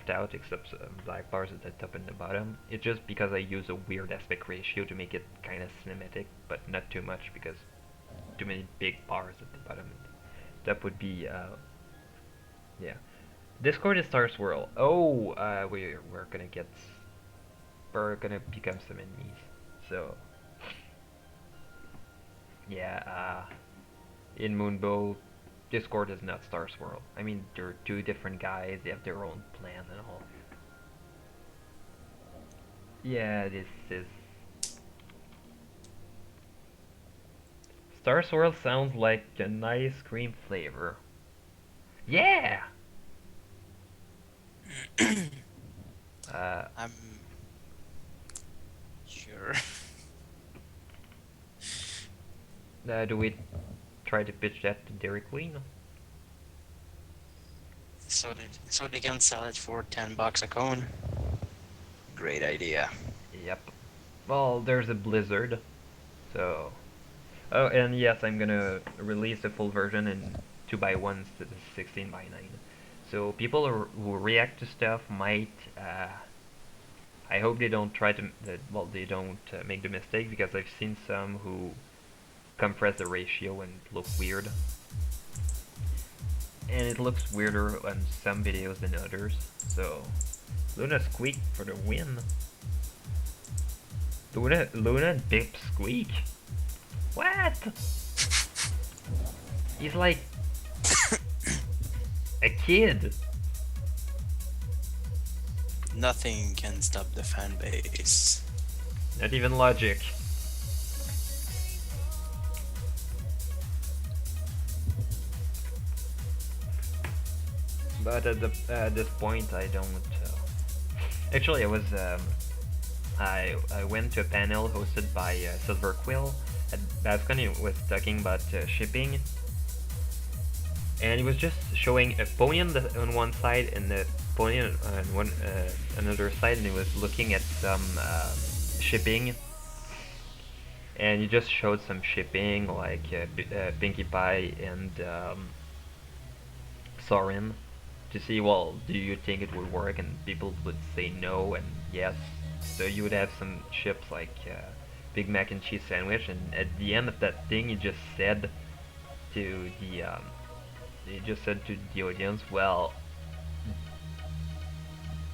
out except black bars at the top and the bottom. It's just because I use a weird aspect ratio to make it kind of cinematic, but not too much because too many big bars at the bottom. That would be yeah. Discord is Star Swirl. Oh, we're gonna become some enemies. So yeah, in Moonbow, Discord is not Star Swirl. I mean, they're two different guys. They have their own plan and all. Yeah, this is. Star Swirl sounds like an ice cream flavor. Yeah. I'm sure. Do we try to pitch that to Dairy Queen? So they can sell it for $10 a cone. Great idea. Yep. Well, there's a blizzard, so. Oh, and yes, I'm gonna release the full version in 2x1 instead of 16x9. So people who react to stuff might. I hope they don't try to. Well, they don't make the mistake because I've seen some who compress the ratio and look weird. And it looks weirder on some videos than others. So, Luna Squeak for the win. Luna and Pip Squeak? What? He's like a kid. Nothing can stop the fan base. Not even logic. But at this point, I don't. Actually, I went to a panel hosted by Silver Quill. At BabsCon, was talking about shipping, and he was just showing a pony on one side and a pony on another side, and he was looking at some shipping. And he just showed some shipping like Pinkie Pie and Sorin to see, well, do you think it would work? And people would say no and yes. So you would have some ships like Big Mac and Cheese Sandwich, and at the end of that thing, he just said to the audience, well,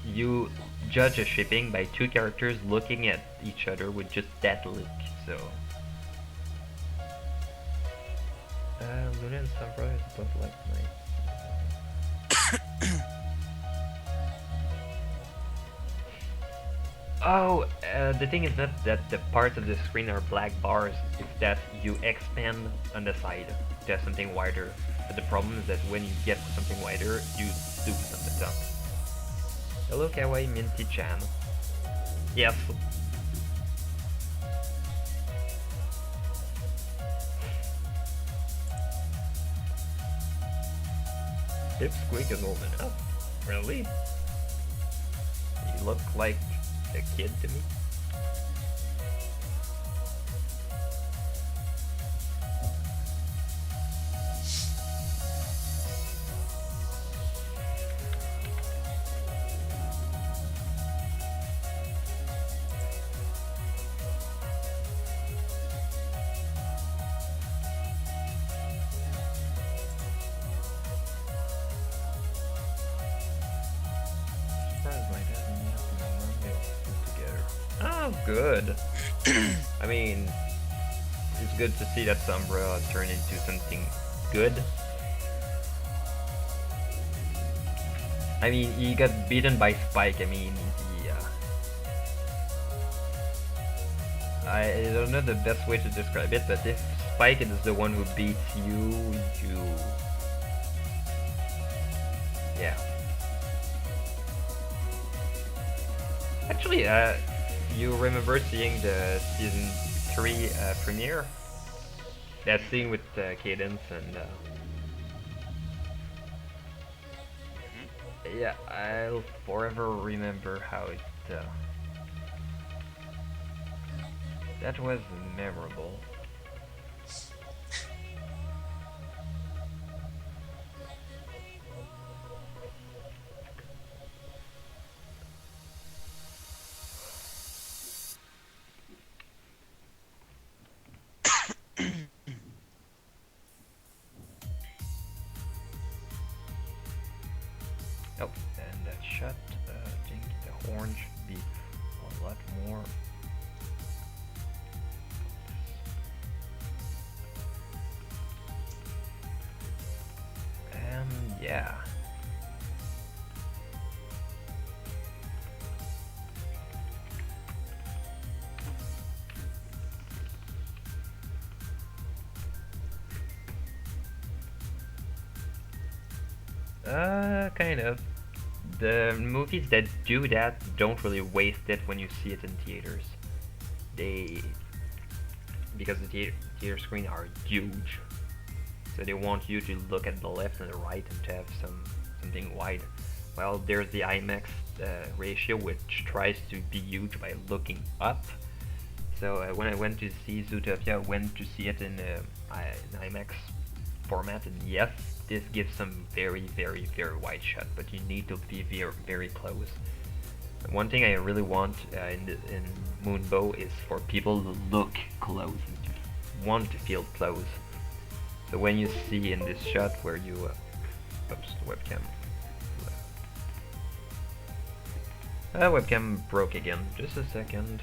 you judge a shipping by two characters looking at each other with just that look. So Luna and Sombra is both like nice. Oh, the thing is not that the parts of the screen are black bars, it's that you expand on the side to have something wider. But the problem is that when you get something wider, you zoom on the top. Hello, Kawaii Minty-chan. Yes. Pipsqueak is old enough. Really? You look like a kid to me. Oh, good. I mean, it's good to see that Sombra turn into something good. I mean, he got beaten by Spike. I mean, I don't know the best way to describe it, but if Spike is the one who beats you, yeah. Actually, you remember seeing the season 3 premiere? That scene with Cadence and yeah, I'll forever remember how it that was memorable. Oh, and that shot, I think the horn should be a lot more. Yeah. Kind of. The movies that do that don't really waste it when you see it in theaters. Because the theater screen are huge, so they want you to look at the left and the right and to have something wide. Well, there's the IMAX ratio, which tries to be huge by looking up, So when I went to see Zootopia, I went to see it in IMAX format, and yes, this gives some very wide shot, but you need to be very close. One thing I really want in Moonbow is for people to look close and to want to feel close. So when you see in this shot where you oops, the webcam. Webcam broke again. Just a second.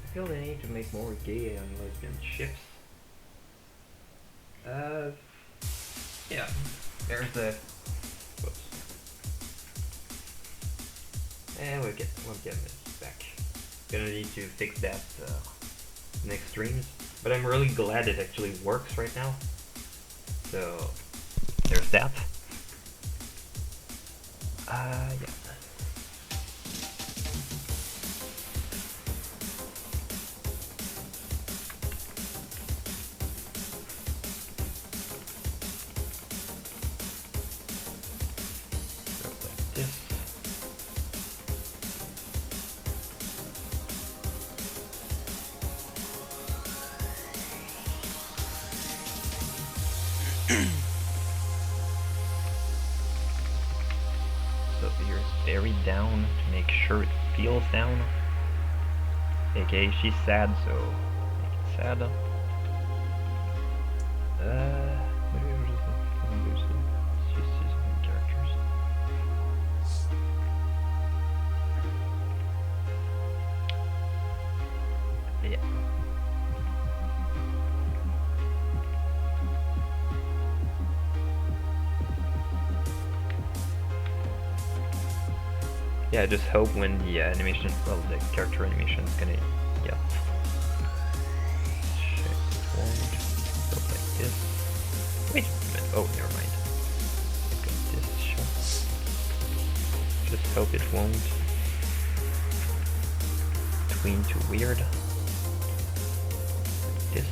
I feel the need to make more gay and lesbian ships. Yeah, there's a. Whoops. We'll get this back. Gonna need to fix that next streams, but I'm really glad it actually works right now. So there's that. Yeah. Very down to make sure it feels down. Okay, she's sad, so make it sad. Maybe we're just gonna lose them. She's just main characters. Yeah. Yeah, I just hope when the animation, well, the character animation is gonna, yeah. Shit, it won't look like this. Wait a minute, oh, never mind. Got this shot. Just hope it won't tween too weird. Like this.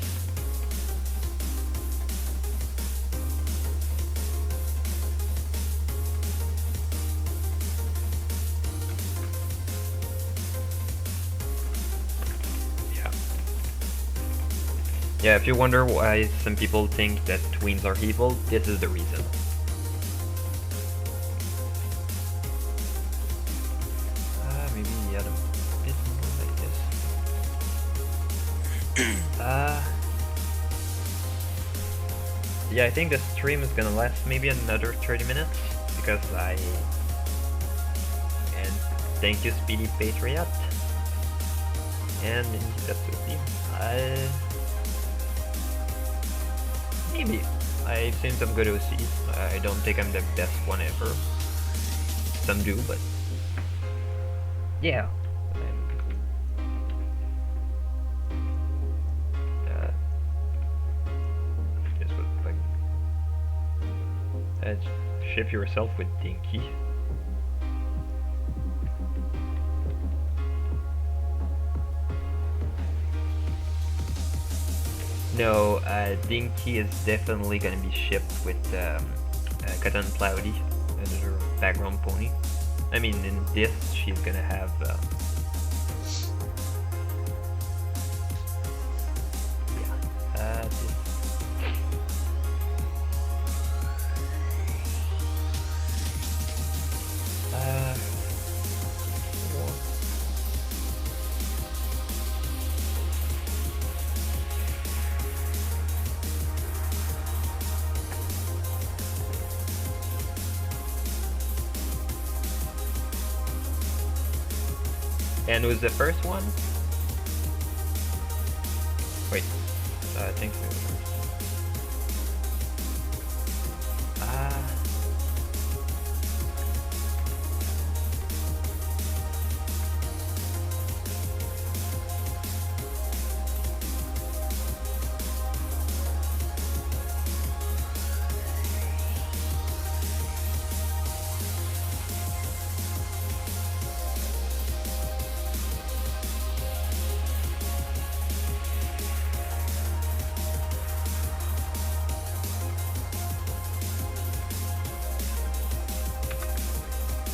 Yeah, if you wonder why some people think that tweens are evil, this is the reason. Maybe add a bit more like this. Yeah, I think the stream is gonna last maybe another 30 minutes, because and thank you Speedy Patriot. And that's the theme. Maybe. I've seen some good OCs. I don't think I'm the best one ever. Some do, but yeah. This was like ship yourself with Dinky. No, Dinky is definitely gonna be shipped with Cotton Cloudy, another background pony. I mean, in this, she's gonna have. This. And was the first one? Wait, I think so.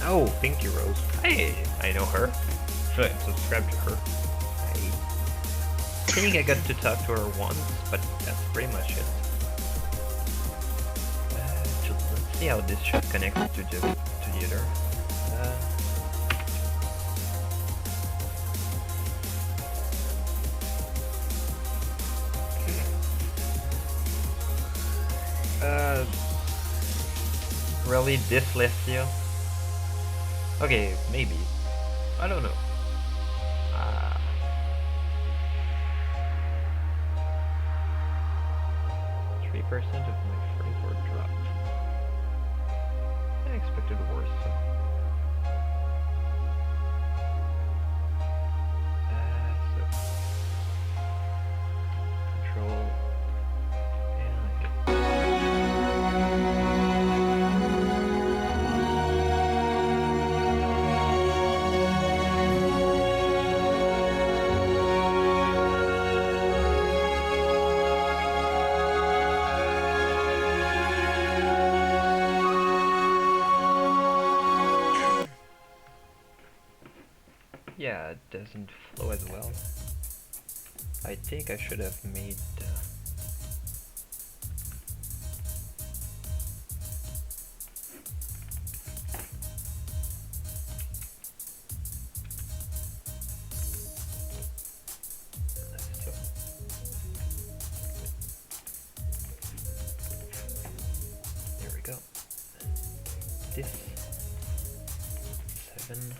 Oh, Pinky Rose. Hey, I know her. Should I subscribe to her? I think I got to talk to her once, but that's pretty much it. Let's see how this should connect to the other. Really dyslexia? Okay, maybe. I don't know. 3% of my frames were dropped. I expected worse. Control. Yeah, it doesn't flow as well. I think I should have made there we go. This 7.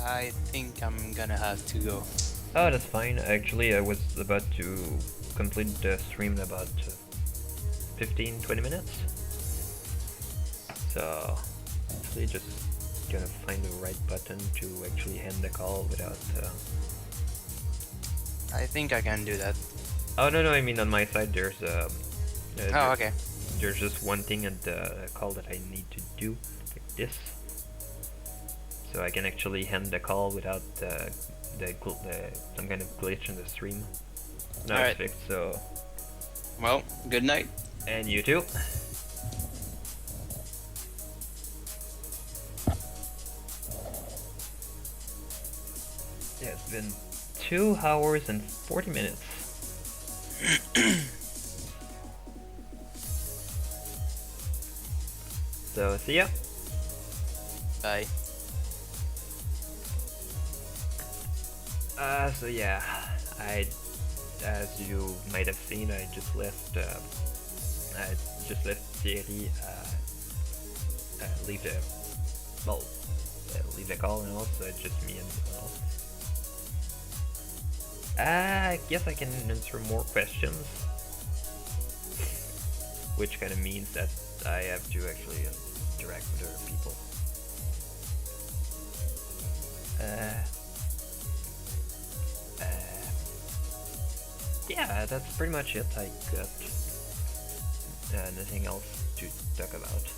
I think I'm gonna have to go. Oh, that's fine. Actually, I was about to complete the stream in about 15-20 minutes. So, actually just gonna find the right button to actually end the call without... I think I can do that. Oh, no, I mean on my side there's... Oh, okay. There's just one thing at the call that I need to do, like this. So I can actually end the call without some kind of glitch in the stream. Now it's fixed, so... Well, good night. And you too. Yeah, it's been 2 hours and 40 minutes. So, see ya. Bye. So yeah, as you might have seen, I just left Thierry leave the call, and also just me and I guess I can answer more questions, which kind of means that I have to actually interact with other people. Yeah, that's pretty much it. I got nothing else to talk about.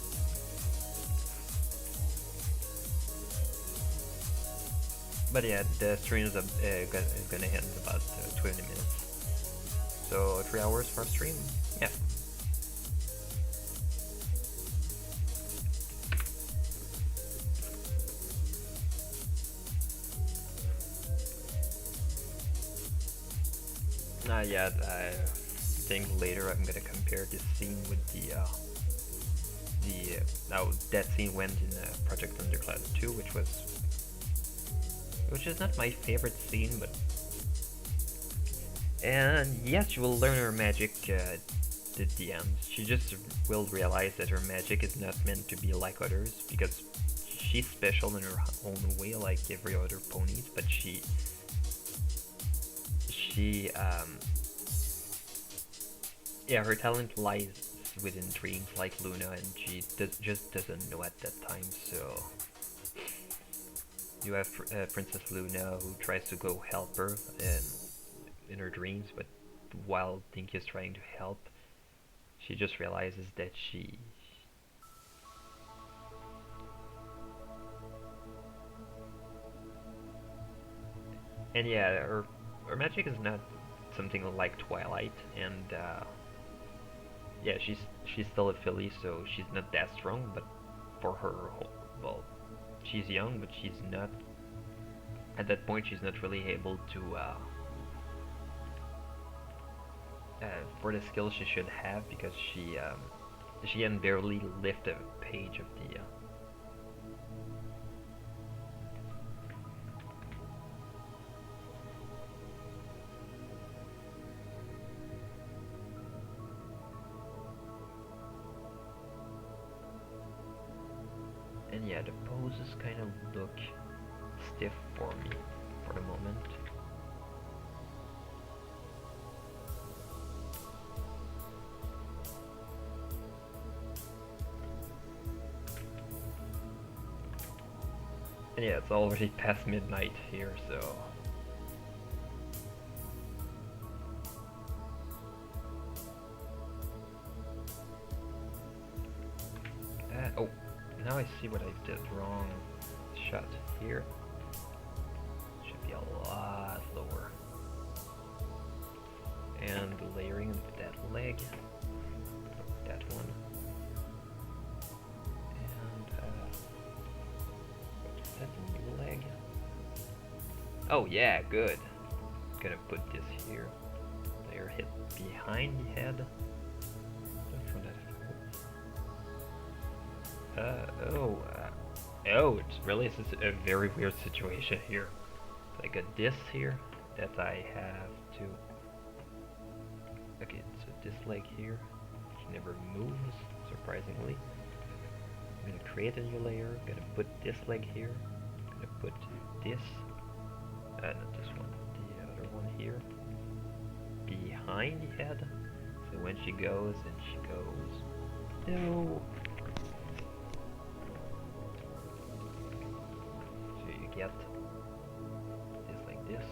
But yeah, the stream is gonna end in about 20 minutes. So 3 hours for stream. Yeah. Yeah, I think later I'm gonna compare this scene with how that scene went in Project Undercloud 2, which is not my favorite scene, but and yes, you will learn her magic at the end. She just will realize that her magic is not meant to be like others, because she's special in her own way, like every other ponies, but she yeah, her talent lies within dreams like Luna, and she just doesn't know at that time. So you have Princess Luna, who tries to go help her in her dreams, but while Dinky is trying to help, she just realizes that and yeah, her magic is not something like Twilight, and yeah, she's still a filly, so she's not that strong. But for her, well, she's young, but she's not. At that point, she's not really able to. For the skills she should have, because she can barely lift a page of the. And yeah, the poses kind of look stiff for me for the moment. And yeah, it's already past midnight here, so. Oh, now I see what I did wrong. Shot here. Should be a lot lower. And layering of that leg. That one. That's a new leg. Oh yeah, good. Gonna put this here. Layer hit behind the head. Oh, it's really a very weird situation here. I got this here that I have to. Okay, so this leg here, which never moves, surprisingly. I'm gonna create a new layer. Gonna put this leg here. Gonna put this, not this one, the other one here, behind the head. So when she goes, and she goes, no. So you get this like this,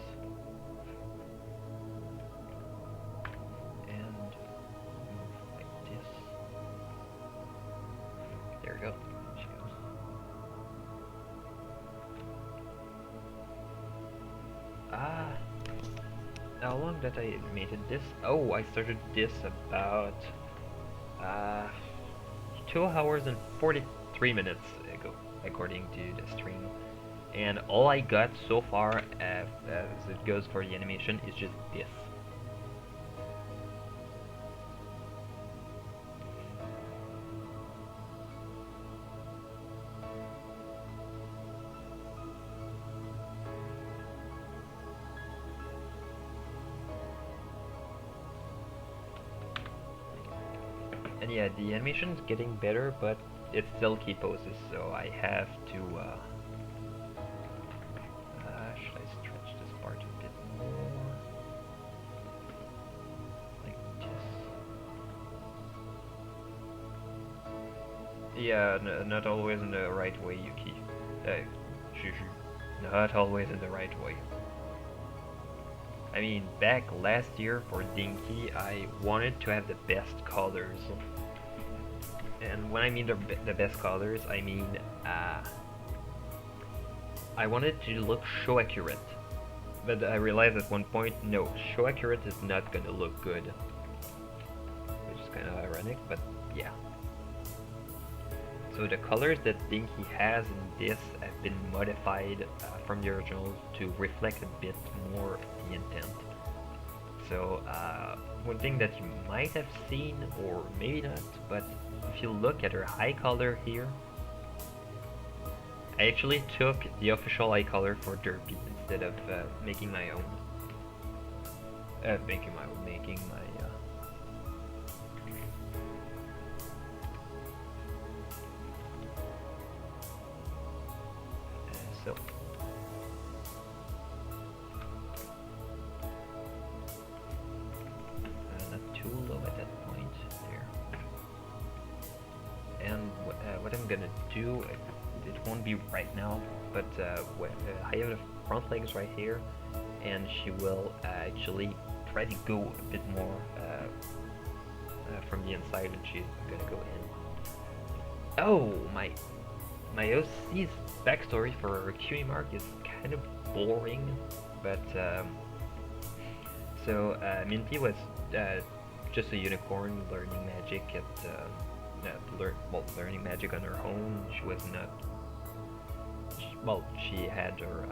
and move like this. There we go. She goes. How long that I animated this? Oh, I started this about 2 hours and 43 minutes ago, according to the stream. And all I got so far, as it goes for the animation, is just this. And yeah, the animation is getting better, but it's still key poses, so I have to, should I stretch this part a bit more? Like this. Yeah, not always in the right way, Yuki. Not always in the right way. I mean, back last year for Dinky, I wanted to have the best colors. And when I mean the best colors, I mean, I wanted to look show accurate. But I realized at one point, no, show accurate is not gonna look good. Which is kind of ironic, but yeah. So the colors that Dinky has in this have been modified from the original to reflect a bit more the intent. So one thing that you might have seen, or maybe not, but if you look at her eye color here, I actually took the official eye color for Derpy instead of making my own. Making my so. Not too low at that point there. And what I'm gonna do, it won't be right now, but I have the front legs right here, and she will actually try to go a bit more from the inside, and she's gonna go in. Oh, my OC's backstory for her cutie mark is kind of boring, but so Minty was just a unicorn learning magic at learning magic on her own. She was not. She had her.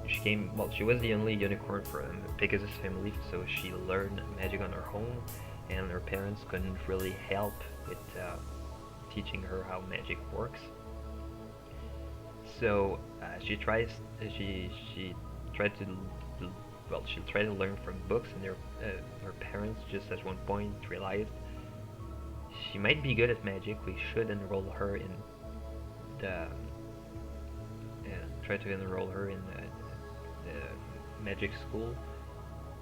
She came. Well, she was the only unicorn from the Pegasus family, so she learned magic on her own, and her parents couldn't really help with teaching her how magic works. So she tries. She tried to. She tried to learn from books, and her parents just at one point realized she might be good at magic. We should enroll her in the. Try to enroll her in the magic school,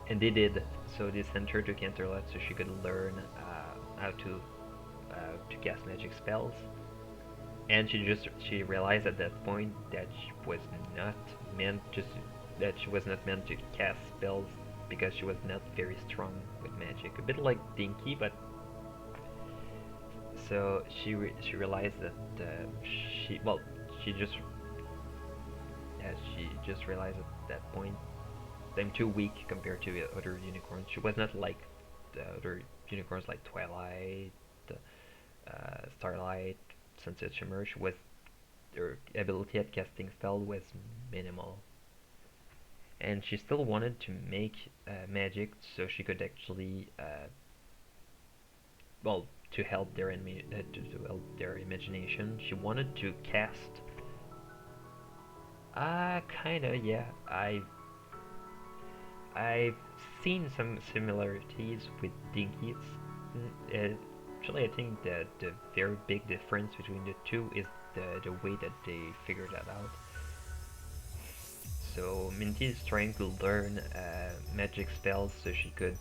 and they did. So they sent her to Canterlot so she could learn how to cast magic spells. And she realized at that point that she was not meant to cast spells because she was not very strong with magic. A bit like Dinky, but so she realized that she just realized at that point I'm too weak compared to the other unicorns. She was not like the other unicorns like Twilight, Starlight, Sunset Shimmer. Her ability at casting spell was minimal, and she still wanted to make magic so she could actually to help their their imagination. She wanted to cast. Kinda, yeah. I've seen some similarities with Dinky. Actually, I think that the very big difference between the two is the way that they figured that out. So Minty is trying to learn magic spells so she could,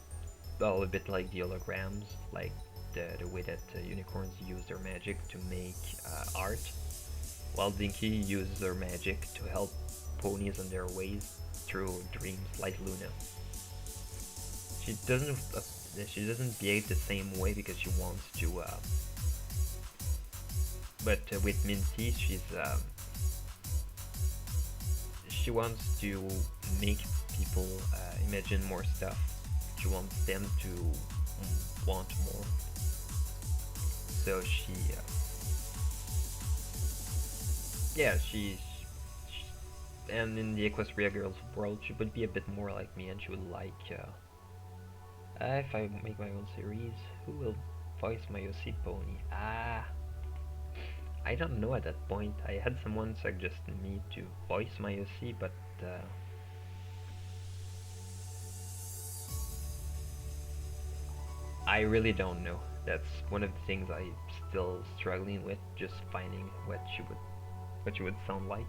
a bit like the holograms, like the way that unicorns use their magic to make art, while Dinky uses her magic to help ponies on their ways through dreams like Luna. She doesn't behave the same way because she wants to. But with Minty, she wants to make people imagine more stuff. She wants them to want more. So she and in the Equestria Girls world, she would be a bit more like me, and she would like, if I make my own series, who will voice my OC pony? I don't know at that point. I had someone suggest me to voice my OC, but I really don't know. That's one of the things I'm still struggling with, just finding what she would sound like.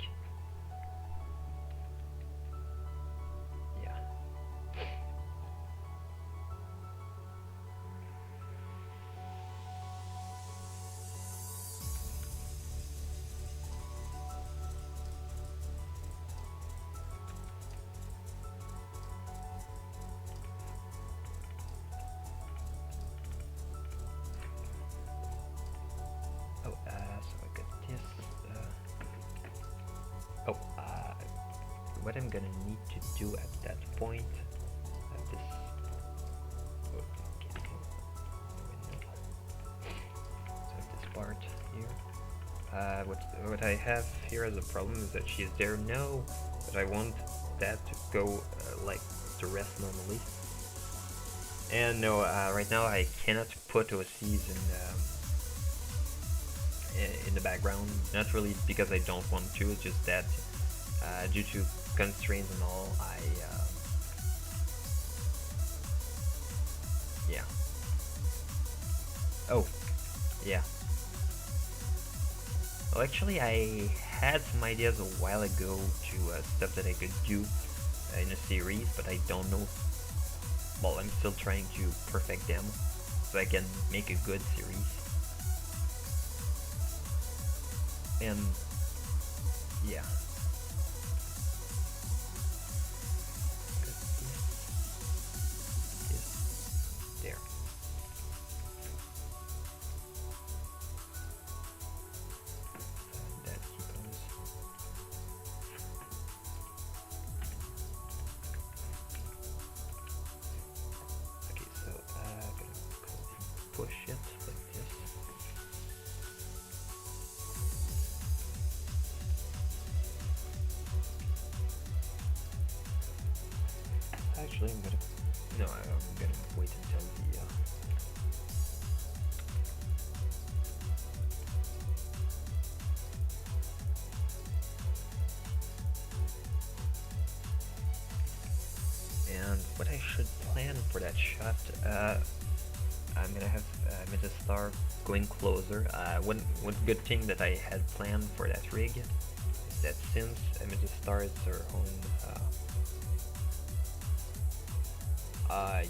What I'm gonna need to do at that point, this part here. What I have here as a problem is that she is there now, but I want that to go like the rest normally. And no, right now I cannot put OCs in the background. Not really because I don't want to. It's just that due to constraints and all, yeah. Oh, yeah. Well, actually, I had some ideas a while ago to stuff that I could do in a series, but I don't know. Well, I'm still trying to perfect them so I can make a good series. And yeah. push it like this. Actually, I'm gonna wait until the and what I should plan for that shot, I'm gonna have Metastar going closer. One good thing that I had planned for that rig is that since Metastar is her own,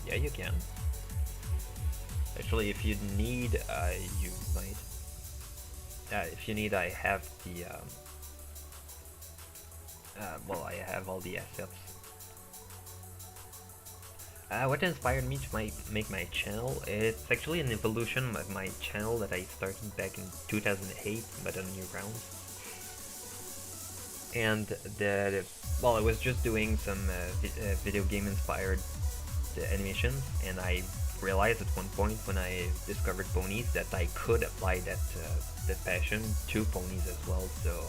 yeah, you can. Actually, if you need, you might. If you need, I have the. Well, I have all the assets. What inspired me to make my channel? It's actually an evolution of my channel that I started back in 2008, but on Newgrounds. And well, I was just doing some video game inspired animations, and I realized at one point when I discovered ponies that I could apply that passion to ponies as well. So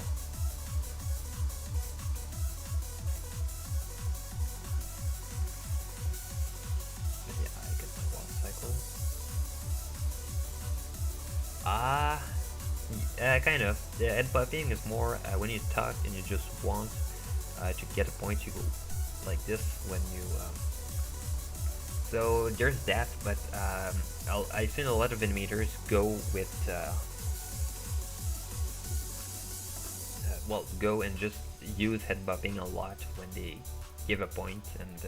yeah, I get my walk cycle. Kind of. The head bopping is more when you talk and you just want to get a point, you go like this when you. So there's that, but I've seen a lot of animators go with well, go and just use head bopping a lot when they give a point, and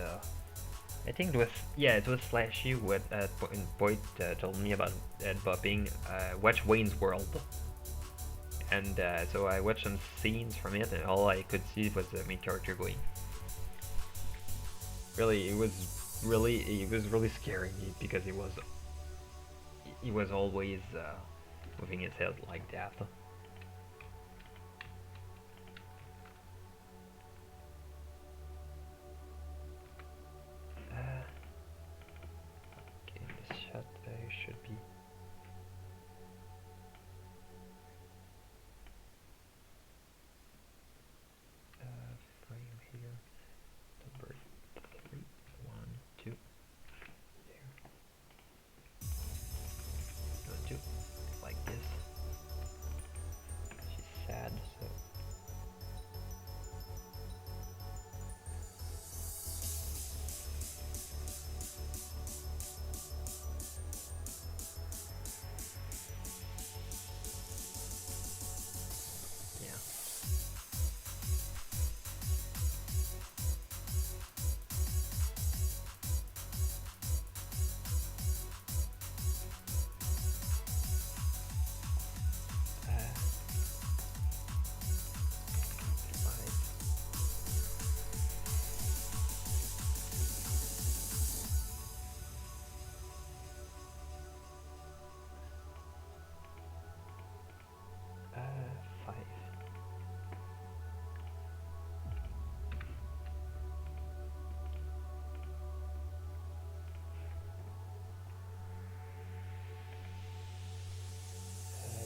I think it was Flashy what point told me about head bopping. Watch Wayne's World, and so I watched some scenes from it, and all I could see was the main character going. Really, it was really scaring me because he was always moving his head like that. Okay, this shot should be. Frame here, number 3, 1, 2. There. 1, 2. Like this. She's sad, so. Yeah.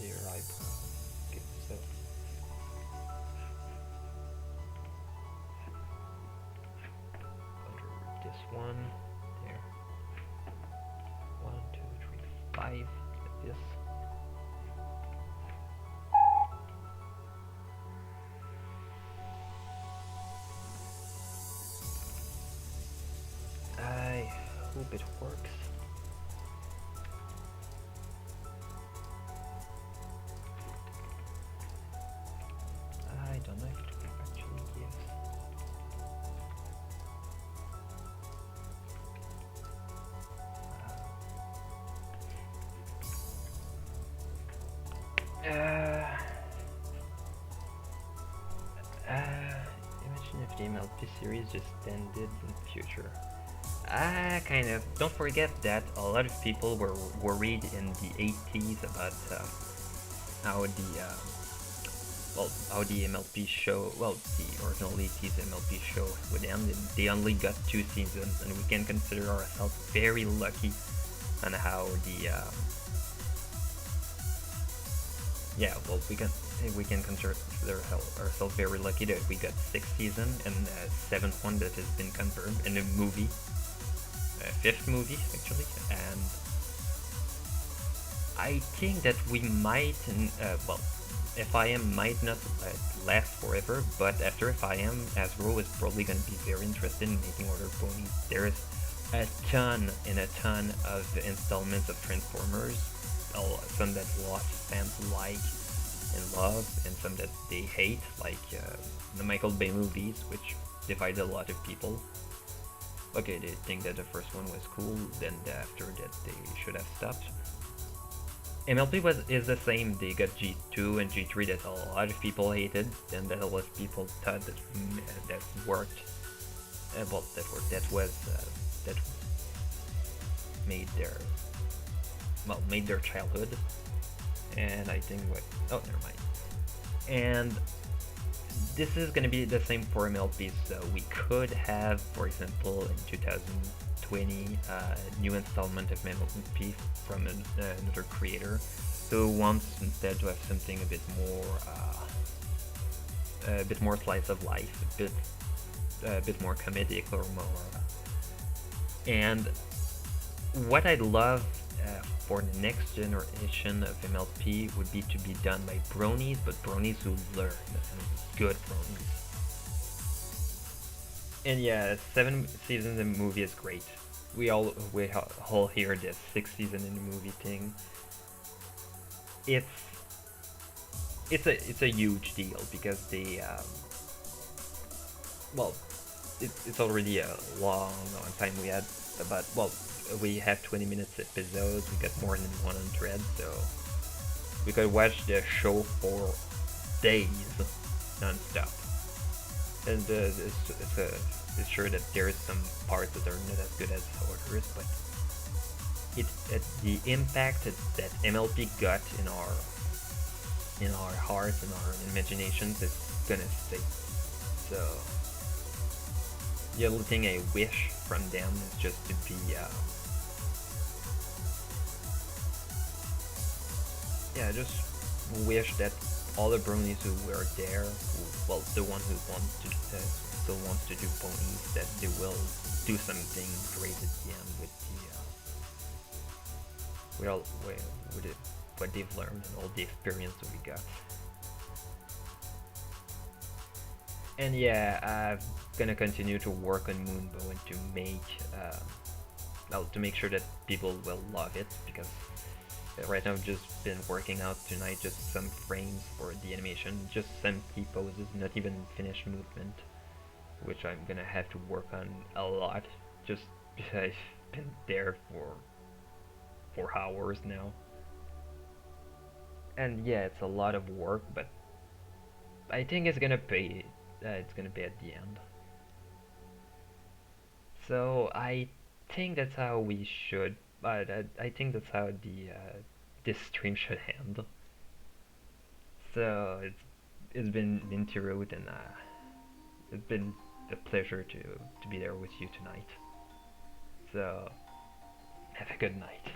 Your eyebrow. Okay, so under this one, there. 1, 2, 3, 5. Like this. I hope it works. I don't know if it actually gives. Imagine if the MLP series just ended in the future. Kind of. Don't forget that a lot of people were worried in the 80s about how the MLP show, well, the original 80s MLP show would end. They only got 2 seasons, and we can consider ourselves very lucky on how yeah, well, we can consider ourselves very lucky that we got 6th season and 7th one that has been confirmed, and a movie, 5th movie actually, and I think that we might, well, FIM might not last forever, but after FIM, Hasbro is probably going to be very interested in making other ponies. There's a ton and a ton of installments of Transformers, some that lots of fans like and love, and some that they hate, like the Michael Bay movies, which divide a lot of people. Okay, they think that the first one was cool, then after that they should have stopped. MLP is the same. They got G2 and G3 that a lot of people hated, and that a lot of people thought that worked. Well, that made their childhood. And I think oh, never mind. And this is gonna be the same for MLP. So we could have, for example, in 2020, a new installment of MLP from another creator who wants instead to have something a bit more slice of life, a bit more comedic or more. And what I'd love for the next generation of MLP would be to be done by bronies, but bronies who learn, good bronies. And yeah, 7 seasons in the movie is great. We all hear this 6th season in the movie thing. It's a huge deal because they well, it's already a long time we had, but well, we have 20 minutes episodes. We got more than 100, so we could watch the show for days non-stop. And it's sure that there is some parts that are not as good as others, but the impact that MLP got in our hearts and our imaginations is gonna stay. So the only thing I wish from them is just to be just wish that all the bronies who were there, the one who still wants to do ponies, that they will do something great at the end with what they've learned and all the experience that we got. And yeah, I'm gonna continue to work on Moonbow and to make sure that people will love it, because right now I've just been working out tonight just some frames for the animation, just some key poses, not even finished movement, which I'm gonna have to work on a lot, just because I've been there for hours now. And yeah, it's a lot of work, but I think it's gonna pay. It's gonna pay at the end. So I think that's how we should. I think that's how this stream should end. So it's been Minty, and it's been a pleasure to be there with you tonight. So have a good night.